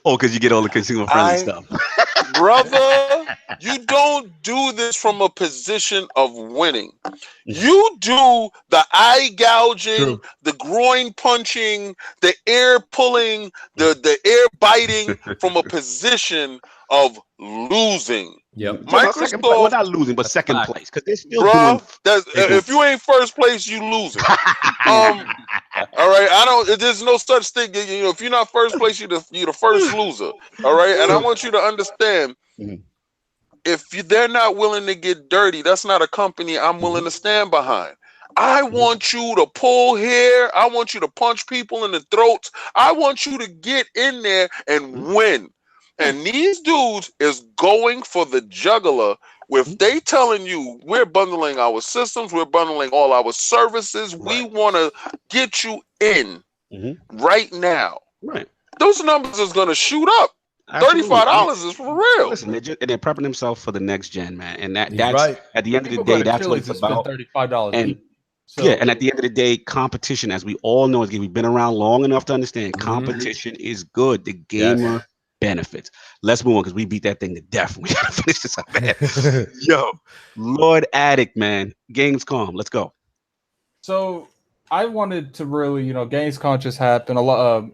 Oh, because you get all the consumer-friendly stuff. Brother, you don't do this from a position of winning. You do the eye gouging, the groin punching, the ear pulling, the ear biting from a position of losing. Yep. Microsoft, well, not losing, but second place because they're still doing. If you ain't first place, you losing. All right, there's no such thing. You know, if you're not first place, you're the first loser. All right, and I want you to understand, if they're not willing to get dirty, that's not a company I'm willing to stand behind. I want you to pull hair. I want you to punch people in the throats. I want you to get in there and win. And these dudes is going for the jugular. If they telling you we're bundling our systems, we're bundling all our services, we want to get you in right now. Right. Those numbers is going to shoot up. $35 is for real. Listen, they're prepping themselves for the next gen, man. And that's at the end of the day, that's what it's about. $35. And and at the end of the day, competition, as we all know, we've been around long enough to understand, competition is good. The gamer benefits. Let's move on because we beat that thing to death. We gotta finish this up, man. Yo, Lord Addict, man. Gamescom, let's go. So I wanted to really, Gamescom just happened. A lot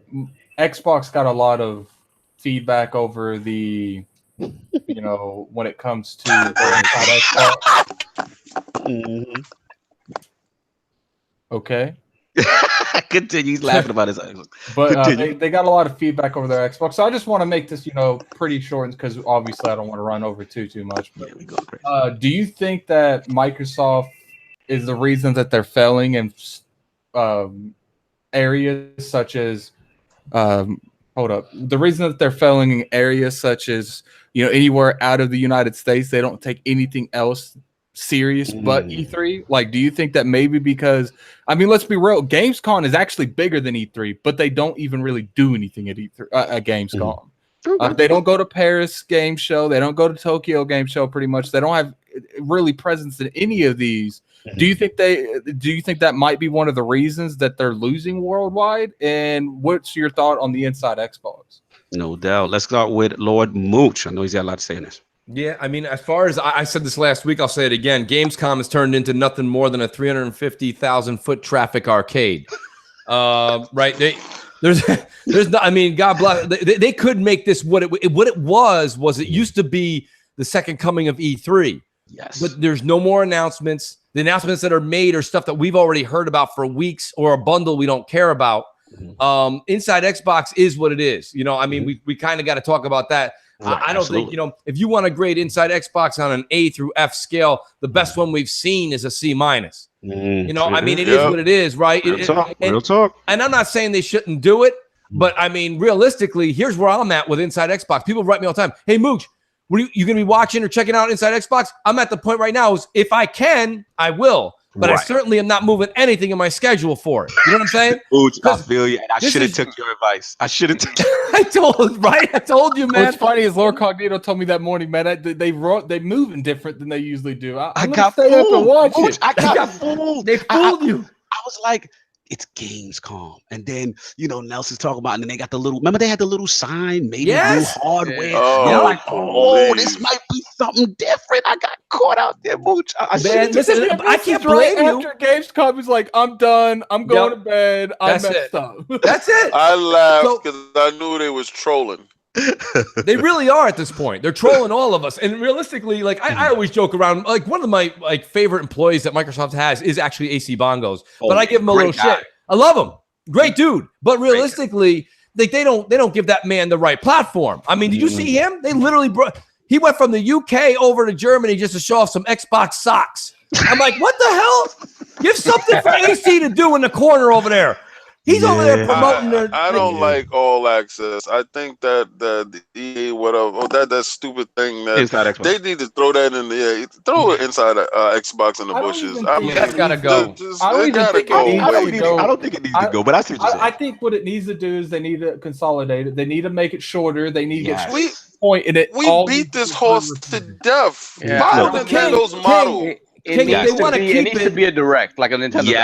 Xbox got a lot of feedback over the, when it comes to Xbox. Okay. Continue. He's laughing about his. But they got a lot of feedback over their Xbox. So I just want to make this, pretty short because obviously I don't want to run over too much. But, do you think that Microsoft is the reason that they're failing in areas such as the reason that they're failing in areas such as anywhere out of the United States, they don't take anything else serious but E3? Like, do you think that maybe because, let's be real, Gamescom is actually bigger than E3, but they don't even really do anything at E3 at Gamescom. They don't go to Paris Game Show, they don't go to Tokyo Game Show. Pretty much, they don't have really presence in any of these. Do you think that might be one of the reasons that they're losing worldwide? And what's your thought on the Inside Xbox? No doubt. Let's start with Lord Mooch. I know he's got a lot to say on this. Yeah, as far as I said this last week, I'll say it again. Gamescom has turned into nothing more than a 350,000 foot traffic arcade. Right? There's not. God bless. They could make this what it was. It used to be the second coming of E3. Yes. But there's no more announcements. The announcements that are made are stuff that we've already heard about for weeks, or a bundle we don't care about. Inside Xbox is what it is. We kind of got to talk about that. Right, I don't think, if you want to grade Inside Xbox on an A through F scale, the best one we've seen is a C-. It is what it is, right? Real talk. And I'm not saying they shouldn't do it, but realistically, here's where I'm at with Inside Xbox. People write me all the time, hey, Mooch, what are you going to be watching or checking out Inside Xbox? I'm at the point right now is if I can, I will. But I certainly am not moving anything in my schedule for it. You know what I'm saying? Mooch, I feel you. And I should have took your advice. I should have. I told you, man. What's funny is LordCognito told me that morning, man. They moving different than they usually do. I got fooled. I got fooled. They fooled you. I was like, it's Gamescom. And then, Nelson's talking about, and then they got remember they had the little sign, maybe new hardware. Oh, I'm like, this might be something different. I got caught out there, Mooch. Listen, I can't blame you. After Gamescom, he's like, I'm done. I'm going to bed. I messed up. That's it. I laughed because I knew they was trolling. They really are at this point. They're trolling all of us. And realistically, like I always joke around. Like one of my favorite employees that Microsoft has is actually AC Bongos. But I give him a little shit. I love him. Great dude. But realistically, they don't give that man the right platform. I mean, did you see him? They literally he went from the UK over to Germany just to show off some Xbox socks. I'm like, what the hell? Give something for AC to do in the corner over there. He's over there promoting their. I don't like all access. I think that the EA that stupid thing that Inside Xbox. They need to throw that in the throw it inside Xbox in the bushes. I mean, that's gotta go. I don't think it needs to go, but I see what you're saying. I think what it needs to do is they need to consolidate it. They need to make it shorter. They need to get point in it. We beat this horse to death. Nintendo's model. It needs to be a direct, like a Nintendo.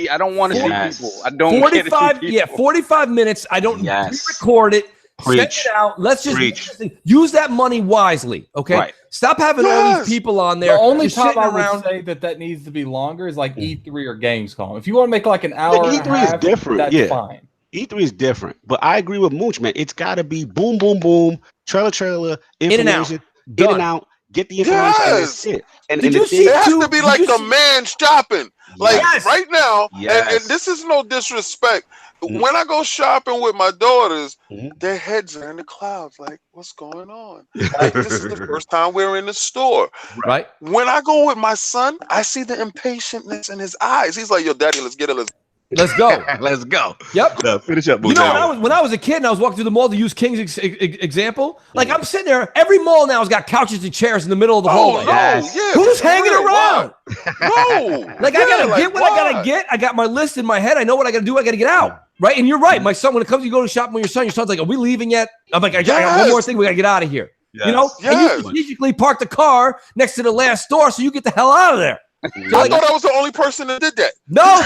I don't want to see people. I don't 45, 45 minutes. I don't record it. Send it out. Let's just use that money wisely. Okay. Right. Stop having all these people on there. The only time I would say that needs to be longer is like E3 or Gamescom. If you want to make like an hour, E3 is different. That's fine. E3 is different, but I agree with Mooch, man. It's got to be boom, boom, boom, trailer, information, in and out. Get the information. Yes. And it has to be like a man shopping. Like right now, and this is no disrespect. When I go shopping with my daughters, their heads are in the clouds. Like, what's going on? Like, this is the first time we're in the store. Right. When I go with my son, I see the impatientness in his eyes. He's like, yo, daddy, let's get it. Let's go. Let's go. Yep. Finish up. When I was a kid and I was walking through the mall, to use King's example, like I'm sitting there, every mall now has got couches and chairs in the middle of the hallway. Who's hanging around? No. Like I gotta get what I gotta get. I got my list in my head. I know what I gotta do. I gotta get out. Right. And you're right. My son, when it comes to you go to shop with your son's like, are we leaving yet? I'm like, I got one more thing. We gotta get out of here. Yes. And you strategically park the car next to the last store so you get the hell out of there. So I thought I was the only person that did that. No,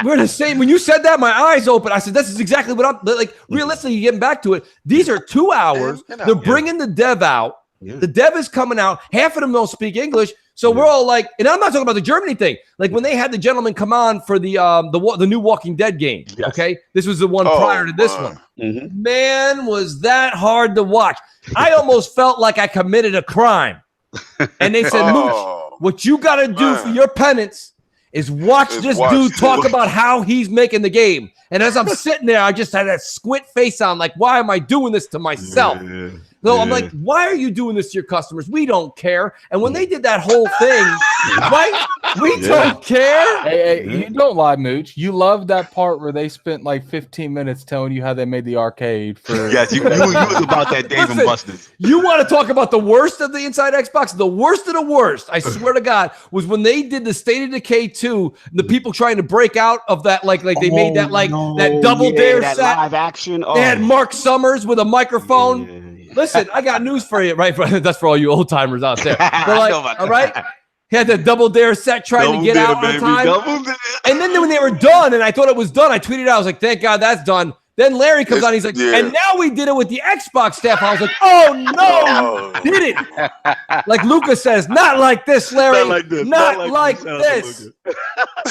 we're the same. When you said that, my eyes opened. I said, "This is exactly what I'm like." Realistically, getting back to it, these are 2 hours. They're bringing the dev out. The dev is coming out. Half of them don't speak English, so we're all like, and I'm not talking about the Germany thing. Like when they had the gentleman come on for the new Walking Dead game. Yes. Okay, this was the one prior to this one. Man, was that hard to watch? I almost felt like I committed a crime. And they said, Mooch, what you got to do for your penance is watch this dude talk about how he's making the game. And as I'm sitting there, I just had that squint face on, like, why am I doing this to myself? So I'm like, why are you doing this to your customers? We don't care. And when they did that whole thing, right? We don't care. Hey, you don't lie, Mooch. You love that part where they spent like 15 minutes telling you how they made the arcade for. Yes, you was about that Dave and Buster's. You want to talk about the worst of the Inside Xbox? The worst of the worst, I swear to God, was when they did the State of Decay 2, the people trying to break out of that, like they made that that Double Dare that set. Live action. They had Mark Summers with a microphone. Listen, I got news for you, right? That's for all you old timers out there. But like, all right, he had the Double Dare set trying to get out on time. And then when they were done, and I thought it was done, I tweeted out, I was like, "Thank God that's done." Then Larry comes on, he's like, "And now we did it with the Xbox staff." I was like, "Oh no, did it?" Like Lucas says, "Not like this, Larry. Not like this.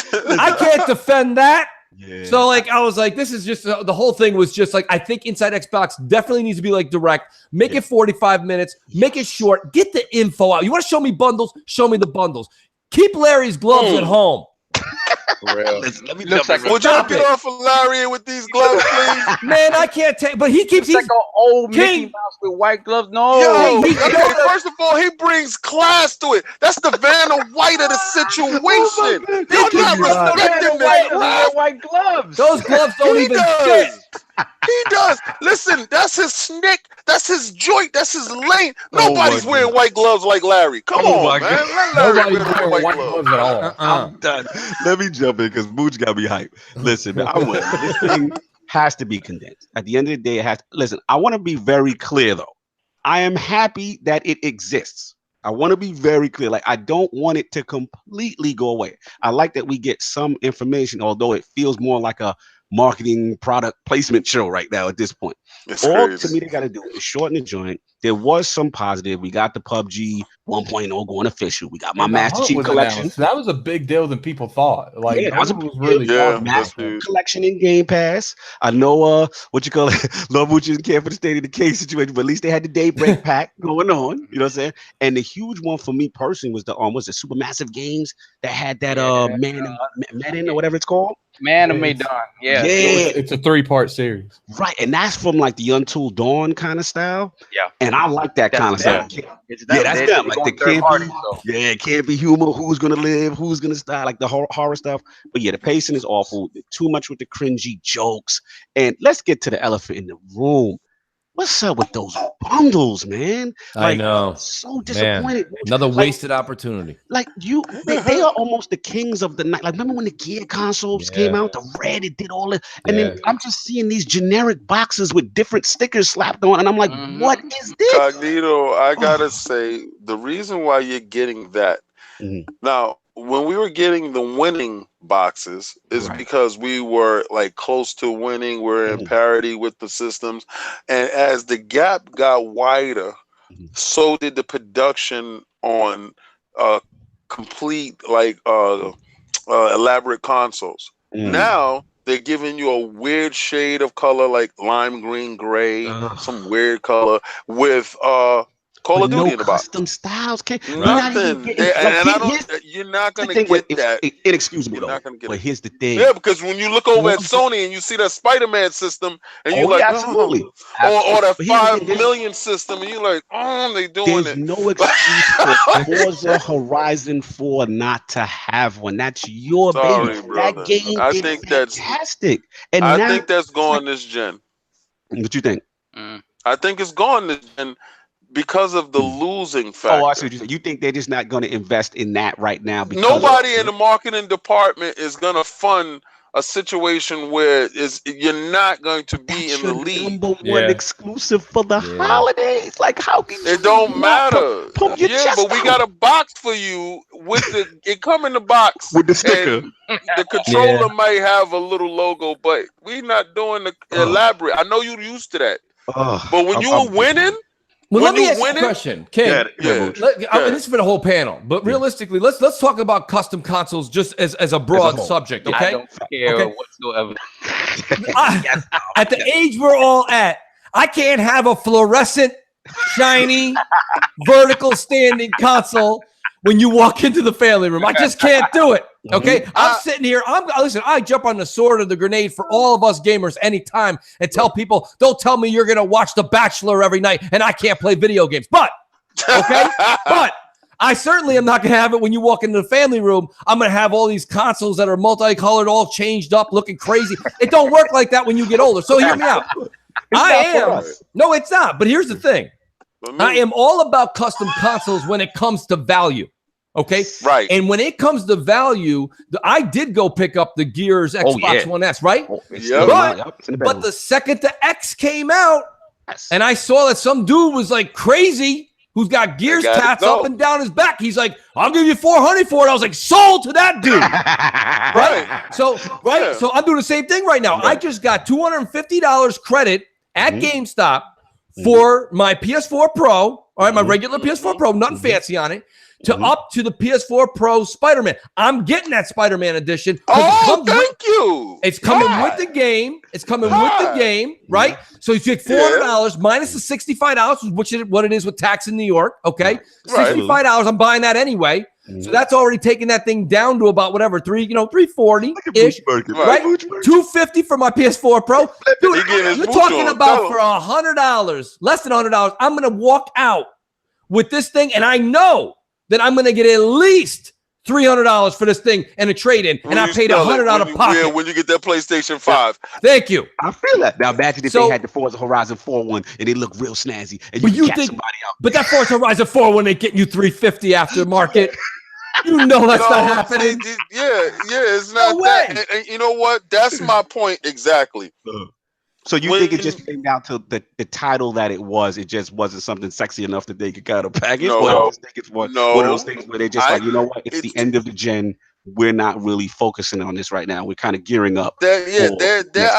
I can't defend that." Yeah. So like I was like, this is just the whole thing was just like, I think Inside Xbox definitely needs to be like direct. Make it 45 minutes. Make it short. Get the info out. You want to show me bundles? Show me the bundles. Keep Larry's gloves at home. Let me jump would you get off of Larry with these gloves, please? Man, I can't take. But he keeps like an old Mickey Mouse with white gloves. No, first of all, he brings class to it. That's the Vanna White of the situation. You're not respecting that. White gloves. Those gloves don't even fit. He does. Listen, that's his snick. That's his joint. That's his lane. Nobody's wearing white gloves like Larry. Come on, man. Let Larry wear white gloves at all. I'm done. Let me jump in because Mooch got me hyped. Listen, man, this thing has to be condensed. At the end of the day, it has to. Listen, I want to be very clear, though. I am happy that it exists. I want to be very clear. Like, I don't want it to completely go away. I like that we get some information, although it feels more like a marketing product placement show right now at this point. All to me they got to do is shorten the joint. There was some positive. We got the PUBG 1.0 going official. We got my Master Chief collection. Announced. That was a big deal than people thought. Like, yeah, that was really Master collection in Game Pass. I know what you call it, Lord Mooch didn't care for the State of Decay situation, but at least they had the Daybreak pack going on. You know what I'm saying? And the huge one for me personally was the Supermassive Games that had that Madden or whatever it's called. Man-made Dawn. Yeah. It's a 3-part series. Right. And that's from like the Until Dawn kind of style. Yeah. And I like that kind of stuff. That's them. Like, it can't be humor. Who's gonna live? Who's gonna die? Like the horror stuff. But yeah, the pacing is awful. Too much with the cringy jokes. And let's get to the elephant in the room. What's up with those bundles, man? Like, I know. So disappointed. Man. Another wasted opportunity. Like they are almost the kings of the night. Like, remember when the Gear consoles came out? The red, it did all it. And then I'm just seeing these generic boxes with different stickers slapped on, and I'm like, what is this? Cognito, I gotta say, the reason why you're getting that now, when we were getting the winning boxes is because we were like close to winning. We're in parity with the systems. And as the gap got wider, so did the production on complete like elaborate consoles. Now they're giving you a weird shade of color, like lime green, gray, some weird color with Call of Duty in the box. Custom styles. Nothing. You're not going to get that. Inexcusable, though. But here's the thing. Yeah, because when you look over at Sony and you see that Spider-Man system, and you're like, absolutely. Or that 5 million system, and you're like, they doing it. There's no excuse for Forza Horizon 4 not to have one. That's your baby. Brother. That game is fantastic. And I think that's gone this gen. What you think? I think it's gone this gen. Because of the losing factor. Oh, I see what you said. You think they're just not going to invest in that right now? Nobody in the marketing department is going to fund a situation where you're not going to be in the lead. Number one exclusive for the holidays. Like, how can you? It don't matter. But we got a box for you with it come in the box with the sticker. The controller might have a little logo, but we're not doing the elaborate. I know you're used to that. But when you were winning. Well, let me ask you a question, King. This is for the whole panel, but realistically, let's talk about custom consoles just as a broad subject, okay? I don't care whatsoever. At the age we're all at, I can't have a fluorescent, shiny, vertical standing console when you walk into the family room. I just can't do it. Okay, I'm sitting here. Listen. I jump on the sword of the grenade for all of us gamers anytime and tell people, don't tell me you're gonna watch The Bachelor every night and I can't play video games. But but I certainly am not gonna have it when you walk into the family room. I'm gonna have all these consoles that are multicolored, all changed up, looking crazy. It don't work like that when you get older. So hear me out. No, it's not. But here's the thing. I am all about custom consoles when it comes to value. Okay. Right. And when it comes to value, I did go pick up the Gears Xbox One S, right? But the second the X came out, and I saw that some dude was like crazy who's got Gears tats up and down his back. He's like, I'll give you $400 for it. I was like, sold to that dude. So I'm doing the same thing right now. I just got $250 credit at GameStop for my PS4 Pro. All right, my regular PS4 Pro, nothing fancy on it. Up to the PS4 Pro Spider-Man. I'm getting that Spider-Man edition. Thank you. It's coming with the game. It's coming with the game, right? So you take $400 minus the $65, which is what it is with tax in New York. Okay, $65. I'm buying that anyway. So that's already taking that thing down to about whatever $340-ish, right? $250 for my PS4 Pro. Dude, you're talking about for $100, less than $100. I'm gonna walk out with this thing, and I know that I'm going to get at least $300 for this thing and a trade-in, and I paid $100 out of pocket. Yeah, when you get that PlayStation 5. Thank you. I feel that. Now imagine if they had the Forza Horizon 4 one and it looked real snazzy, and you catch somebody out. But that Forza Horizon 4 one ain't getting you $350 aftermarket. You know that's not happening. Yeah, it's not that. And you know what? That's my point exactly. So you think it just came down to the title that it was? It just wasn't something sexy enough that they could kind of package. No, or I just think it's one of those things where they just like, you know what? It's the end of the gen. We're not really focusing on this right now. We're kind of gearing up. Their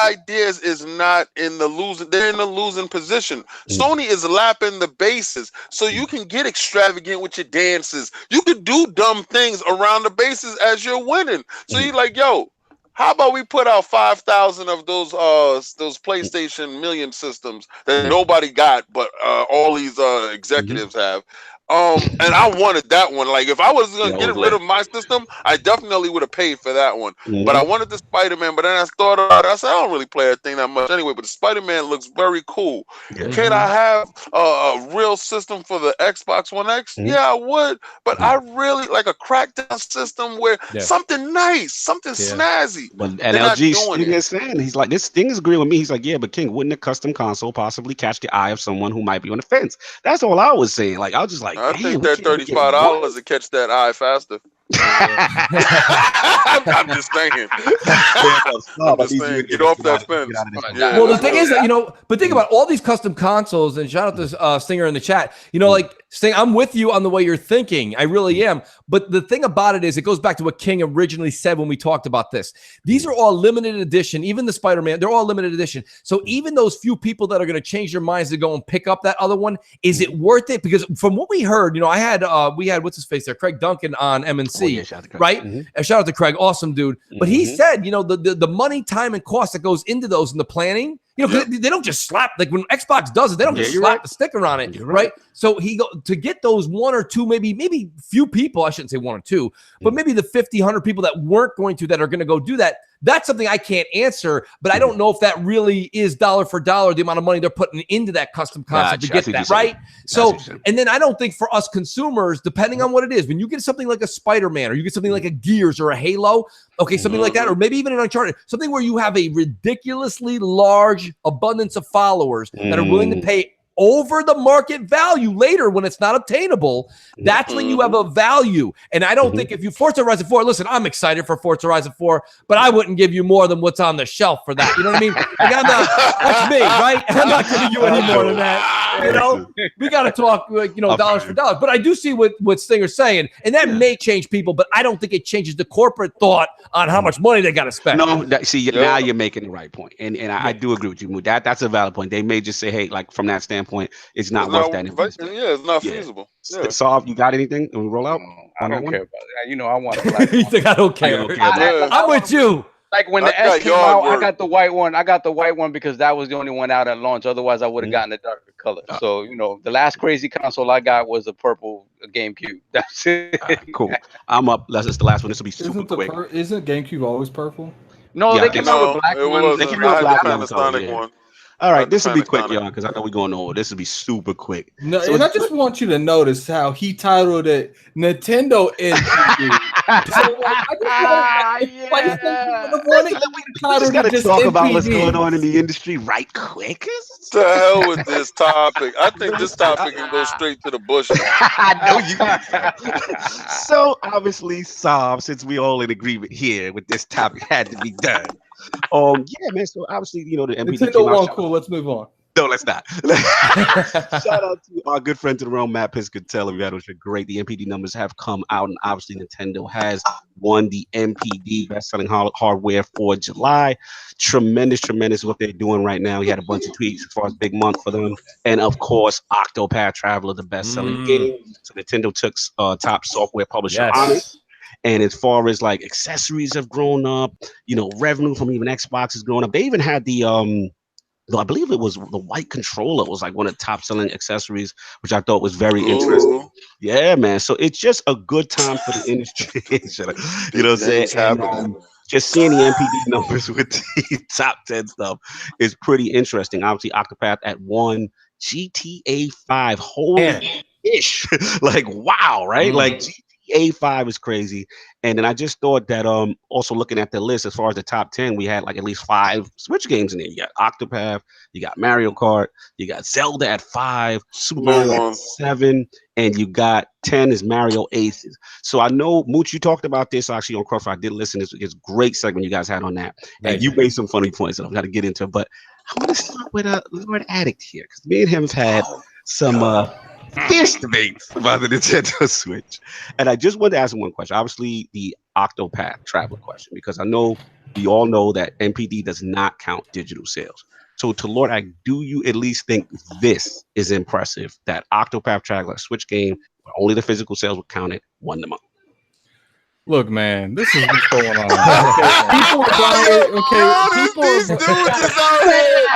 ideas is not in the losing. They're in the losing position. Sony is lapping the bases, so you can get extravagant with your dances. You can do dumb things around the bases as you're winning. So you're like, yo, how about we put out 5,000 of those PlayStation Million systems that nobody got, but all these executives have. And I wanted that one. Like, if I was gonna get rid of my system, I definitely would have paid for that one. But I wanted the Spider-Man. But then I thought about it. I said, I don't really play that thing that much anyway. But the Spider-Man looks very cool. Can I have a real system for the Xbox One X? Yeah, I would. But I really like a crackdown system where something nice, something snazzy. But and LG Sting is saying, he's like, this thing is agreeing with me. He's like, yeah, but King, wouldn't a custom console possibly catch the eye of someone who might be on the fence? That's all I was saying. Like, I was just like, I think that $35 to catch that eye faster. I'm just saying. Get off that fence. Well, the thing is that, but think about all these custom consoles, and shout out to Stinger in the chat. Like, Sting, I'm with you on the way you're thinking. I really am. But the thing about it is, it goes back to what King originally said when we talked about this. These are all limited edition. Even the Spider-Man, they're all limited edition. So even those few people that are going to change their minds to go and pick up that other one, is it worth it? Because from what we heard, we had what's his face there, Craig Duncan on MNC, right? Shout out to Craig, awesome dude. But he said, the money, time, and cost that goes into those and the planning. They don't just slap, like when Xbox does it, they don't just slap the sticker on it, right? So to get those one or two, maybe few people, I shouldn't say one or two, but maybe the 50, 100 people that weren't going to, that are going to go do that. That's something I can't answer, but I don't know if that really is dollar for dollar the amount of money they're putting into that custom console to get that, right? So, and then I don't think for us consumers, depending on what it is, when you get something like a Spider-Man or you get something like a Gears or a Halo, something like that, or maybe even an Uncharted, something where you have a ridiculously large abundance of followers that are willing to pay over the market value later when it's not obtainable, that's when you have a value. And I don't think if you Forza Horizon 4, listen, I'm excited for Forza Horizon 4, but I wouldn't give you more than what's on the shelf for that. You know what I mean? Like, that's me, right? I'm not giving you any more than that. We got to talk, dollars for dollars. But I do see what Stinger's saying, and that may change people, but I don't think it changes the corporate thought on how much money they got to spend. No, now you're making the right point. And I do agree with you. That's a valid point. They may just say, hey, like from that standpoint, it's not worth that investment. It's not feasible. So, you got anything? And we roll out? I don't care about it. I want a black You think I don't care? I'm with you. Like when the S came out, I got the white one. I got the white one because that was the only one out at launch. Otherwise, I would have gotten the darker color. So, the last crazy console I got was a purple GameCube. That's it. Cool. I'm up. That's the last one. This will be super quick. Isn't GameCube always purple? No, they came out with black ones. They came out with black one. All right, this will be quick, y'all, because I know we're going over. This will be super quick. No, and I just want you to notice how he titled it Nintendo NPD. We just got to talk about what's going on in the industry right quick. The hell with this topic. I think this topic can go straight to the bush. I know you can. So, obviously, Saab, since we all in agreement here with this topic, had to be done. Yeah, man. So obviously, the NPD Nintendo one cool. Let's move on. No, let's not. Shout out to our good friend to the realm, Matt Piscatelli. We had which are great. The NPD numbers have come out, and obviously Nintendo has won the NPD best-selling hardware for July. Tremendous what they're doing right now. He had a bunch of tweets as far as big month for them, and of course, Octopath Traveler, the best-selling game. So Nintendo took top software publisher on it. And as far as like accessories have grown up, revenue from even Xbox has grown up. They even had the I believe it was the white controller was like one of the top selling accessories, which I thought was very interesting. Yeah, man. So it's just a good time for the industry. You know what I'm saying? And, just seeing the NPD numbers with the top 10 stuff is pretty interesting. Obviously, Octopath at 1, GTA 5, holy ish. Like, wow, right? Like, GTA 5 is crazy. And then I just thought that also looking at the list as far as the top 10, we had like at least 5 Switch games in there. You got Octopath, you got Mario Kart, you got Zelda at 5, Super Mario at 7, and you got 10 is Mario Aces. So I know, Mooch, you talked about this actually on Crossfire. I did listen. It's a great segment you guys had on that. And you made some funny points that I've got to get into. But I want to start with Lord Addict here because me and him have had some fierce debates about the Nintendo Switch, and I just wanted to ask him one question. Obviously, the Octopath Traveler question, because I know we all know that NPD does not count digital sales. So, to Lord Addict, do you at least think this is impressive that Octopath Traveler, Switch game, where only the physical sales were counted, won the month? Look, man, this is what's going on. People are buying. Okay, people. These dudes is out here.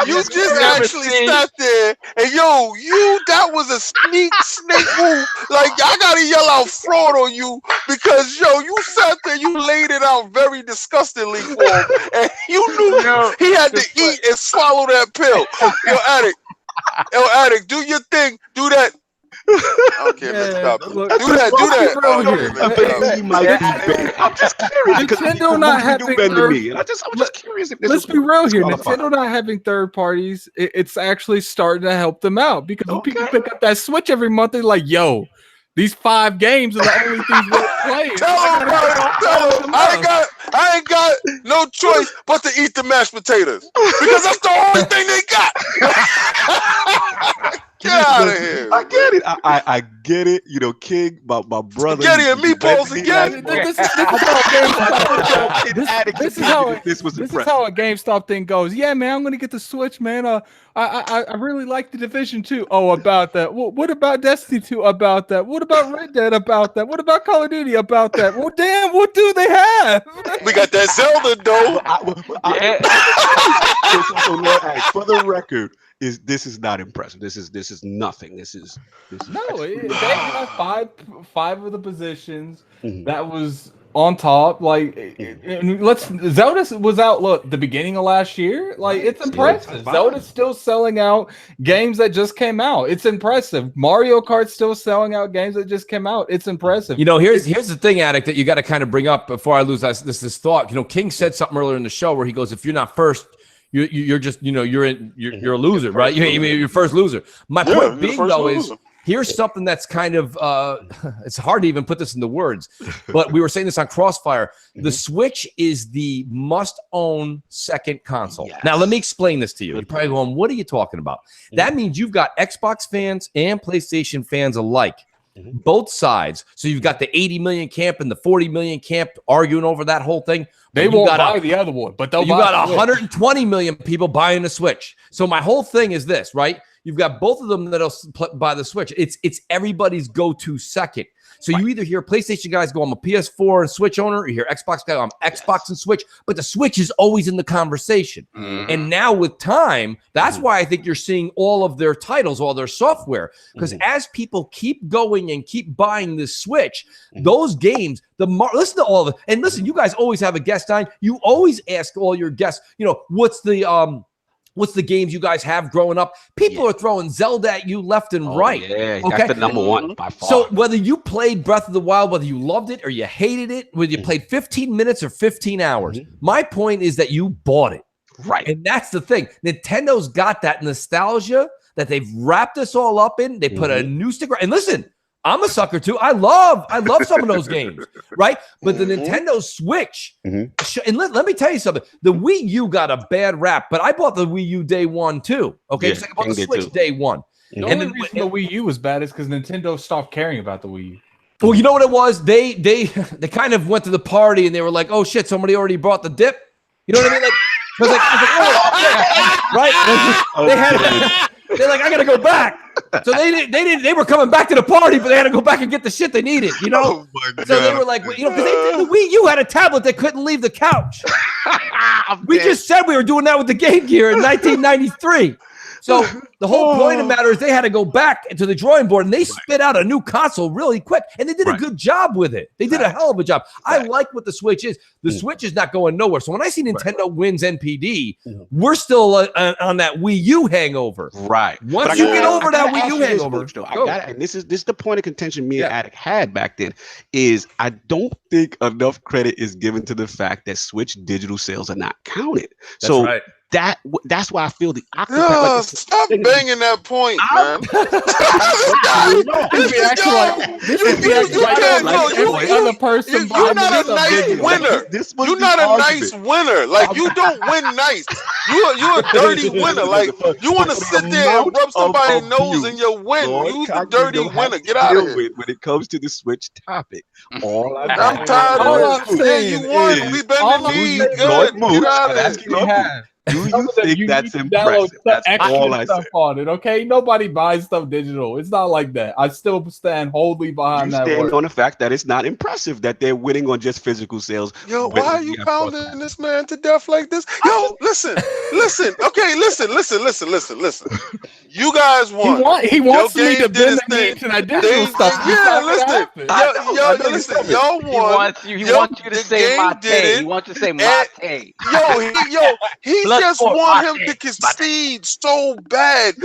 You just actually sat there and that was a snake move. Like I gotta yell out fraud on you because you sat there, you laid it out very disgustingly for him, and you knew he had to eat and swallow that pill. Addict, do your thing, do that. Okay, let's stop. Look, do that. I'm just curious. Nintendo not having I'm just curious if this let's be real here. Nintendo not having third parties, it's actually starting to help them out because when people pick up that Switch every month, they're like, yo, these 5 games are the only things worth playing. Tell them, I ain't got no choice but to eat the mashed potatoes because that's the only thing they got. Get out of here. I get it. I get it. King, my brother. Spaghetti and meatballs again. This is how a GameStop thing goes. Yeah, man, I'm going to get the Switch, man. I really like the Division 2. Oh, about that. What about Destiny 2? About that. What about Red Dead? About that. What about Call of Duty? About that. Well, damn, what do they have? We got that Zelda, though. So Lord Addict, for the record, this is not impressive. This is nothing. This is they have five of the positions that was on top. Like, Zelda was out the beginning of last year. Like, it's impressive. Zelda's still selling out games that just came out. It's impressive. Mario Kart's still selling out games that just came out. It's impressive. Here's the thing, Addict, that you got to kind of bring up before I lose this thought. King said something earlier in the show where he goes, if you're not first, you're just you're a loser, right? You're your first loser. My point being though is here's something that's kind of it's hard to even put this into words, but we were saying this on Crossfire. The Switch is the must-own second console. Yes. Now let me explain this to you. You're probably going, what are you talking about? That means you've got Xbox fans and PlayStation fans alike. Both sides. So you've got the 80 million camp and the 40 million camp arguing over that whole thing. They won't buy the other one, but they'll buy. You got 120 million people buying the Switch. So my whole thing is this, right? You've got both of them that'll buy the Switch. It's everybody's go-to second. So you either hear PlayStation guys go, I'm a PS4 and Switch owner, or you hear Xbox guys, I'm Xbox and Switch, but the Switch is always in the conversation. And now with time, that's why I think you're seeing all of their titles, all their software, because as people keep going and keep buying this Switch, those games, listen to all of it. And listen, you guys always have a guest on. You always ask all your guests, what's the games you guys have growing up? People are throwing Zelda at you left and right. Yeah, that's the number one by far. So whether you played Breath of the Wild, whether you loved it or you hated it, whether you played 15 minutes or 15 hours, my point is that you bought it. Right. And that's the thing. Nintendo's got that nostalgia that they've wrapped us all up in. They put a new sticker. And listen, I'm a sucker too. I love some of those games, right? But the Nintendo Switch, and let me tell you something. The Wii U got a bad rap, but I bought the Wii U day one too. Okay, Yeah, so I bought the Switch day one. The only reason the Wii U was bad is because Nintendo stopped caring about the Wii U. Well, you know what it was? They kind of went to the party and they were like, "Oh shit, somebody already brought the dip." You know what I mean? They had. They're like, I gotta go back. So they were coming back to the party, but they had to go back and get the shit they needed, Oh my God. So they were like, because the Wii U had a tablet that couldn't leave the couch. We just said we were doing that with the Game Gear in 1993. So the whole point of the matter is they had to go back to the drawing board and they spit out a new console really quick. And they did a good job with it. They did a hell of a job. I like what the Switch is. The Switch is not going nowhere. So when I see Nintendo wins NPD, we're still on that Wii U hangover. Right. Once you get over that Wii U hangover. I got it. And this is the point of contention me and Addict had back then is I don't think enough credit is given to the fact that Switch digital sales are not counted. That's right. that's why I feel the Yeah, Octopath. stop banging that point, man. Every other person. You're not a nice winner. You're not a nice winner. Like, you don't win nice. You're a dirty winner. Like, you want to sit there and rub somebody's nose in your win. You the dirty winner. Get out of here. When it comes to the Switch topic, I'm tired of this. You won. We banging me. Good. Get out of here. Do you think that's impressive? That's all I said. On it, okay? Nobody buys stuff digital. It's not like that. I still stand wholly behind that. Stand on the fact that it's not impressive that they're winning on just physical sales. Yo, why are you pounding this man to death like this? Yo, listen. Okay, listen. You guys won. He wants me to bend the knees and I digital stuff. Yeah, listen. Y'all won. He wants you to say mate. He wants you to say mate. He just want him to concede so bad.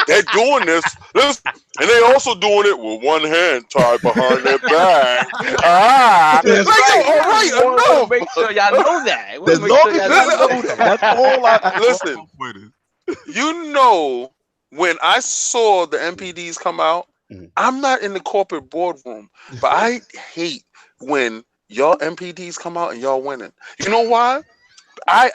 They're doing this. And they also doing it with one hand tied behind their back. All right, enough. Make sure y'all know that. That's all I listen. You know, when I saw the NPDs come out, I'm not in the corporate boardroom, but I hate when y'all NPDs come out and y'all winning. You know why? I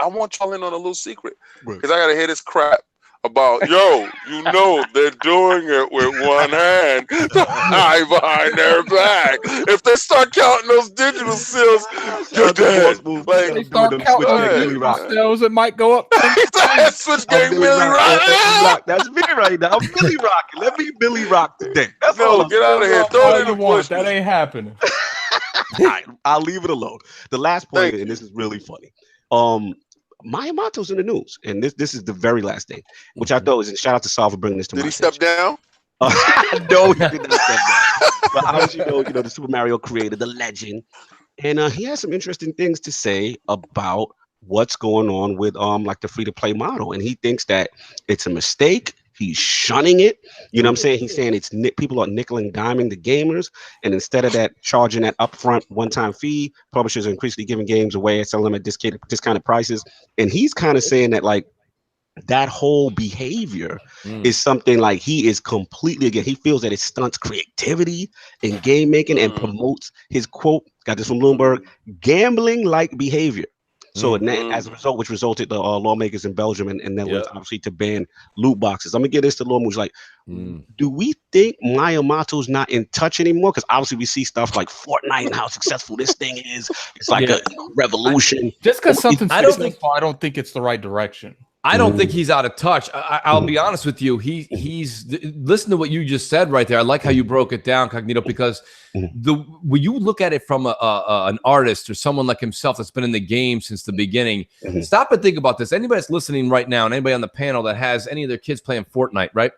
want y'all in on a little secret, because I gotta hear this crap about you know they're doing it with one hand tied behind their back. If they start counting those digital sales, you're dead. Like, they start counting sales, it might go up. Switch game Billy Rock. That's me right now. I'm Billy rocking. Let me Billy rock today. That's all. Get out of here. Throw it in the bush. That ain't happening. Right, I'll leave it alone. The last point, and this is really funny. Miyamoto's in the news, and this is the very last thing, which I thought was. And shout out to Saul for bringing this to me. Did he step down? No, he did not step down. But obviously, you know, the Super Mario creator, the legend, and he has some interesting things to say about what's going on with like the free-to-play model, and he thinks that it's a mistake. He's shunning it. You know what I'm saying? He's saying people are nickel and diming the gamers. And instead of that, charging that upfront one-time fee, publishers are increasingly giving games away and selling them at discounted prices. And he's kind of saying that, like, that whole behavior is something like he is completely against. He feels that it stunts creativity in game making and promotes his, quote, got this from Bloomberg, gambling-like behavior. So as a result, which resulted the lawmakers in Belgium and Netherlands obviously to ban loot boxes. I'm gonna get this to Lord Mooch. Like, do we think Miyamoto's not in touch anymore? Because obviously we see stuff like Fortnite and how successful this thing is. It's like a revolution. Just because something's I don't think it's the right direction. I don't think he's out of touch. I'll be honest with you. He's listen to what you just said right there. I like how you broke it down, Cognito, because when you look at it from an artist or someone like himself that's been in the game since the beginning, stop and think about this. Anybody that's listening right now and anybody on the panel that has any of their kids playing Fortnite, right?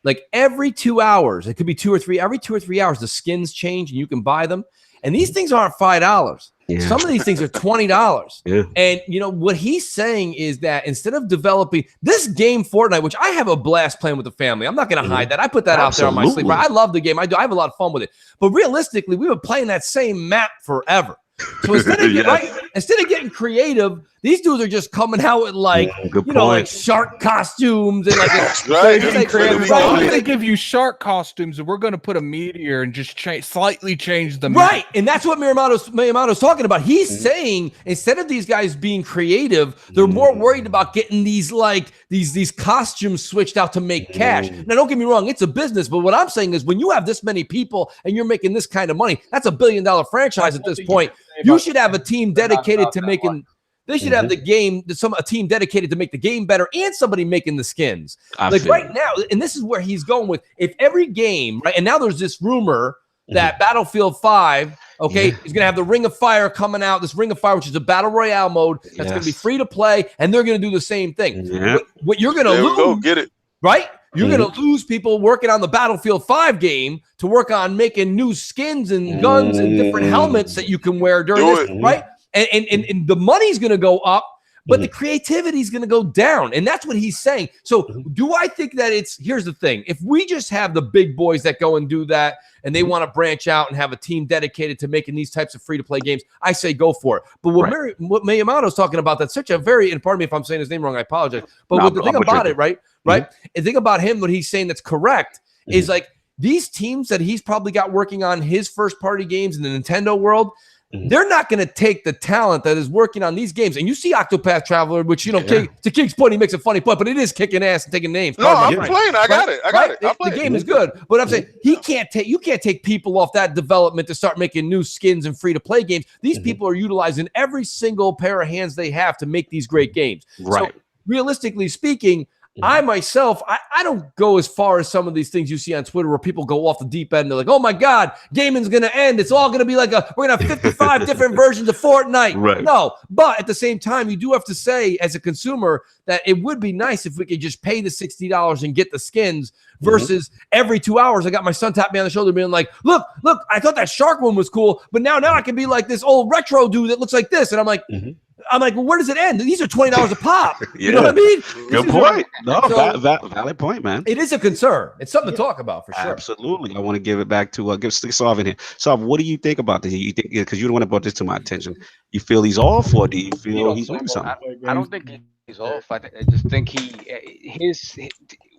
Like every 2 hours, it could be 2 or 3, every 2 or 3 hours, the skins change and you can buy them. And these things aren't $5. Yeah. Some of these things are $20. Yeah. And, you know, what he's saying is that instead of developing this game, Fortnite, which I have a blast playing with the family, I'm not going to hide that. I put that out there on my sleeper. I love the game. I have a lot of fun with it. But realistically, we've been playing that same map forever. So instead of getting creative, these dudes are just coming out with like like shark costumes and like we're going to give you shark costumes and we're going to put a meteor and just slightly change the map. Right, and that's what Miyamoto's talking about. He's saying instead of these guys being creative, they're more worried about getting these like these costumes switched out to make cash. Now, don't get me wrong, it's a business, but what I'm saying is when you have this many people and you're making this kind of money, that's $1 billion franchise at this point. You should have a team dedicated to making. They should have a team dedicated to make the game better and somebody making the skins. Like right now, and this is where he's going with. If every game, right, and now there's this rumor that Battlefield 5, is going to have the Ring of Fire coming out. This Ring of Fire, which is a battle royale mode, that's going to be free to play, and they're going to do the same thing. What you're going to lose, go get it right? You're going to lose people working on the Battlefield 5 game to work on making new skins and guns and different helmets that you can wear during this, right? And the money's going to go up, but the creativity is going to go down. And that's what he's saying. So do I think that here's the thing. If we just have the big boys that go and do that and they want to branch out and have a team dedicated to making these types of free-to-play games, I say go for it. But what Miyamoto's talking about, that's such a very, and pardon me if I'm saying his name wrong, I apologize. But the thing about it, right? And the thing about him, what he's saying that's correct is like these teams that he's probably got working on his first-party games in the Nintendo world, they're not going to take the talent that is working on these games. And you see Octopath Traveler, which, to King's point, he makes a funny point, but it is kicking ass and taking names. No, I'm playing. I got it. The game is good. But I'm saying you can't take people off that development to start making new skins and free-to-play games. These people are utilizing every single pair of hands they have to make these great games. Right. So realistically speaking, I myself, I don't go as far as some of these things you see on Twitter where people go off the deep end. They're like, oh my God, gaming's going to end. It's all going to be like we're going to have 55 different versions of Fortnite. Right. No, but at the same time, you do have to say as a consumer that it would be nice if we could just pay the $60 and get the skins versus every 2 hours. I got my son tapping me on the shoulder being like, look, I thought that shark one was cool, but now I can be like this old retro dude that looks like this. And I'm like, well, where does it end? These are $20 a pop. You know what I mean? Good point. No, valid point, man. It is a concern. It's something to talk about for sure. Absolutely. I want to give it back to Sav in here. Sav, what do you think about this? You think, because you're the one that brought this to my attention, you feel he's off, or do you feel he's doing something? I don't think he's off. I just think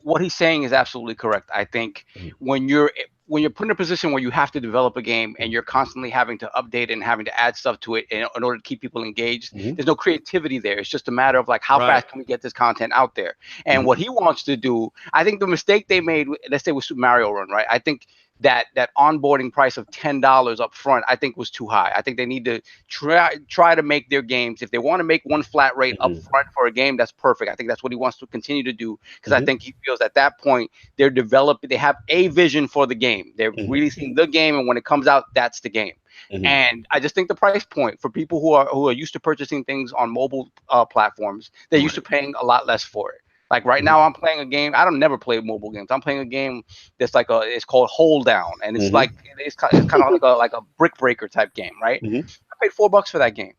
what he's saying is absolutely correct. I think when you're put in a position where you have to develop a game and you're constantly having to update it and having to add stuff to it in order to keep people engaged, there's no creativity there. It's just a matter of like, how fast can we get this content out there? And what he wants to do, I think the mistake they made, let's say with Super Mario Run, right? I think that onboarding price of $10 up front, I think was too high. I think they need to try to make their games. If they want to make one flat rate up front for a game, that's perfect. I think that's what he wants to continue to do, because I think he feels at that point they have a vision for the game. They're releasing the game, and when it comes out, that's the game. And I just think the price point for people who are used to purchasing things on mobile platforms, they're used to paying a lot less for it. Like right now, I'm playing a game. I don't never play mobile games. I'm playing a game that's it's called Hold Down, and it's it's kind of like a brick breaker type game, right? I paid $4 for that game,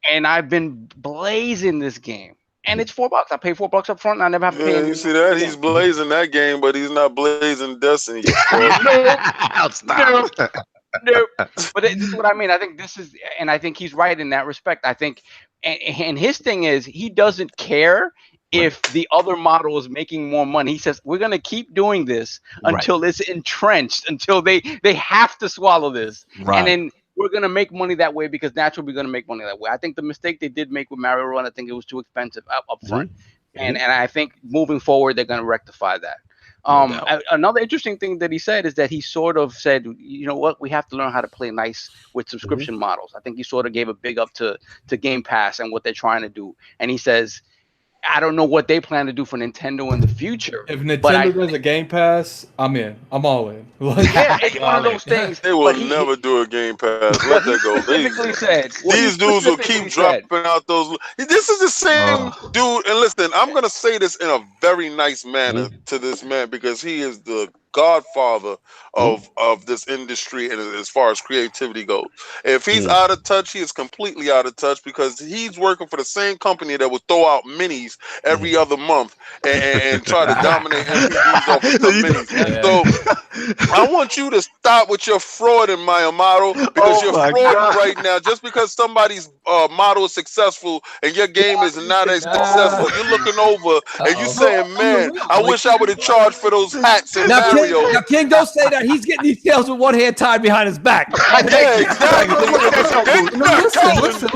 and I've been blazing this game, and it's $4. I paid $4 up front, and I never have to pay. You see that? He's blazing that game, but he's not blazing Destiny. No, but this is what I mean. I think and I think he's right in that respect. I think, and his thing is he doesn't care if the other model is making more money. He says, we're going to keep doing this until it's entrenched, until they have to swallow this. And then we're going to make money that way, because naturally we're going to make money that way. I think the mistake they did make with Mario Run, I think it was too expensive up front. And I think moving forward, they're going to rectify that. Another interesting thing that he said is that he sort of said, you know what, we have to learn how to play nice with subscription models. I think he sort of gave a big up to Game Pass and what they're trying to do. And he says, I don't know what they plan to do for Nintendo in the future. If Nintendo does a Game Pass, I'm in. I'm all in. It's one of those things. They will never do a Game Pass. Let that go. These dudes will keep dropping out those. This is the same dude. And listen, I'm going to say this in a very nice manner to this man, because he is the godfather of this industry, and as far as creativity goes, if he's out of touch, he is completely out of touch, because he's working for the same company that will throw out minis every other month and try to dominate NPDs off of the minis. So I want you to stop with your fraud in Miyamoto, because you're frauding right now. Just because somebody's model is successful and your game is not as successful, you're looking over and you saying, man, I wish I would have charged for those hats and Mario. Now, King, don't say that. He's getting these tails with one hand tied behind his back. Yeah, exactly.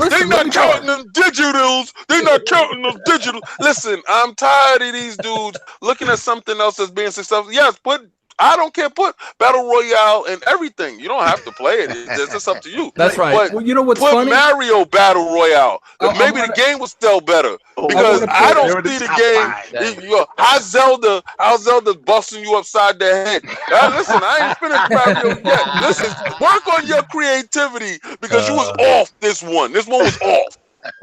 They're not counting them digitals. They're not counting them digital. Listen, I'm tired of these dudes looking at something else as being successful. Yes, I don't care. Put Battle Royale and everything. You don't have to play it. It's just up to you. That's right. But well, you know what's put funny? Mario Battle Royale. Maybe the game was still better, because I don't see the game. How's Zelda busting you upside the head? Listen, I ain't finished Mario yet. Listen, work on your creativity, because you was off this one. This one was off.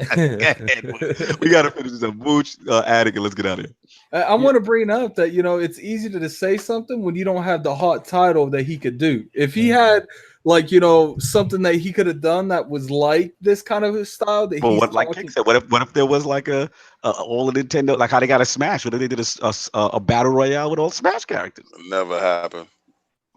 We got to finish this up. Mooch, Attic, and let's get out of here. I want to bring up that, it's easy to say something when you don't have the hot title that he could do. If he had like something that he could have done that was like this kind of a style. That what, like King said, what if there was like a all of Nintendo, like how they got a Smash, what if they did a battle royale with all Smash characters? Never happened.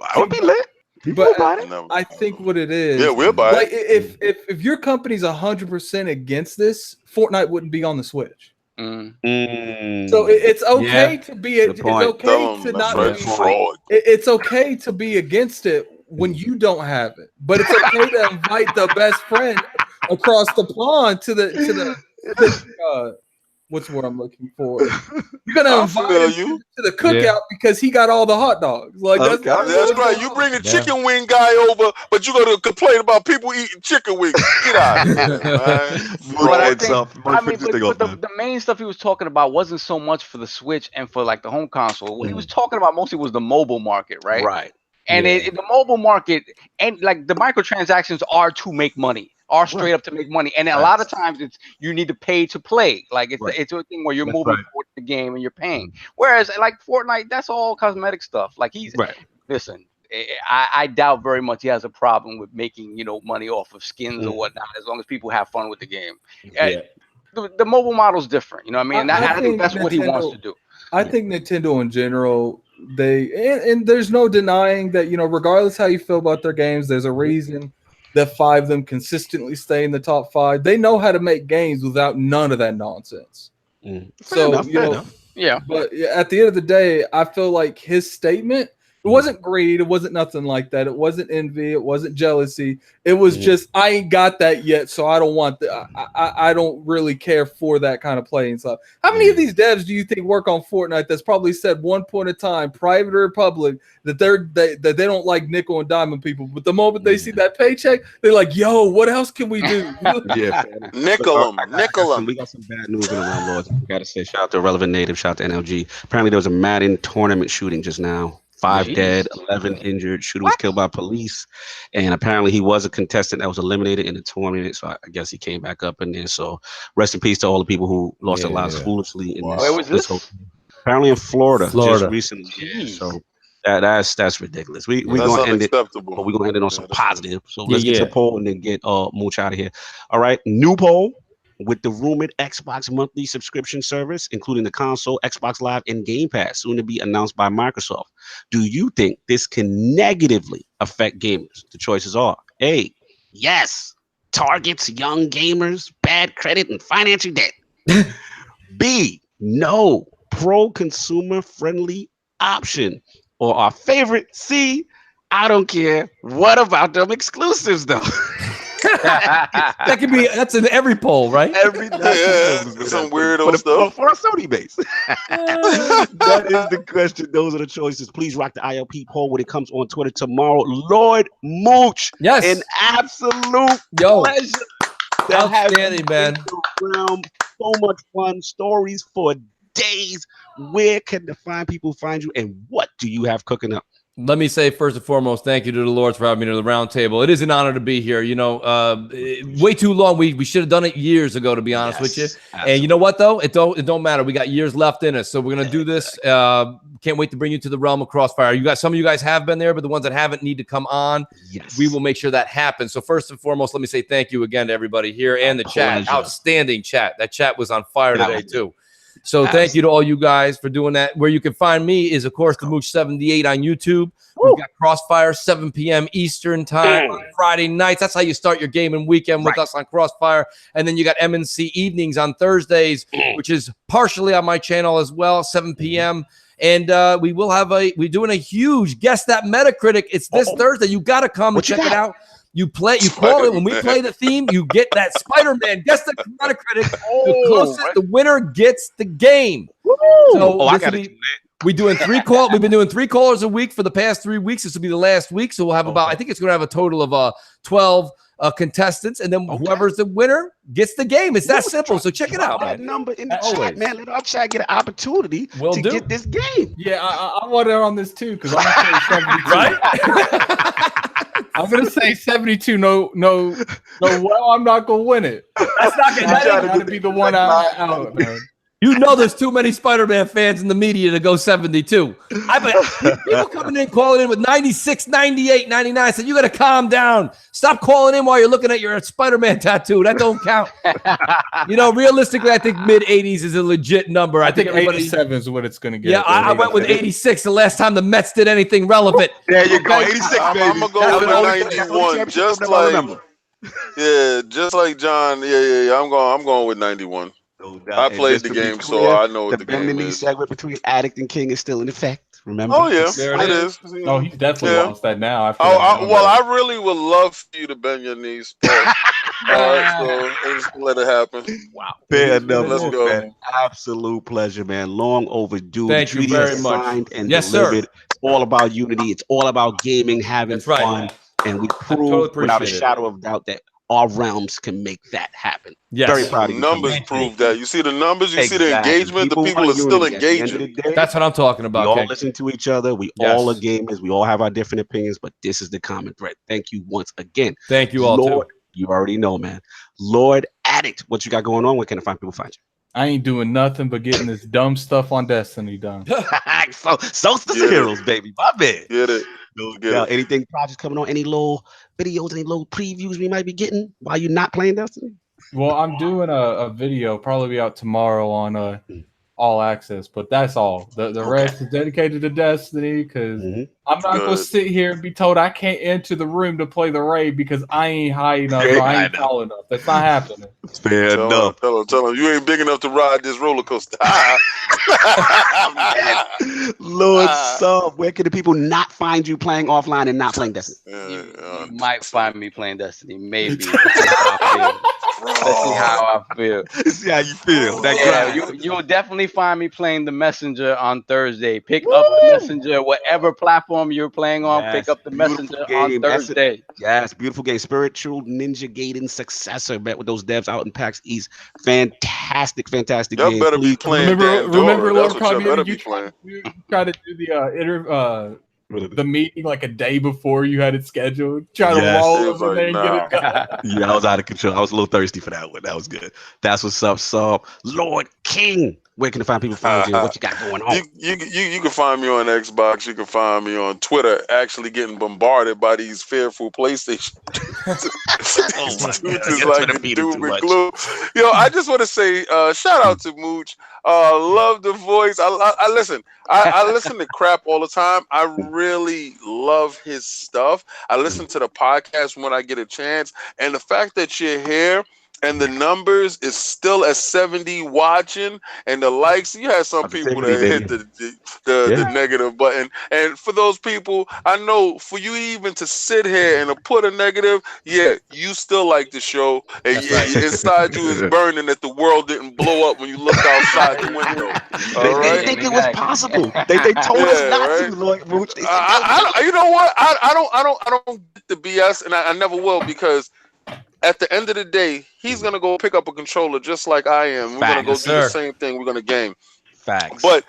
I would be lit. But I think what it is, yeah, we'll buy like it. if your company's 100% against this, Fortnite wouldn't be on the Switch. So it's okay to be. It's okay to not be fraud. It's okay to be against it when you don't have it, but it's okay to invite the best friend across the pond to the what's what I'm looking for. You're gonna invite him to the cookout because he got all the hot dogs. Like that's right. You bring the chicken wing guy over, but you go to complain about people eating chicken wings. Get out of here, man. But the main stuff he was talking about wasn't so much for the Switch and for like the home console. What he was talking about mostly was the mobile market, right? Right. And the mobile market, and like the microtransactions are to make money. Are straight up to make money, and a lot of times it's you need to pay to play. Like it's a thing where you're moving towards the game and you're paying. Whereas like Fortnite, that's all cosmetic stuff. Like listen, I doubt very much he has a problem with making money off of skins or whatnot, as long as people have fun with the game. The mobile model's different, you know what I mean? I think that's what he wants to do. I think Nintendo in general, and there's no denying that regardless how you feel about their games, there's a reason that 5 of them consistently stay in the top 5. They know how to make games without none of that nonsense. So but at the end of the day, I feel like his statement, it wasn't greed, it wasn't nothing like that, it wasn't envy, it wasn't jealousy, it was just I ain't got that yet, so I don't want I don't really care for that kind of play and stuff. How many of these devs do you think work on Fortnite that's probably said one point in time, private or public, that they don't like nickel and diamond people, but the moment they see that paycheck, they're like, yo, what else can we do? Nickel them. We got some bad news in around Lords. We gotta say shout out to Relevant Native, shout out to NLG. Apparently there was a Madden tournament shooting just now. 5 dead, 11 injured. Shooter was killed by police, and apparently he was a contestant that was eliminated in the tournament. So I guess he came back up in there. So rest in peace to all the people who lost their lives foolishly in this whole thing. Apparently in Florida just recently. So that's ridiculous. We're gonna end it, but we're gonna end it on some positive. So let's get to the poll and then get Mooch out of here. All right, new poll. With the rumored Xbox monthly subscription service, including the console, Xbox Live, and Game Pass, soon to be announced by Microsoft, do you think this can negatively affect gamers? The choices are A, yes, targets young gamers, bad credit, and financial debt. B, no, pro-consumer friendly option. Or our favorite, C, I don't care. What about them exclusives, though? That's in every poll, right? Some weirdo stuff for a Sony base. That is the question. Those are the choices. Please rock the ILP poll when it comes on Twitter tomorrow. Lord Mooch, an absolute pleasure. Outstanding, man. So much fun stories for days. Where can the fine people find you, and what do you have cooking up? Let me say first and foremost, thank you to the Lords for having me to the round table. It is an honor to be here. Way too long. We should have done it years ago, to be honest with you. Absolutely. And you know what though? It don't matter. We got years left in us, so we're gonna do this. Can't wait to bring you to the realm of Crossfire. Some of you guys have been there, but the ones that haven't need to come on. Yes, we will make sure that happens. So first and foremost, let me say thank you again to everybody here and the chat. Outstanding chat. That chat was on fire today too. So thank you to all you guys for doing that. Where you can find me is, of course, the Mooch78 on YouTube. We've got Crossfire, 7 p.m. Eastern time on Friday nights. That's how you start your gaming weekend with us on Crossfire. And then you got MNC evenings on Thursdays, which is partially on my channel as well, 7 p.m. And we will have we're doing a huge Guess That Metacritic. It's this Thursday. You got to come and check it out. You call it when we play the theme, you get that Spider-Man. Guess the Metacritic. The closest, the winner gets the game. So I got it. We're doing 3 calls. We've been doing 3 callers a week for the past 3 weeks. This will be the last week. So we'll have I think it's going to have a total of 12 contestants, and then whoever's the winner gets the game. It's that simple. So check it out, man. Number in the chat, man. Let our chat get an opportunity to get this game. Yeah, I want it on this too because I'm going to say 72. Right? I'm going to say 72. No. Well, I'm not going to win it. That's not going to be the one out, man. You know there's too many Spider-Man fans in the media to go 72. People coming in, calling in with 96, 98, 99. Said, you got to calm down. Stop calling in while you're looking at your Spider-Man tattoo. That don't count. Realistically, I think mid-80s is a legit number. I think 87 is what it's going to get. Yeah, I went with 86 the last time the Mets did anything relevant. There you go, 86, baby. I'm going to go with 91. Just like John. Yeah. I'm going with 91. No I played the game, so I know what the game is. The segment between Addict and King is still in effect. Remember? Oh yeah, it is. No, he's definitely lost that now. I really would love for you to bend your knees. All right, so just let it happen. Wow, fair enough. Let's go. Man. Absolute pleasure, man. Long overdue. Thank you very much. And yes, delivered. Sir. It's all about unity. It's all about gaming, having fun, and we prove without a shadow of doubt that our realms can make that happen. Yes. Very proud of you. Numbers prove that. You see the numbers, you see the engagement, the people are still engaging. That's what I'm talking about. We all listen to each other. We all are gamers. We all have our different opinions, but this is the common thread. Thank you once again. Thank you all, Lord, you already know, man. Lord Addict, what you got going on? Where can people find you? I ain't doing nothing but getting this dumb stuff on Destiny done. so heroes, baby. My man. Get it. Anything projects coming on? Any little videos, any little previews we might be getting while you're not playing Destiny? Well, I'm doing a video, probably be out tomorrow on All Access, but that's all. The rest is dedicated to Destiny because I'm not going to sit here and be told I can't enter the room to play the raid because I ain't high enough or I ain't tall enough. That's not happening. Fair enough. Tell him you ain't big enough to ride this roller coaster. Lord Sub, where can the people not find you playing offline and not playing Destiny? You might find me playing Destiny, maybe. Let's see how I feel. See how you feel. You'll definitely find me playing the Messenger on Thursday. Pick up the Messenger, whatever platform you're playing on. Yes, pick up the Messenger on Thursday. Yes, beautiful game. Spiritual Ninja Gaiden successor. Bet with those devs out in PAX East. Fantastic game. Y'all better be playing. Remember LordCognito, you tried to do the meeting like a day before you had it scheduled. Try to roll over there and get it done. Yeah, I was out of control. I was a little thirsty for that one. That was good. That's what's up, Sub. Lord King, where can people find you? What you got going on? You can find me on Xbox. You can find me on Twitter. Actually, getting bombarded by these fearful PlayStation. I just want to say, shout out to Mooch. Love the voice. I listen. I listen to crap all the time. I really love his stuff. I listen to the podcast when I get a chance, and the fact that you're here and the numbers is still at 70 watching, and the likes. You had some people that hit the negative button, and for those people, I know for you even to sit here and to put a negative, you still like the show, and inside you is burning that the world didn't blow up when you looked outside the window. They didn't think it was possible. They told us not to, Lord Mooch. You know what? I don't get the BS, and I never will, because at the end of the day, he's gonna go pick up a controller just like I am. We're gonna go do the same thing. We're gonna game. Facts. But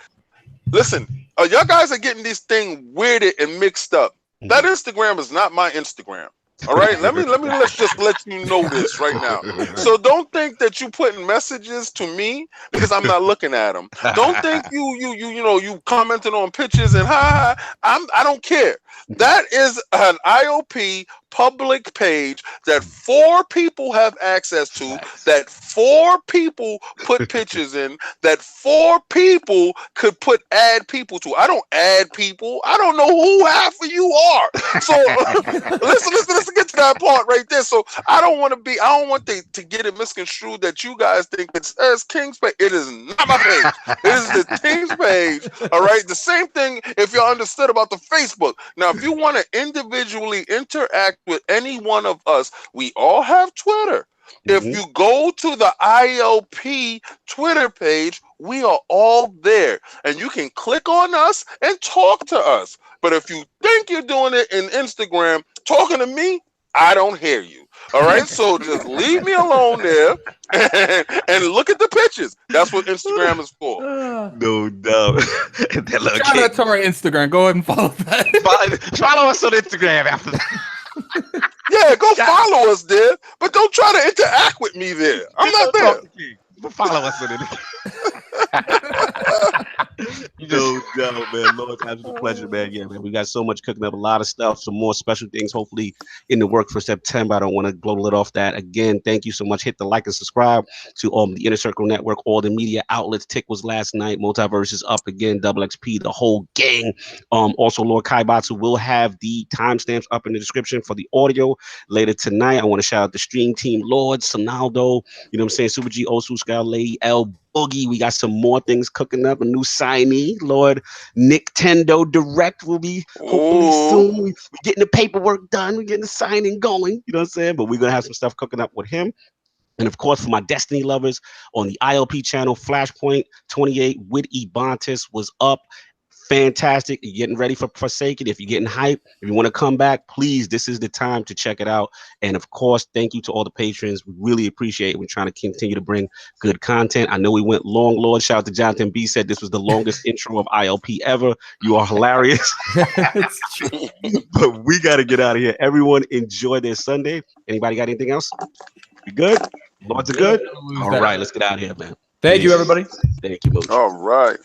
listen, y'all guys are getting this thing weirded and mixed up. That Instagram is not my Instagram. All right, let's just let you know this right now. So don't think that you putting messages to me because I'm not looking at them. Don't think you commenting on pictures and I don't care. That is an ILP public page that 4 people have access to, that 4 people put pictures in, that 4 people could add people to. I don't add people. I don't know who half of you are. So let's get to that part right there. So I don't want to get it misconstrued that you guys think it's King's page. It is not my page. It is the King's page. All right. The same thing if y'all understood about the Facebook. Now, if you want to individually interact with any one of us, we all have Twitter. If you go to the ILP Twitter page, we are all there, and you can click on us and talk to us. But if you think you're doing it in Instagram, talking to me, I don't hear you. All right, so just leave me alone there and look at the pictures. That's what Instagram is for. No doubt. Shout out to our Instagram. Go ahead and follow that. Follow us on Instagram after that. Yeah, go follow us there, but don't try to interact with me there. I'm not there. Follow us on it. No doubt, man. Lord, absolute pleasure, man. Yeah, man. We got so much cooking up, a lot of stuff, some more special things, hopefully in the work for September. I don't want to blow the lid off that. Again, thank you so much. Hit the like and subscribe to the Inner Circle Network, all the media outlets. Tick was last night. Multiverse is up again. Double XP, the whole gang. Also, Lord Kaibatsu will have the timestamps up in the description for the audio later tonight. I want to shout out the stream team, Lord, Sonaldo, you know what I'm saying? Super G, Osu, Scout, Lady L, Boogie. We got some more things cooking up. A new signee, Lord Nintendo Direct will be hopefully soon. We're getting the paperwork done. We're getting the signing going. You know what I'm saying? But we're going to have some stuff cooking up with him. And of course, for my Destiny lovers on the ILP channel, Flashpoint 28 with Ebontis was up. Fantastic. You're getting ready for Forsaken. If you're getting hyped, if you want to come back, please, this is the time to check it out. And of course, thank you to all the patrons. We really appreciate it. We're trying to continue to bring good content. I know we went long, Lord. Shout out to Jonathan B. Said this was the longest intro of ILP ever. You are hilarious. But we got to get out of here. Everyone enjoy their Sunday. Anybody got anything else? You good? Lords are good? All right, let's get out of here, man. Thank you, everybody. Thank you, Mooch. All right.